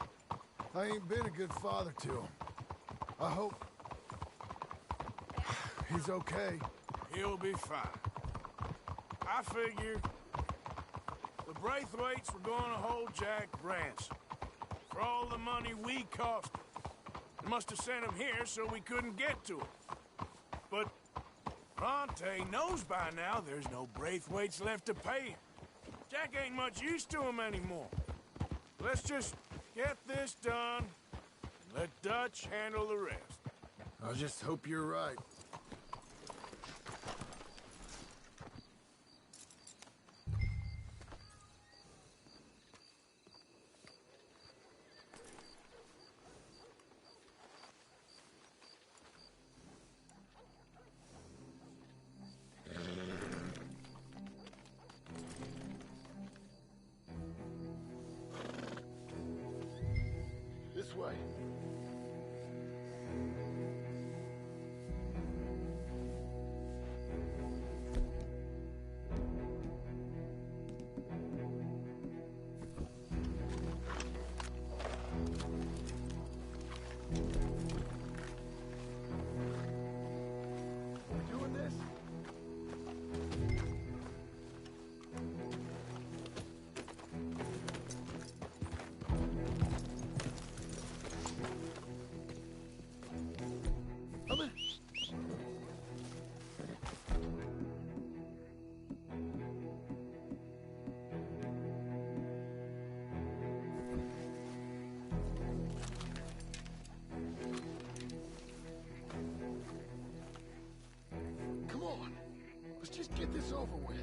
I ain't been a good father to him. I hope he's okay. He'll be fine. I figure the Braithwaites were going to hold Jack ransom for all the money we cost him. They must have sent him here so we couldn't get to him. But Bronte knows by now there's no Braithwaites left to pay him. Jack ain't much use to him anymore. Let's just get this done, and let Dutch handle the rest. I just hope you're right. This way. We doing this? Come on. Let's just get this over with.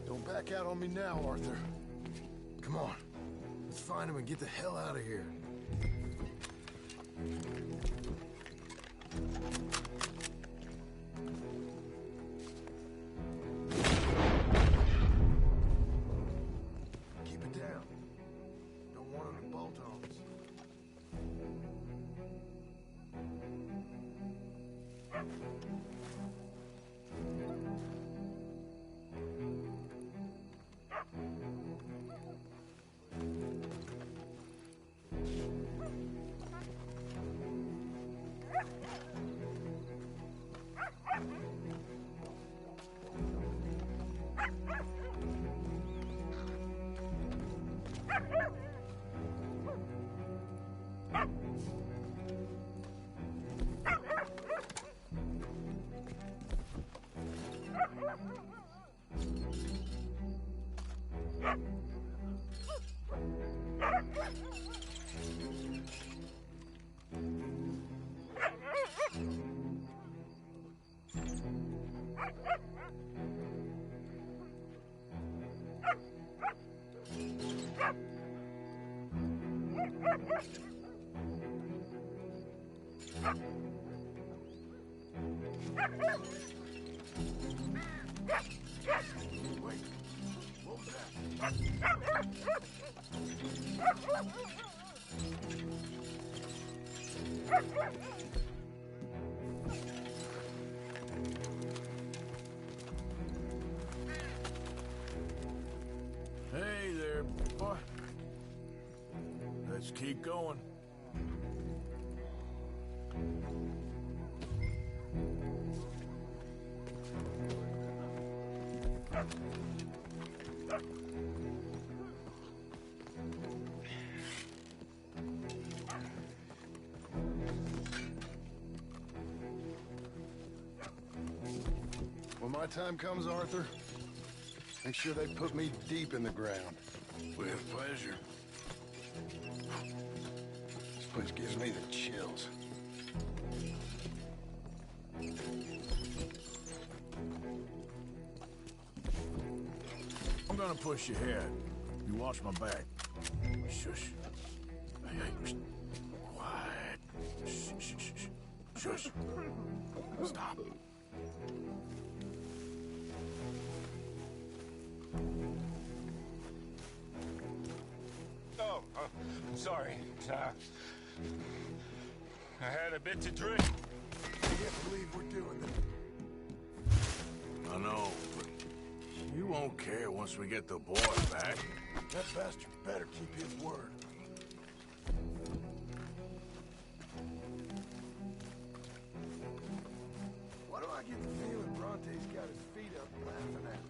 Don't back out on me now, Arthur. Come on. Let's find him and get the hell out of here. Keep it down. Don't want him to bolt on us. Wait, what was that? Hey there, boy. Let's keep going. When my time comes, Arthur, make sure they put me deep in the ground. With pleasure. This place gives me the chills. I'm gonna push you ahead. You watch my back. Shush. Hey, hey. Shh. Quiet. Shh, shh, shh, shh. Shush. Stop. Oh, I'm sorry. I had a bit to drink. I can't believe we're doing this. I know, but you won't care once we get the boy back. That bastard better keep his word. Why do I get the feeling Bronte's got his feet up laughing at us?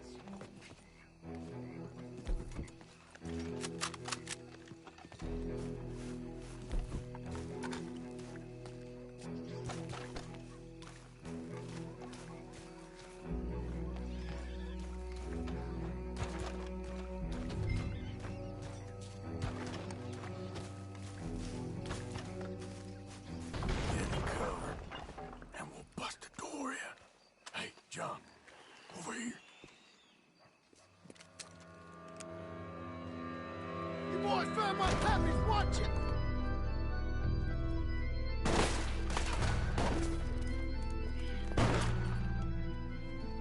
John, over here. You boys found my pappy's watching!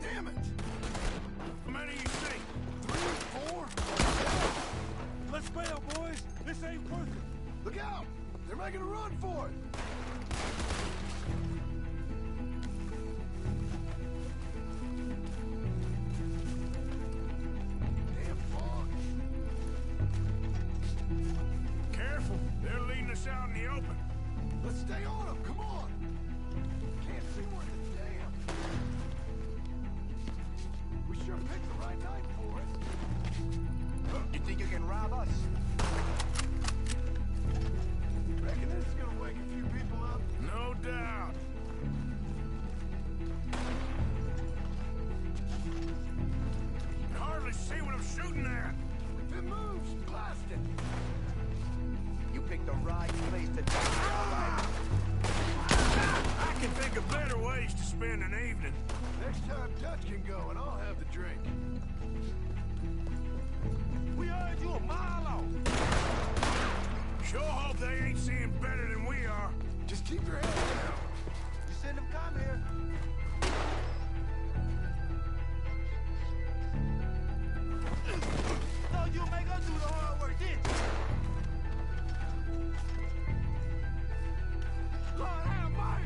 Damn it! How many you see? 3, 4? Let's bail, boys. This ain't worth it. Look out! They're making a run for it! Damn fog! Careful. They're leading us out in the open. Let's stay on them, come on! Can't see worth a damn. We sure picked the right night for it. You think you can rob us? Reckon this is gonna wake a few people up? No doubt. Can hardly see what I'm shooting at. If it moves, blast it! You picked the right place to die. I can think of better ways to spend an evening. Next time Dutch can go and I'll have the drink. We heard you a mile off. Sure hope they ain't seeing better than we are. Just keep your head down. You send them come here. So you make us do the hard work, didn't you? Lord have mercy!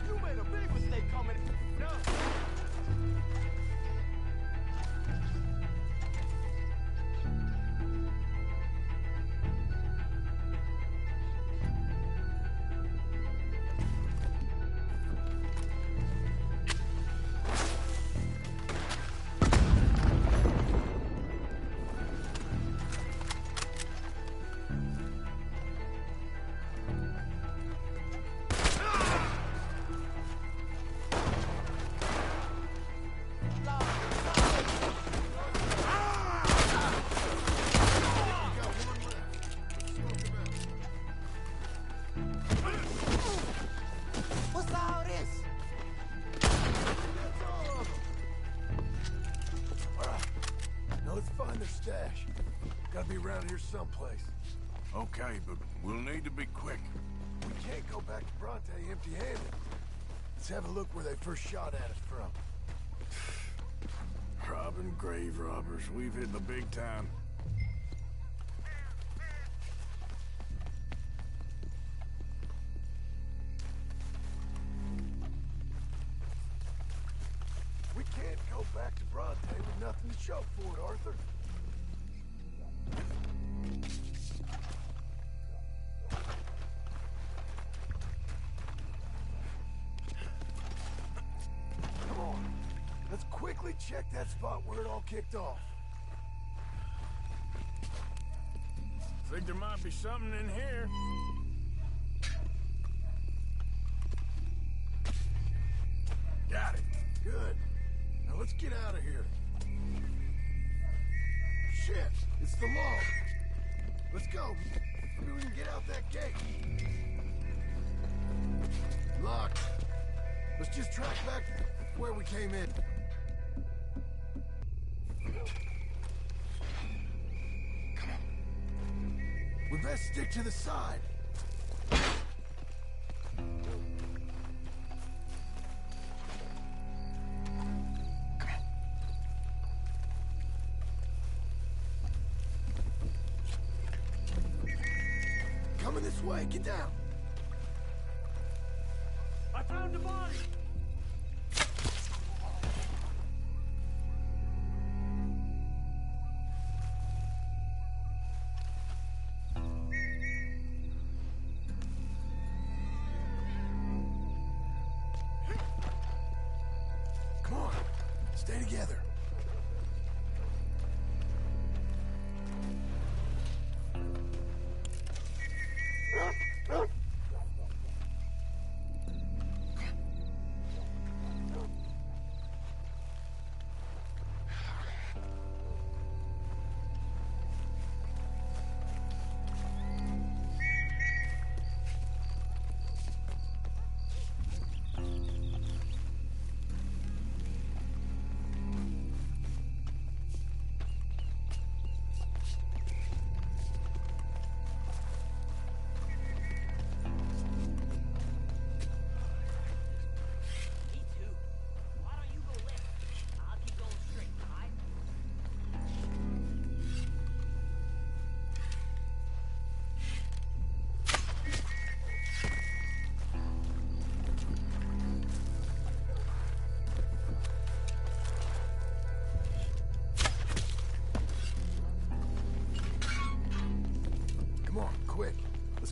You made a big mistake coming. No. What's all this? That's all of them. All right. Now let's find their stash. Gotta be around here someplace. Okay, but we'll need to be quick. We can't go back to Bronte empty-handed. Let's have a look where they first shot at us from. Robbing grave robbers. We've hit the big time. We can't go back to Bronte with nothing to show for it, Arthur. Come on. Let's quickly check that spot where it all kicked off. Think there might be something in here. Got it. Good. Now let's get out of here. Shit, it's the law. Let's go. Maybe we can get out that gate. Locked. Let's just track back where we came in. Come on. We best stick to the side. Coming this way, get down. I found the body. Come on, stay together.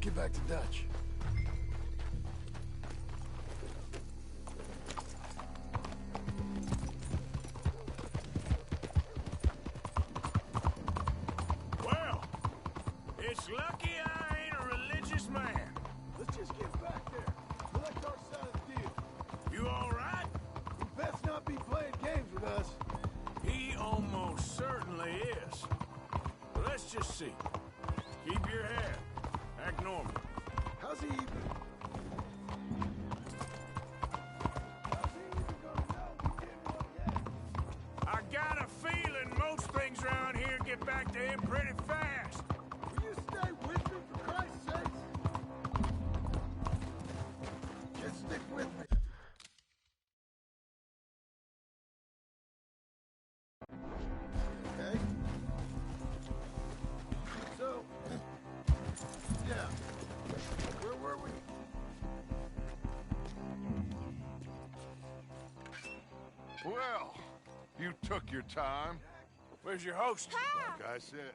get back to Dutch. Well, it's lucky I ain't a religious man. Let's just get back there. Collect our side of the deal. You all right? You best not be playing games with us. He almost certainly is. Let's just see. Keep your head. Act normal. How's he even? I got a feeling most things around here get back to him pretty fast. Will you stay with me, for Christ's sake? Just stick with me. Okay. So, yeah. Where were we? Well, you took your time. Where's your host? Like I said,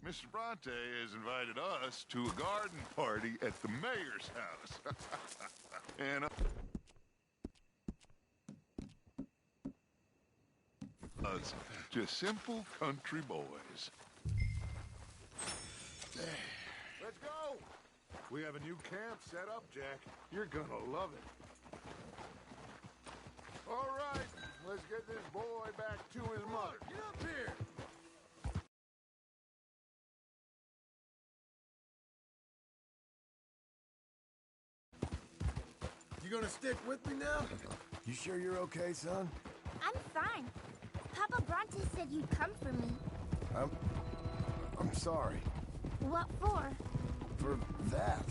Mr. Bronte has invited us to a garden party at the mayor's house. And us, just simple country boys. Let's go! We have a new camp set up, Jack. You're gonna love it. All right, let's get this boy back to his mother. Get up here! You gonna stick with me now? You sure you're okay, son? I'm fine. Papa Bronte said you'd come for me. I'm sorry. What for? For that.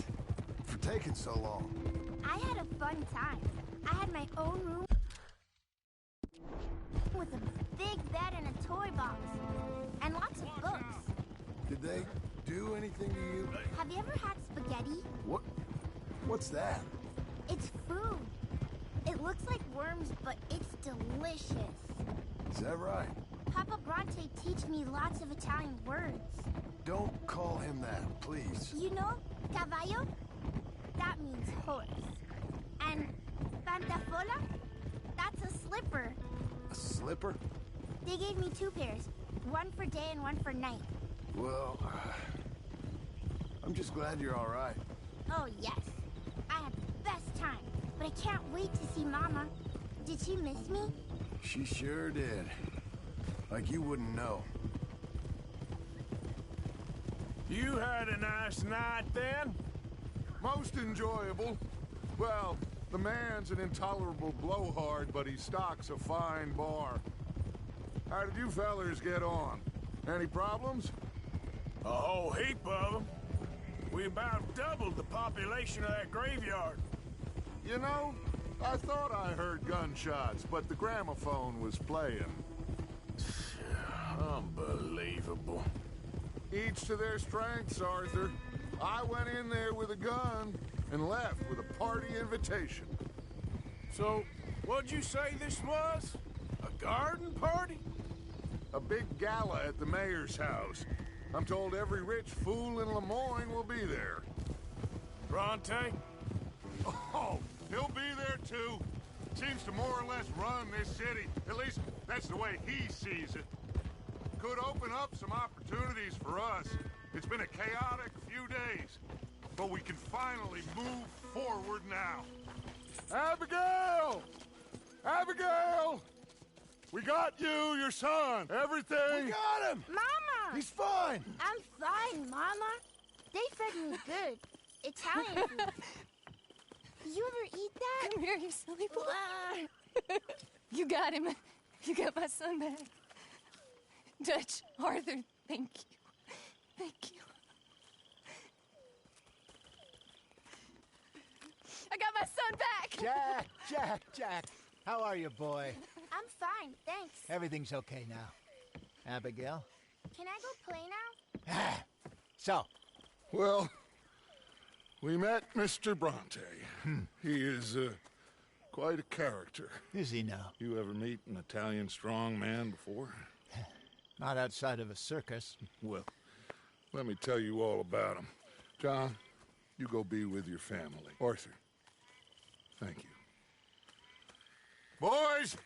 For taking so long. I had a fun time. I had my own room with a big bed and a toy box. And lots of books. Did they do anything to you? Have you ever had spaghetti? What's that? It's food. It looks like worms, but it's delicious. Is that right? Papa Bronte teach me lots of Italian words. Don't call him that, please. You know, cavallo? That means horse. And pantafola? That's a slipper. A slipper? They gave me 2 pairs. One for day and one for night. Well, I'm just glad you're all right. Oh, yes. I had the best time. But I can't wait to see Mama. Did she miss me? She sure did. Like you wouldn't know. You had a nice night then? Most enjoyable. Well, the man's an intolerable blowhard, but he stocks a fine bar. How did you fellers get on? Any problems? A whole heap of them. We about doubled the population of that graveyard. You know, I thought I heard gunshots, but the gramophone was playing. Unbelievable. Each to their strengths, Arthur. I went in there with a gun and left with a party invitation. So, what'd you say this was? A garden party? A big gala at the mayor's house. I'm told every rich fool in Lemoyne will be there. Bronte? Oh, he'll be there too. Seems to more or less run this city. At least, that's the way he sees it. Could open up some opportunities for us. It's been a chaotic few days, but we can finally move forward now. Abigail! Abigail! We got you, your son, everything. We got him! Mama! He's fine! I'm fine, Mama. They fed me good. Italian food. Did you ever eat that? Come here, you silly boy. You got him. You got my son back. Dutch, Arthur, thank you. Thank you. I got my son back! Jack. How are you, boy? I'm fine, thanks. Everything's okay now. Abigail? Can I go play now? So? Well, we met Mr. Bronte. He is quite a character. Is he now? You ever meet an Italian strong man before? Not outside of a circus. Well, let me tell you all about him. John, you go be with your family. Arthur, thank you. Boys,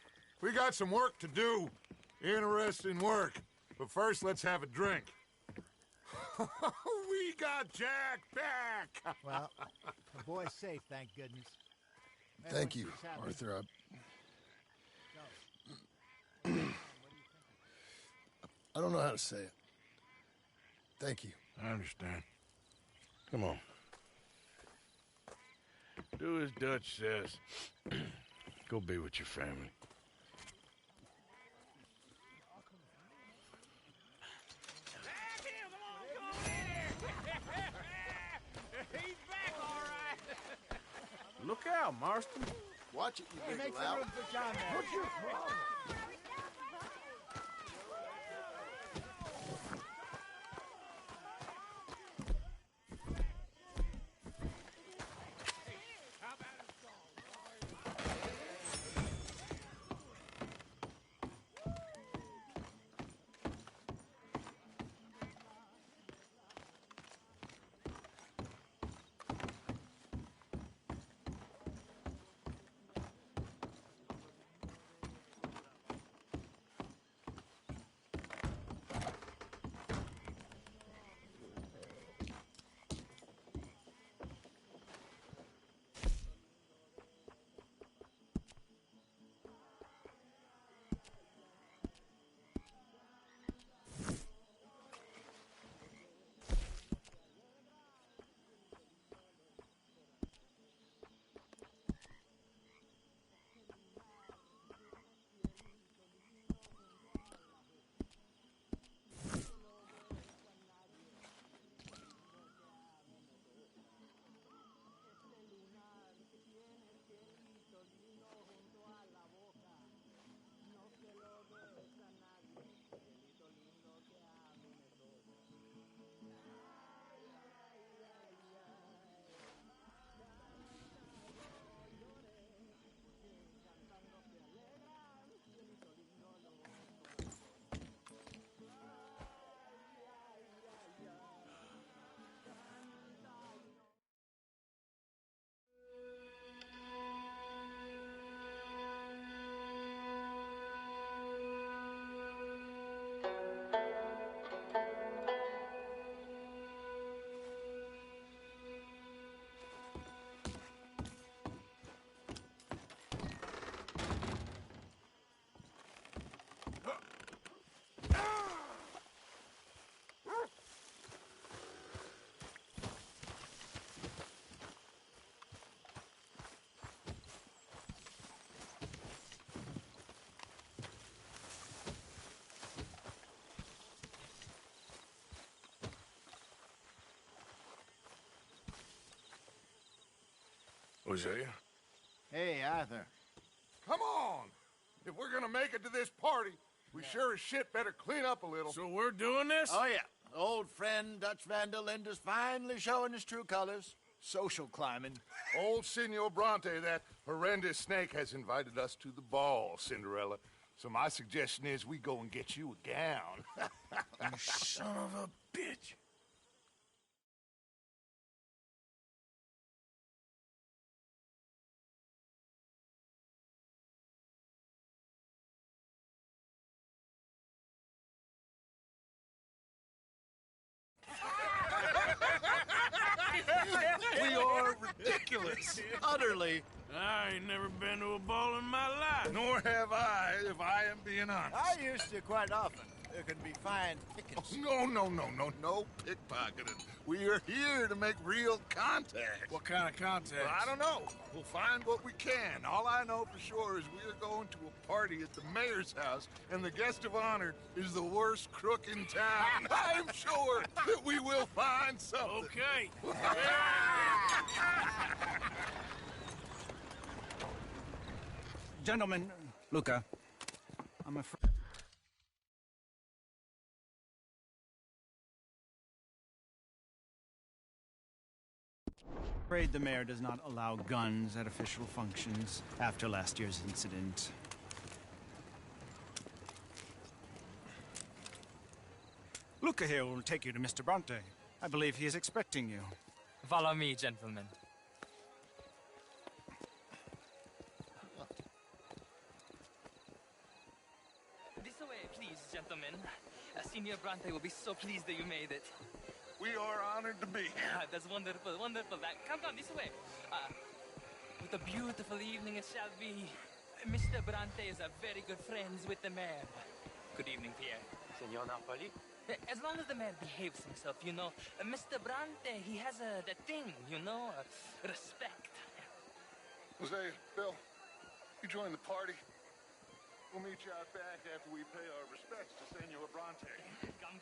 we got some work to do. Interesting work. But first, let's have a drink. We got Jack back! Well, the boy's safe, thank goodness. Thank you, Arthur. I don't know how to say it. Thank you. I understand. Come on. Do as Dutch says. Go be with your family. He's back, all right. Look out, Marston. Watch it, you big Make some lout. room for John there. What's your problem? Hosea? Hey, Arthur. Come on! If we're gonna make it to this party, we sure as shit better clean up a little. So we're doing this? Oh, yeah. Old friend Dutch Van der Linde's finally showing his true colors. Social climbing. Old Senor Bronte, that horrendous snake, has invited us to the ball, Cinderella. So my suggestion is we go and get you a gown. You son of a bitch. We are ridiculous. Utterly. I ain't never been to a ball in my life. Nor have I, if I am being honest. I used to quite often. There can be fine pickings. No pickpocketing. We are here to make real contact. What kind of contact? Well, I don't know. We'll find what we can. All I know for sure is we are going to a party at the mayor's house, and the guest of honor is the worst crook in town. I'm sure that we will find something. Okay. Gentlemen, Luca, I'm afraid... afraid the mayor does not allow guns at official functions after last year's incident. Luca here will take you to Mr. Bronte. I believe he is expecting you. Follow me, gentlemen. This way, please, gentlemen. Senior Bronte will be so pleased that you made it. We are honored to be here. That's wonderful, wonderful. Come, this way. What a beautiful evening it shall be. Mr. Bronte is a very good friends with the mayor. Good evening, Pierre. Senor Napoli? As long as the mayor behaves himself, you know. Mr. Bronte, he has that thing, you know, respect. Jose, Bill, you join the party. We'll meet you out back after we pay our respects to Senor Bronte. Come.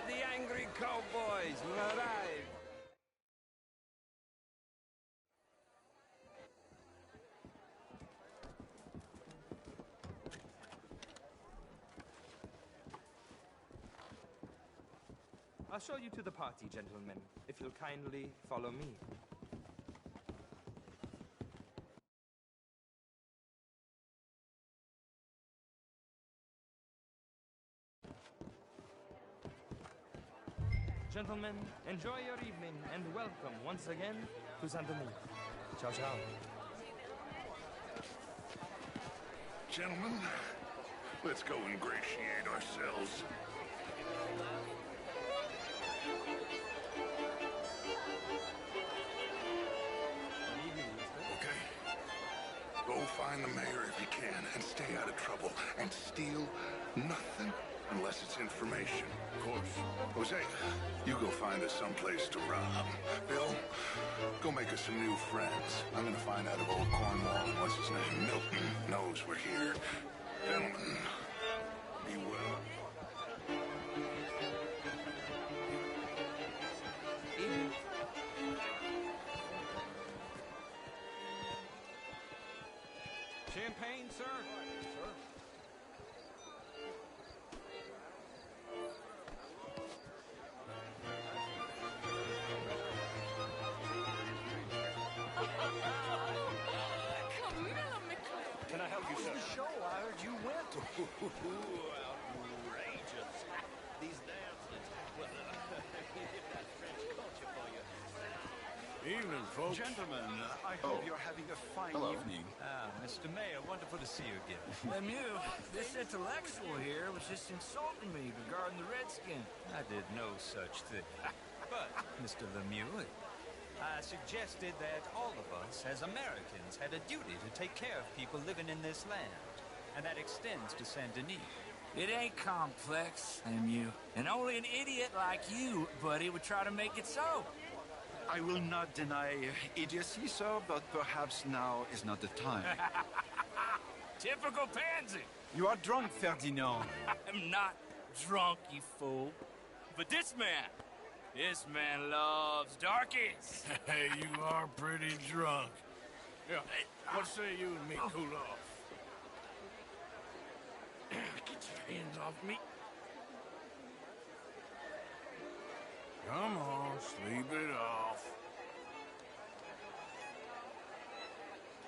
The angry cowboys have arrived. I'll show you to the party, gentlemen, if you'll kindly follow me. Gentlemen, enjoy your evening and welcome once again to Saint Denis. Ciao, ciao. Gentlemen, let's go ingratiate ourselves. Okay. Go find the mayor if you can and stay out of trouble and steal nothing unless it's information. Of course. Jose, you go find us someplace to rob. Bill, go make us some new friends. I'm gonna find out if old Cornwall and what's his name, Milton, knows we're here. Gentlemen, be well. Champagne, sir? Sir. Can I help you, sir? The show I heard you went to. Outrageous. These dances. Well, that's French culture for you. Evening, folks. Gentlemen, I hope you're having a fine evening. Ah, Mr. Mayor, wonderful to see you again. Lemieux, this intellectual here was just insulting me regarding the Redskin. I did no such thing. But, Mr. Lemieux, I suggested that all of us, as Americans, had a duty to take care of people living in this land. And that extends to Saint Denis. It ain't complex, Lemieux. And only an idiot like you, buddy, would try to make it so. I will not deny idiocy, sir, but perhaps now is not the time. Typical pansy. You are drunk, Ferdinand. I'm not drunk, you fool. But this man loves darkies. Hey, you are pretty drunk. Yeah, what say you and me cool off? Get your hands off me. Come on, sleep it off.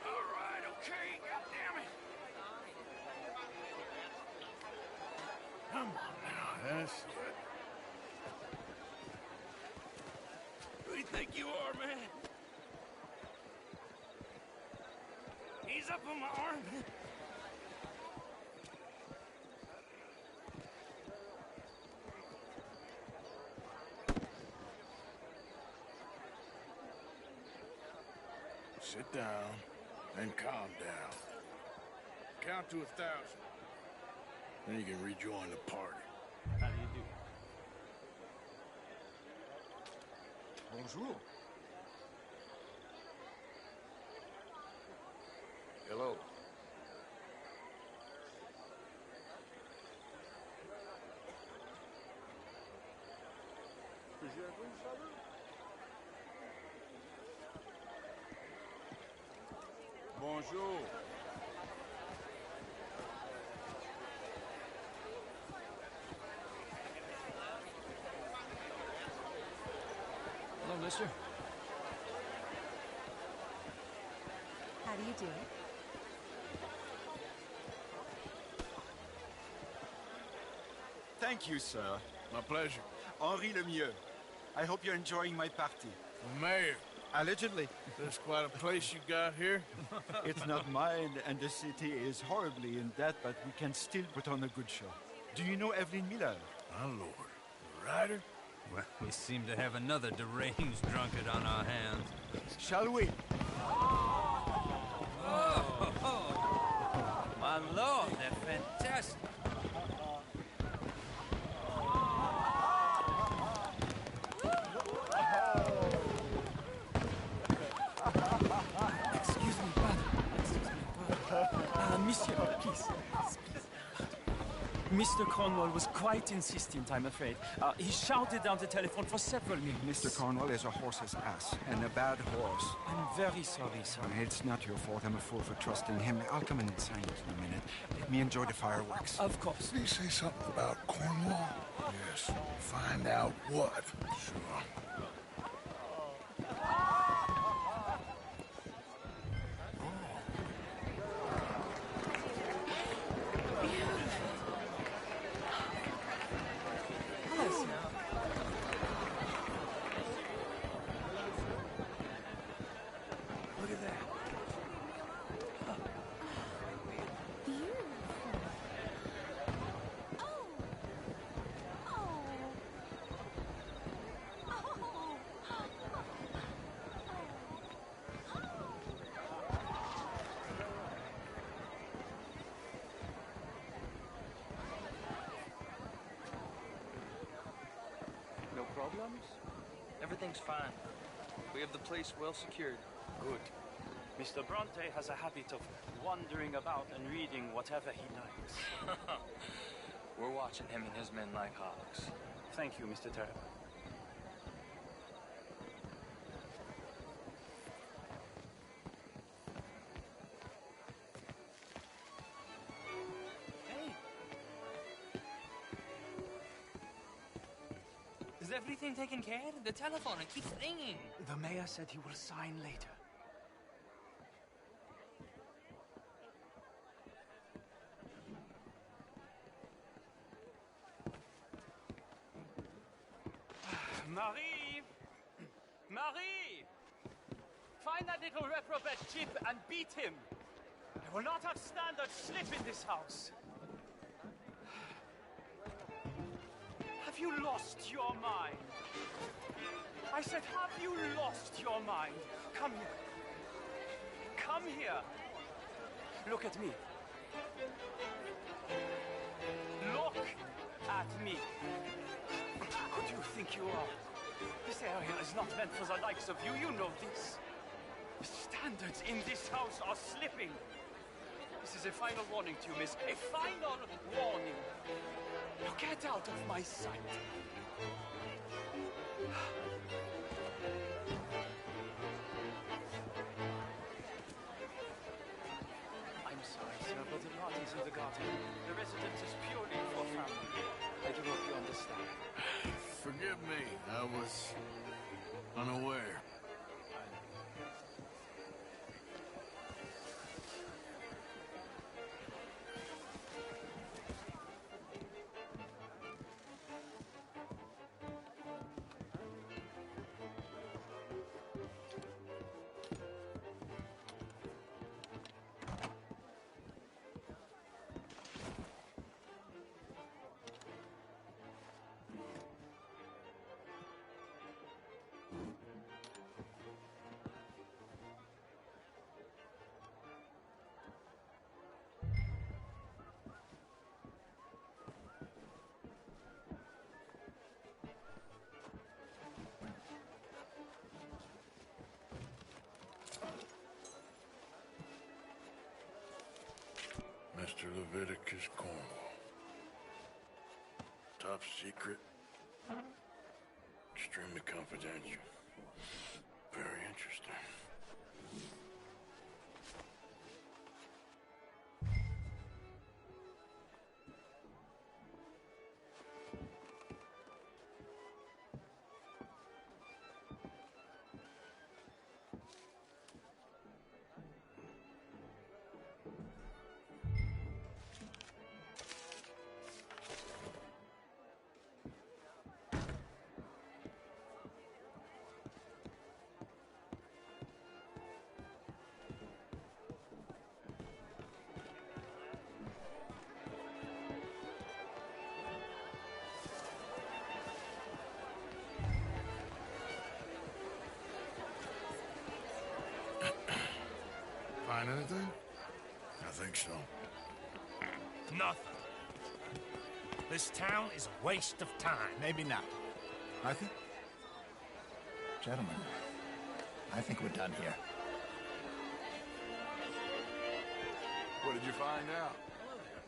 All right, okay, goddammit. Come on now, that's it. Who do you think you are, man? Ease up on my arm. Sit down and calm down. Count to 1,000. Then you can rejoin the party. How do you do? Bonjour. Hello. Bonjour. Hello, mister. How do you do? Thank you, sir. My pleasure. Henri Lemieux. I hope you're enjoying my party. Mayor. Allegedly. There's quite a place you got here. It's not mine, and the city is horribly in debt, but we can still put on a good show. Do you know Evelyn Miller? My lord. The writer? Well, we seem to have another deranged drunkard on our hands. Shall we? Oh, my lord, they're fantastic. Excuse me, brother. Monsieur, please. Mr. Cornwall was quite insistent, I'm afraid. He shouted down the telephone for several minutes. Mr. Cornwall is a horse's ass, and a bad horse. I'm very sorry, sir. It's not your fault. I'm a fool for trusting him. I'll come in and sign it in a minute. Let me enjoy the fireworks. Of course. Did he say something about Cornwall? Yes. Find out what. Sure. Hello, sir. Look at that. No problems? Everything's fine. We have the place well secured. Good. Mr. Bronte has a habit of wandering about and reading whatever he likes. We're watching him and his men like hawks. Thank you, Mr. Terrell. Hey! Is everything taken care of? The telephone, it keeps ringing. The mayor said he will sign later. Marie! Marie! Find that little reprobate Chip and beat him. I will not have standard slip in this house. Have you lost your mind? I said, have you lost your mind? Come here. Come here. Look at me. Look at me. Who do you think you are? This area is not meant for the likes of you. You know this. The standards in this house are slipping. This is a final warning to you, miss. A final warning. Now get out of my sight. I'm sorry, sir, but the party's in the garden. The residence is purely for family. I do hope you understand. Forgive me. I was unaware. Mr. Leviticus Cornwall. Top secret. Extremely confidential. Very interesting. Find anything? I think so. Nothing. This town is a waste of time. Maybe not. Arthur? Gentlemen, I think we're done here. What did you find out?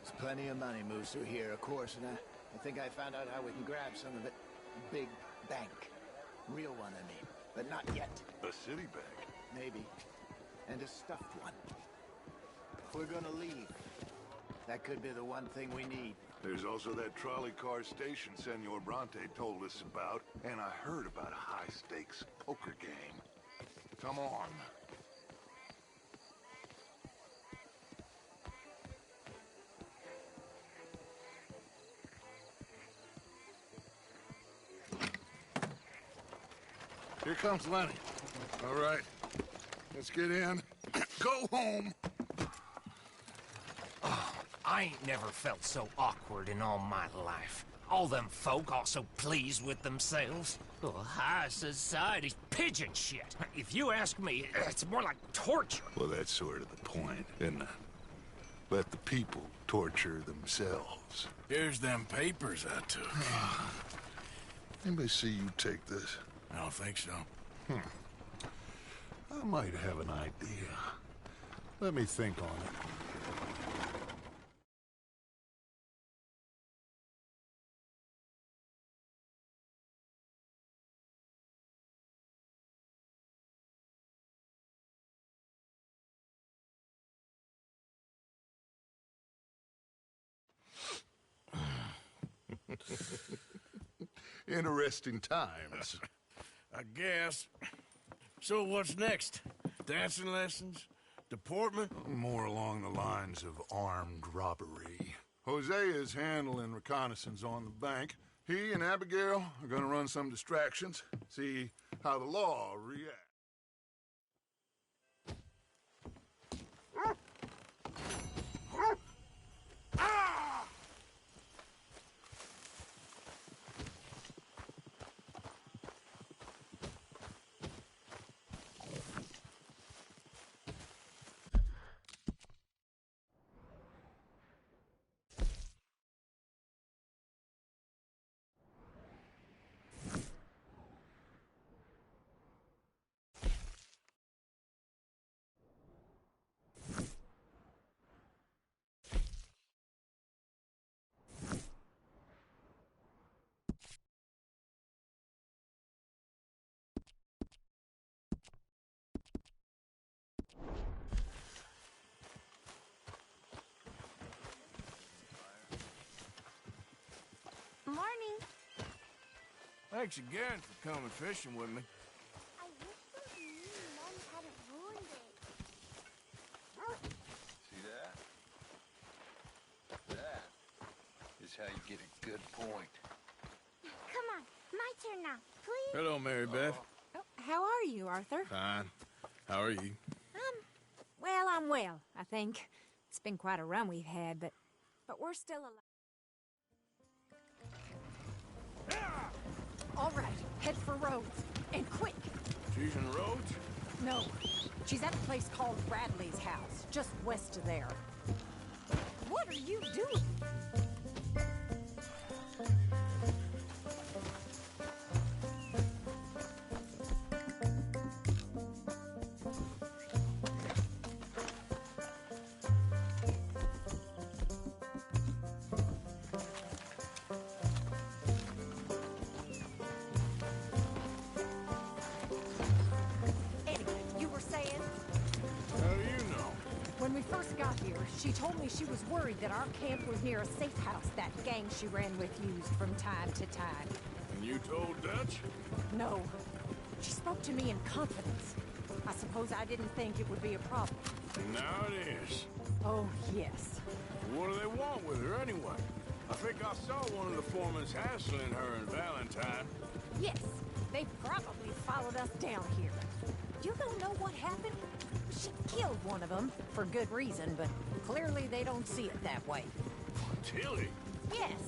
There's plenty of money moves through here, of course, and I think I found out how we can grab some of it. Big bank. Real one, I mean. But not yet. A city bank? Maybe. And a stuffed one. If we're gonna leave, that could be the one thing we need. There's also that trolley car station Senor Bronte told us about, and I heard about a high-stakes poker game. Come on. Here comes Lenny. All right, let's get in. Go home. Oh, I ain't never felt so awkward in all my life. All them folk all so pleased with themselves. Oh, high society's pigeon shit. If you ask me, it's more like torture. Well, that's sort of the point, isn't it? Let the people torture themselves. Here's them papers I took. Anybody see you take this? I don't think so. I might have an idea. Let me think on it. Interesting times. I guess. So what's next? Dancing lessons? Deportment? More along the lines of armed robbery. Hosea is handling reconnaissance on the bank. He and Abigail are gonna run some distractions, see how the law reacts. Morning. Thanks again for coming fishing with me. I wish those mean nuns hadn't ruined it. See that? That is how you get a good point. Come on, my turn now, please. Hello, Mary Beth. Oh, how are you, Arthur? Fine. How are you? Well, I'm well, I think. It's been quite a run we've had, but we're still alive. All right, head for Rhodes. And quick! She's in Rhodes? No, she's at a place called Bradley's house, just west of there. What are you doing? we first got here, she told me she was worried that our camp was near a safe house that gang she ran with used from time to time. And you told Dutch? No. She spoke to me in confidence. I suppose I didn't think it would be a problem. Now it is. Oh, yes. What do they want with her anyway? I think I saw one of the foremans hassling her and Valentine. Yes, they probably followed us down here. You don't know what happened? She killed one of them, for good reason, but clearly they don't see it that way. Tilly? Yes.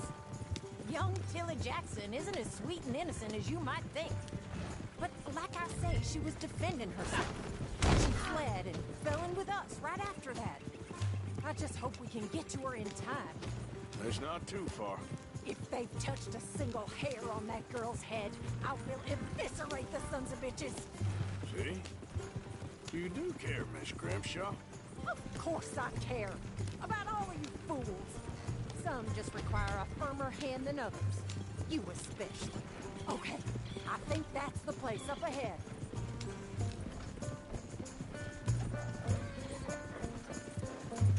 Young Tilly Jackson isn't as sweet and innocent as you might think. But like I say, she was defending herself. She fled and fell in with us right after that. I just hope we can get to her in time. It's not too far. If they've touched a single hair on that girl's head, I will eviscerate the sons of bitches. See? You do care, Miss Grimshaw. Of course I care. About all of you fools. Some just require a firmer hand than others. You especially. Okay, I think that's the place up ahead.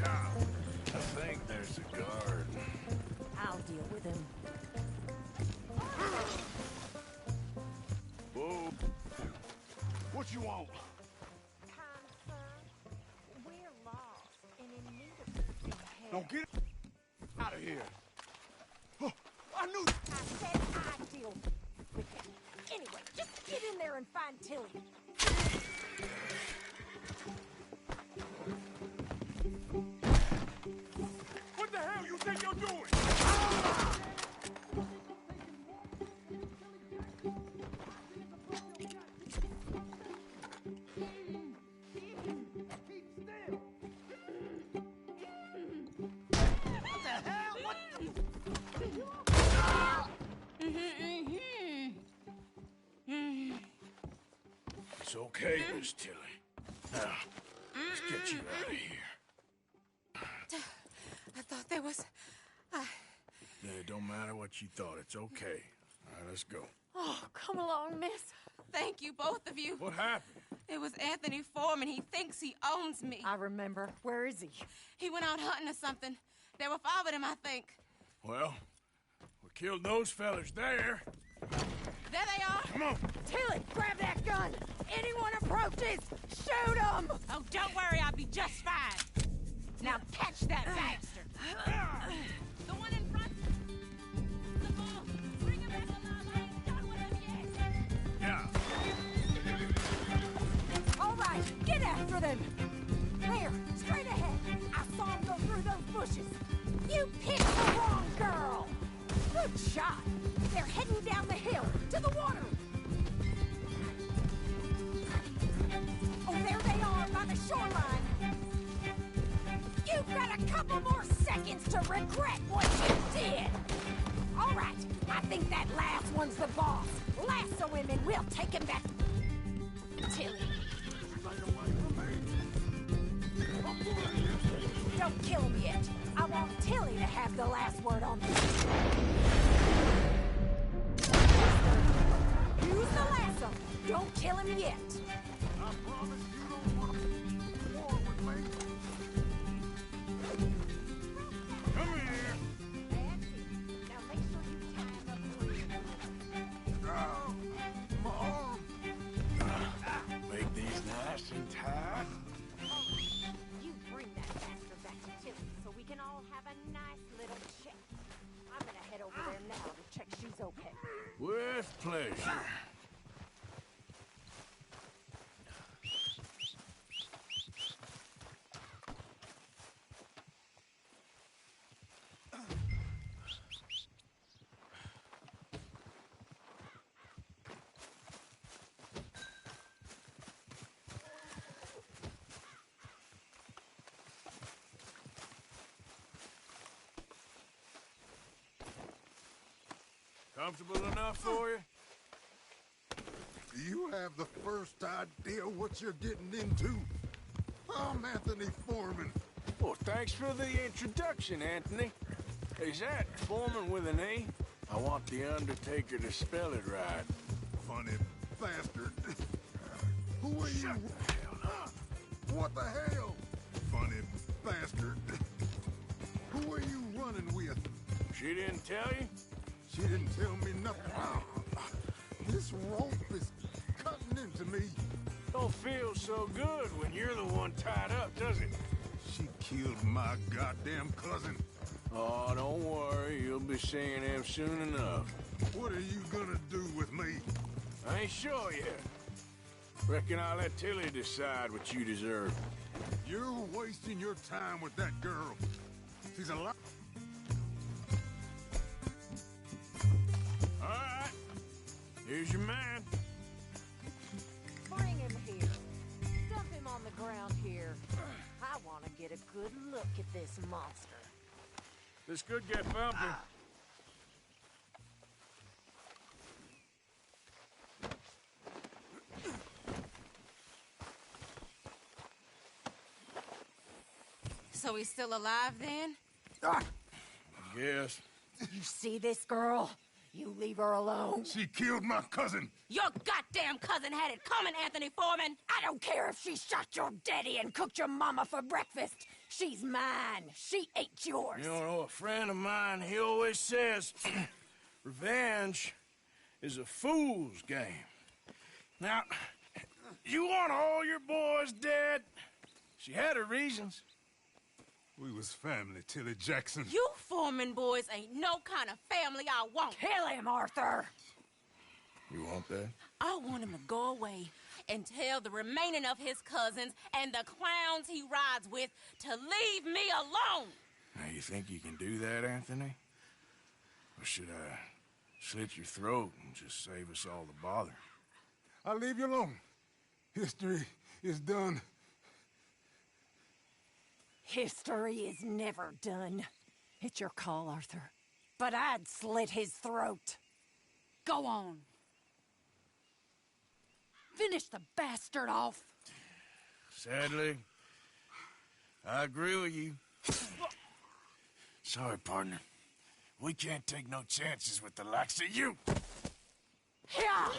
Down. I think there's a guard. I'll deal with him. Whoa. What you want? We're lost and in need of some help. Don't get out of here. Oh, I knew. I said I'd deal with that. Anyway, just get in there and find Tilly. What the hell you think you're doing? It's okay, Miss Tilly. Now, let's get you out of here. I thought there was... Yeah, it don't matter what you thought. It's okay. All right, let's go. Oh, come along, miss. Thank you, both of you. What happened? It was Anthony Foreman. He thinks he owns me. I remember. Where is he? He went out hunting or something. There were 5 of them, I think. Well, we killed those fellas there. There they are. Come on. Tilly, grab that gun. Anyone approaches, shoot them. Oh, don't worry. I'll be just fine. Now catch that bastard. The one in front. The ball. Bring him back alive. I ain't done with him yet. Yeah. All right, get after them. There, straight ahead. I saw him go through those bushes. You picked the wrong girl. Good shot. They're heading down the hill to the water. Oh, there they are by the shoreline. You've got a couple more seconds to regret what you did. All right, I think that last one's the boss. Lasso him and we'll take him back. Tilly. Don't kill him yet. I want Tilly to have the last word on this. Use the lasso. Don't kill him yet. I promise you don't want to war with me. Come here. That's it. Now make sure you tie him up clean. Oh, my arm. Make these nice and tight. You bring that bastard back to Tilly so we can all have a nice little chat. I'm gonna head over there now to check she's okay. With pleasure. Comfortable enough for you? Do you have the first idea what you're getting into? I'm Anthony Foreman. Well, thanks for the introduction, Anthony. Is that Foreman with an E? I want the Undertaker to spell it right. Funny bastard. Who are you? Shut the hell up. What the hell? Funny funny bastard. Who are you running with? She didn't tell you? She didn't tell me nothing. This rope is cutting into me. Don't feel so good when you're the one tied up, does it? She killed my goddamn cousin. Oh, don't worry. You'll be seeing him soon enough. What are you gonna do with me? I ain't sure yet. Reckon I'll let Tilly decide what you deserve. You're wasting your time with that girl. She's alive. All right. Here's your man. Bring him here. Dump him on the ground here. I want to get a good look at this monster. This could get bumpy. So he's still alive then? I guess. You see this girl? You leave her alone. She killed my cousin. Your goddamn cousin had it coming, Anthony Foreman. I don't care if she shot your daddy and cooked your mama for breakfast. She's mine. She ate yours. You know, a friend of mine, he always says, revenge is a fool's game. Now, you want all your boys dead? She had her reasons. We was family, Tilly Jackson. You Foreman boys ain't no kind of family I want. Kill him, Arthur. You want that? I want him to go away and tell the remaining of his cousins and the clowns he rides with to leave me alone. Now, you think you can do that, Anthony? Or should I slit your throat and just save us all the bother? I'll leave you alone. History is done. History is never done. It's your call, Arthur. But I'd slit his throat. Go on. Finish the bastard off. Sadly, I agree with you. Sorry, partner. We can't take no chances with the likes of you. Yeah!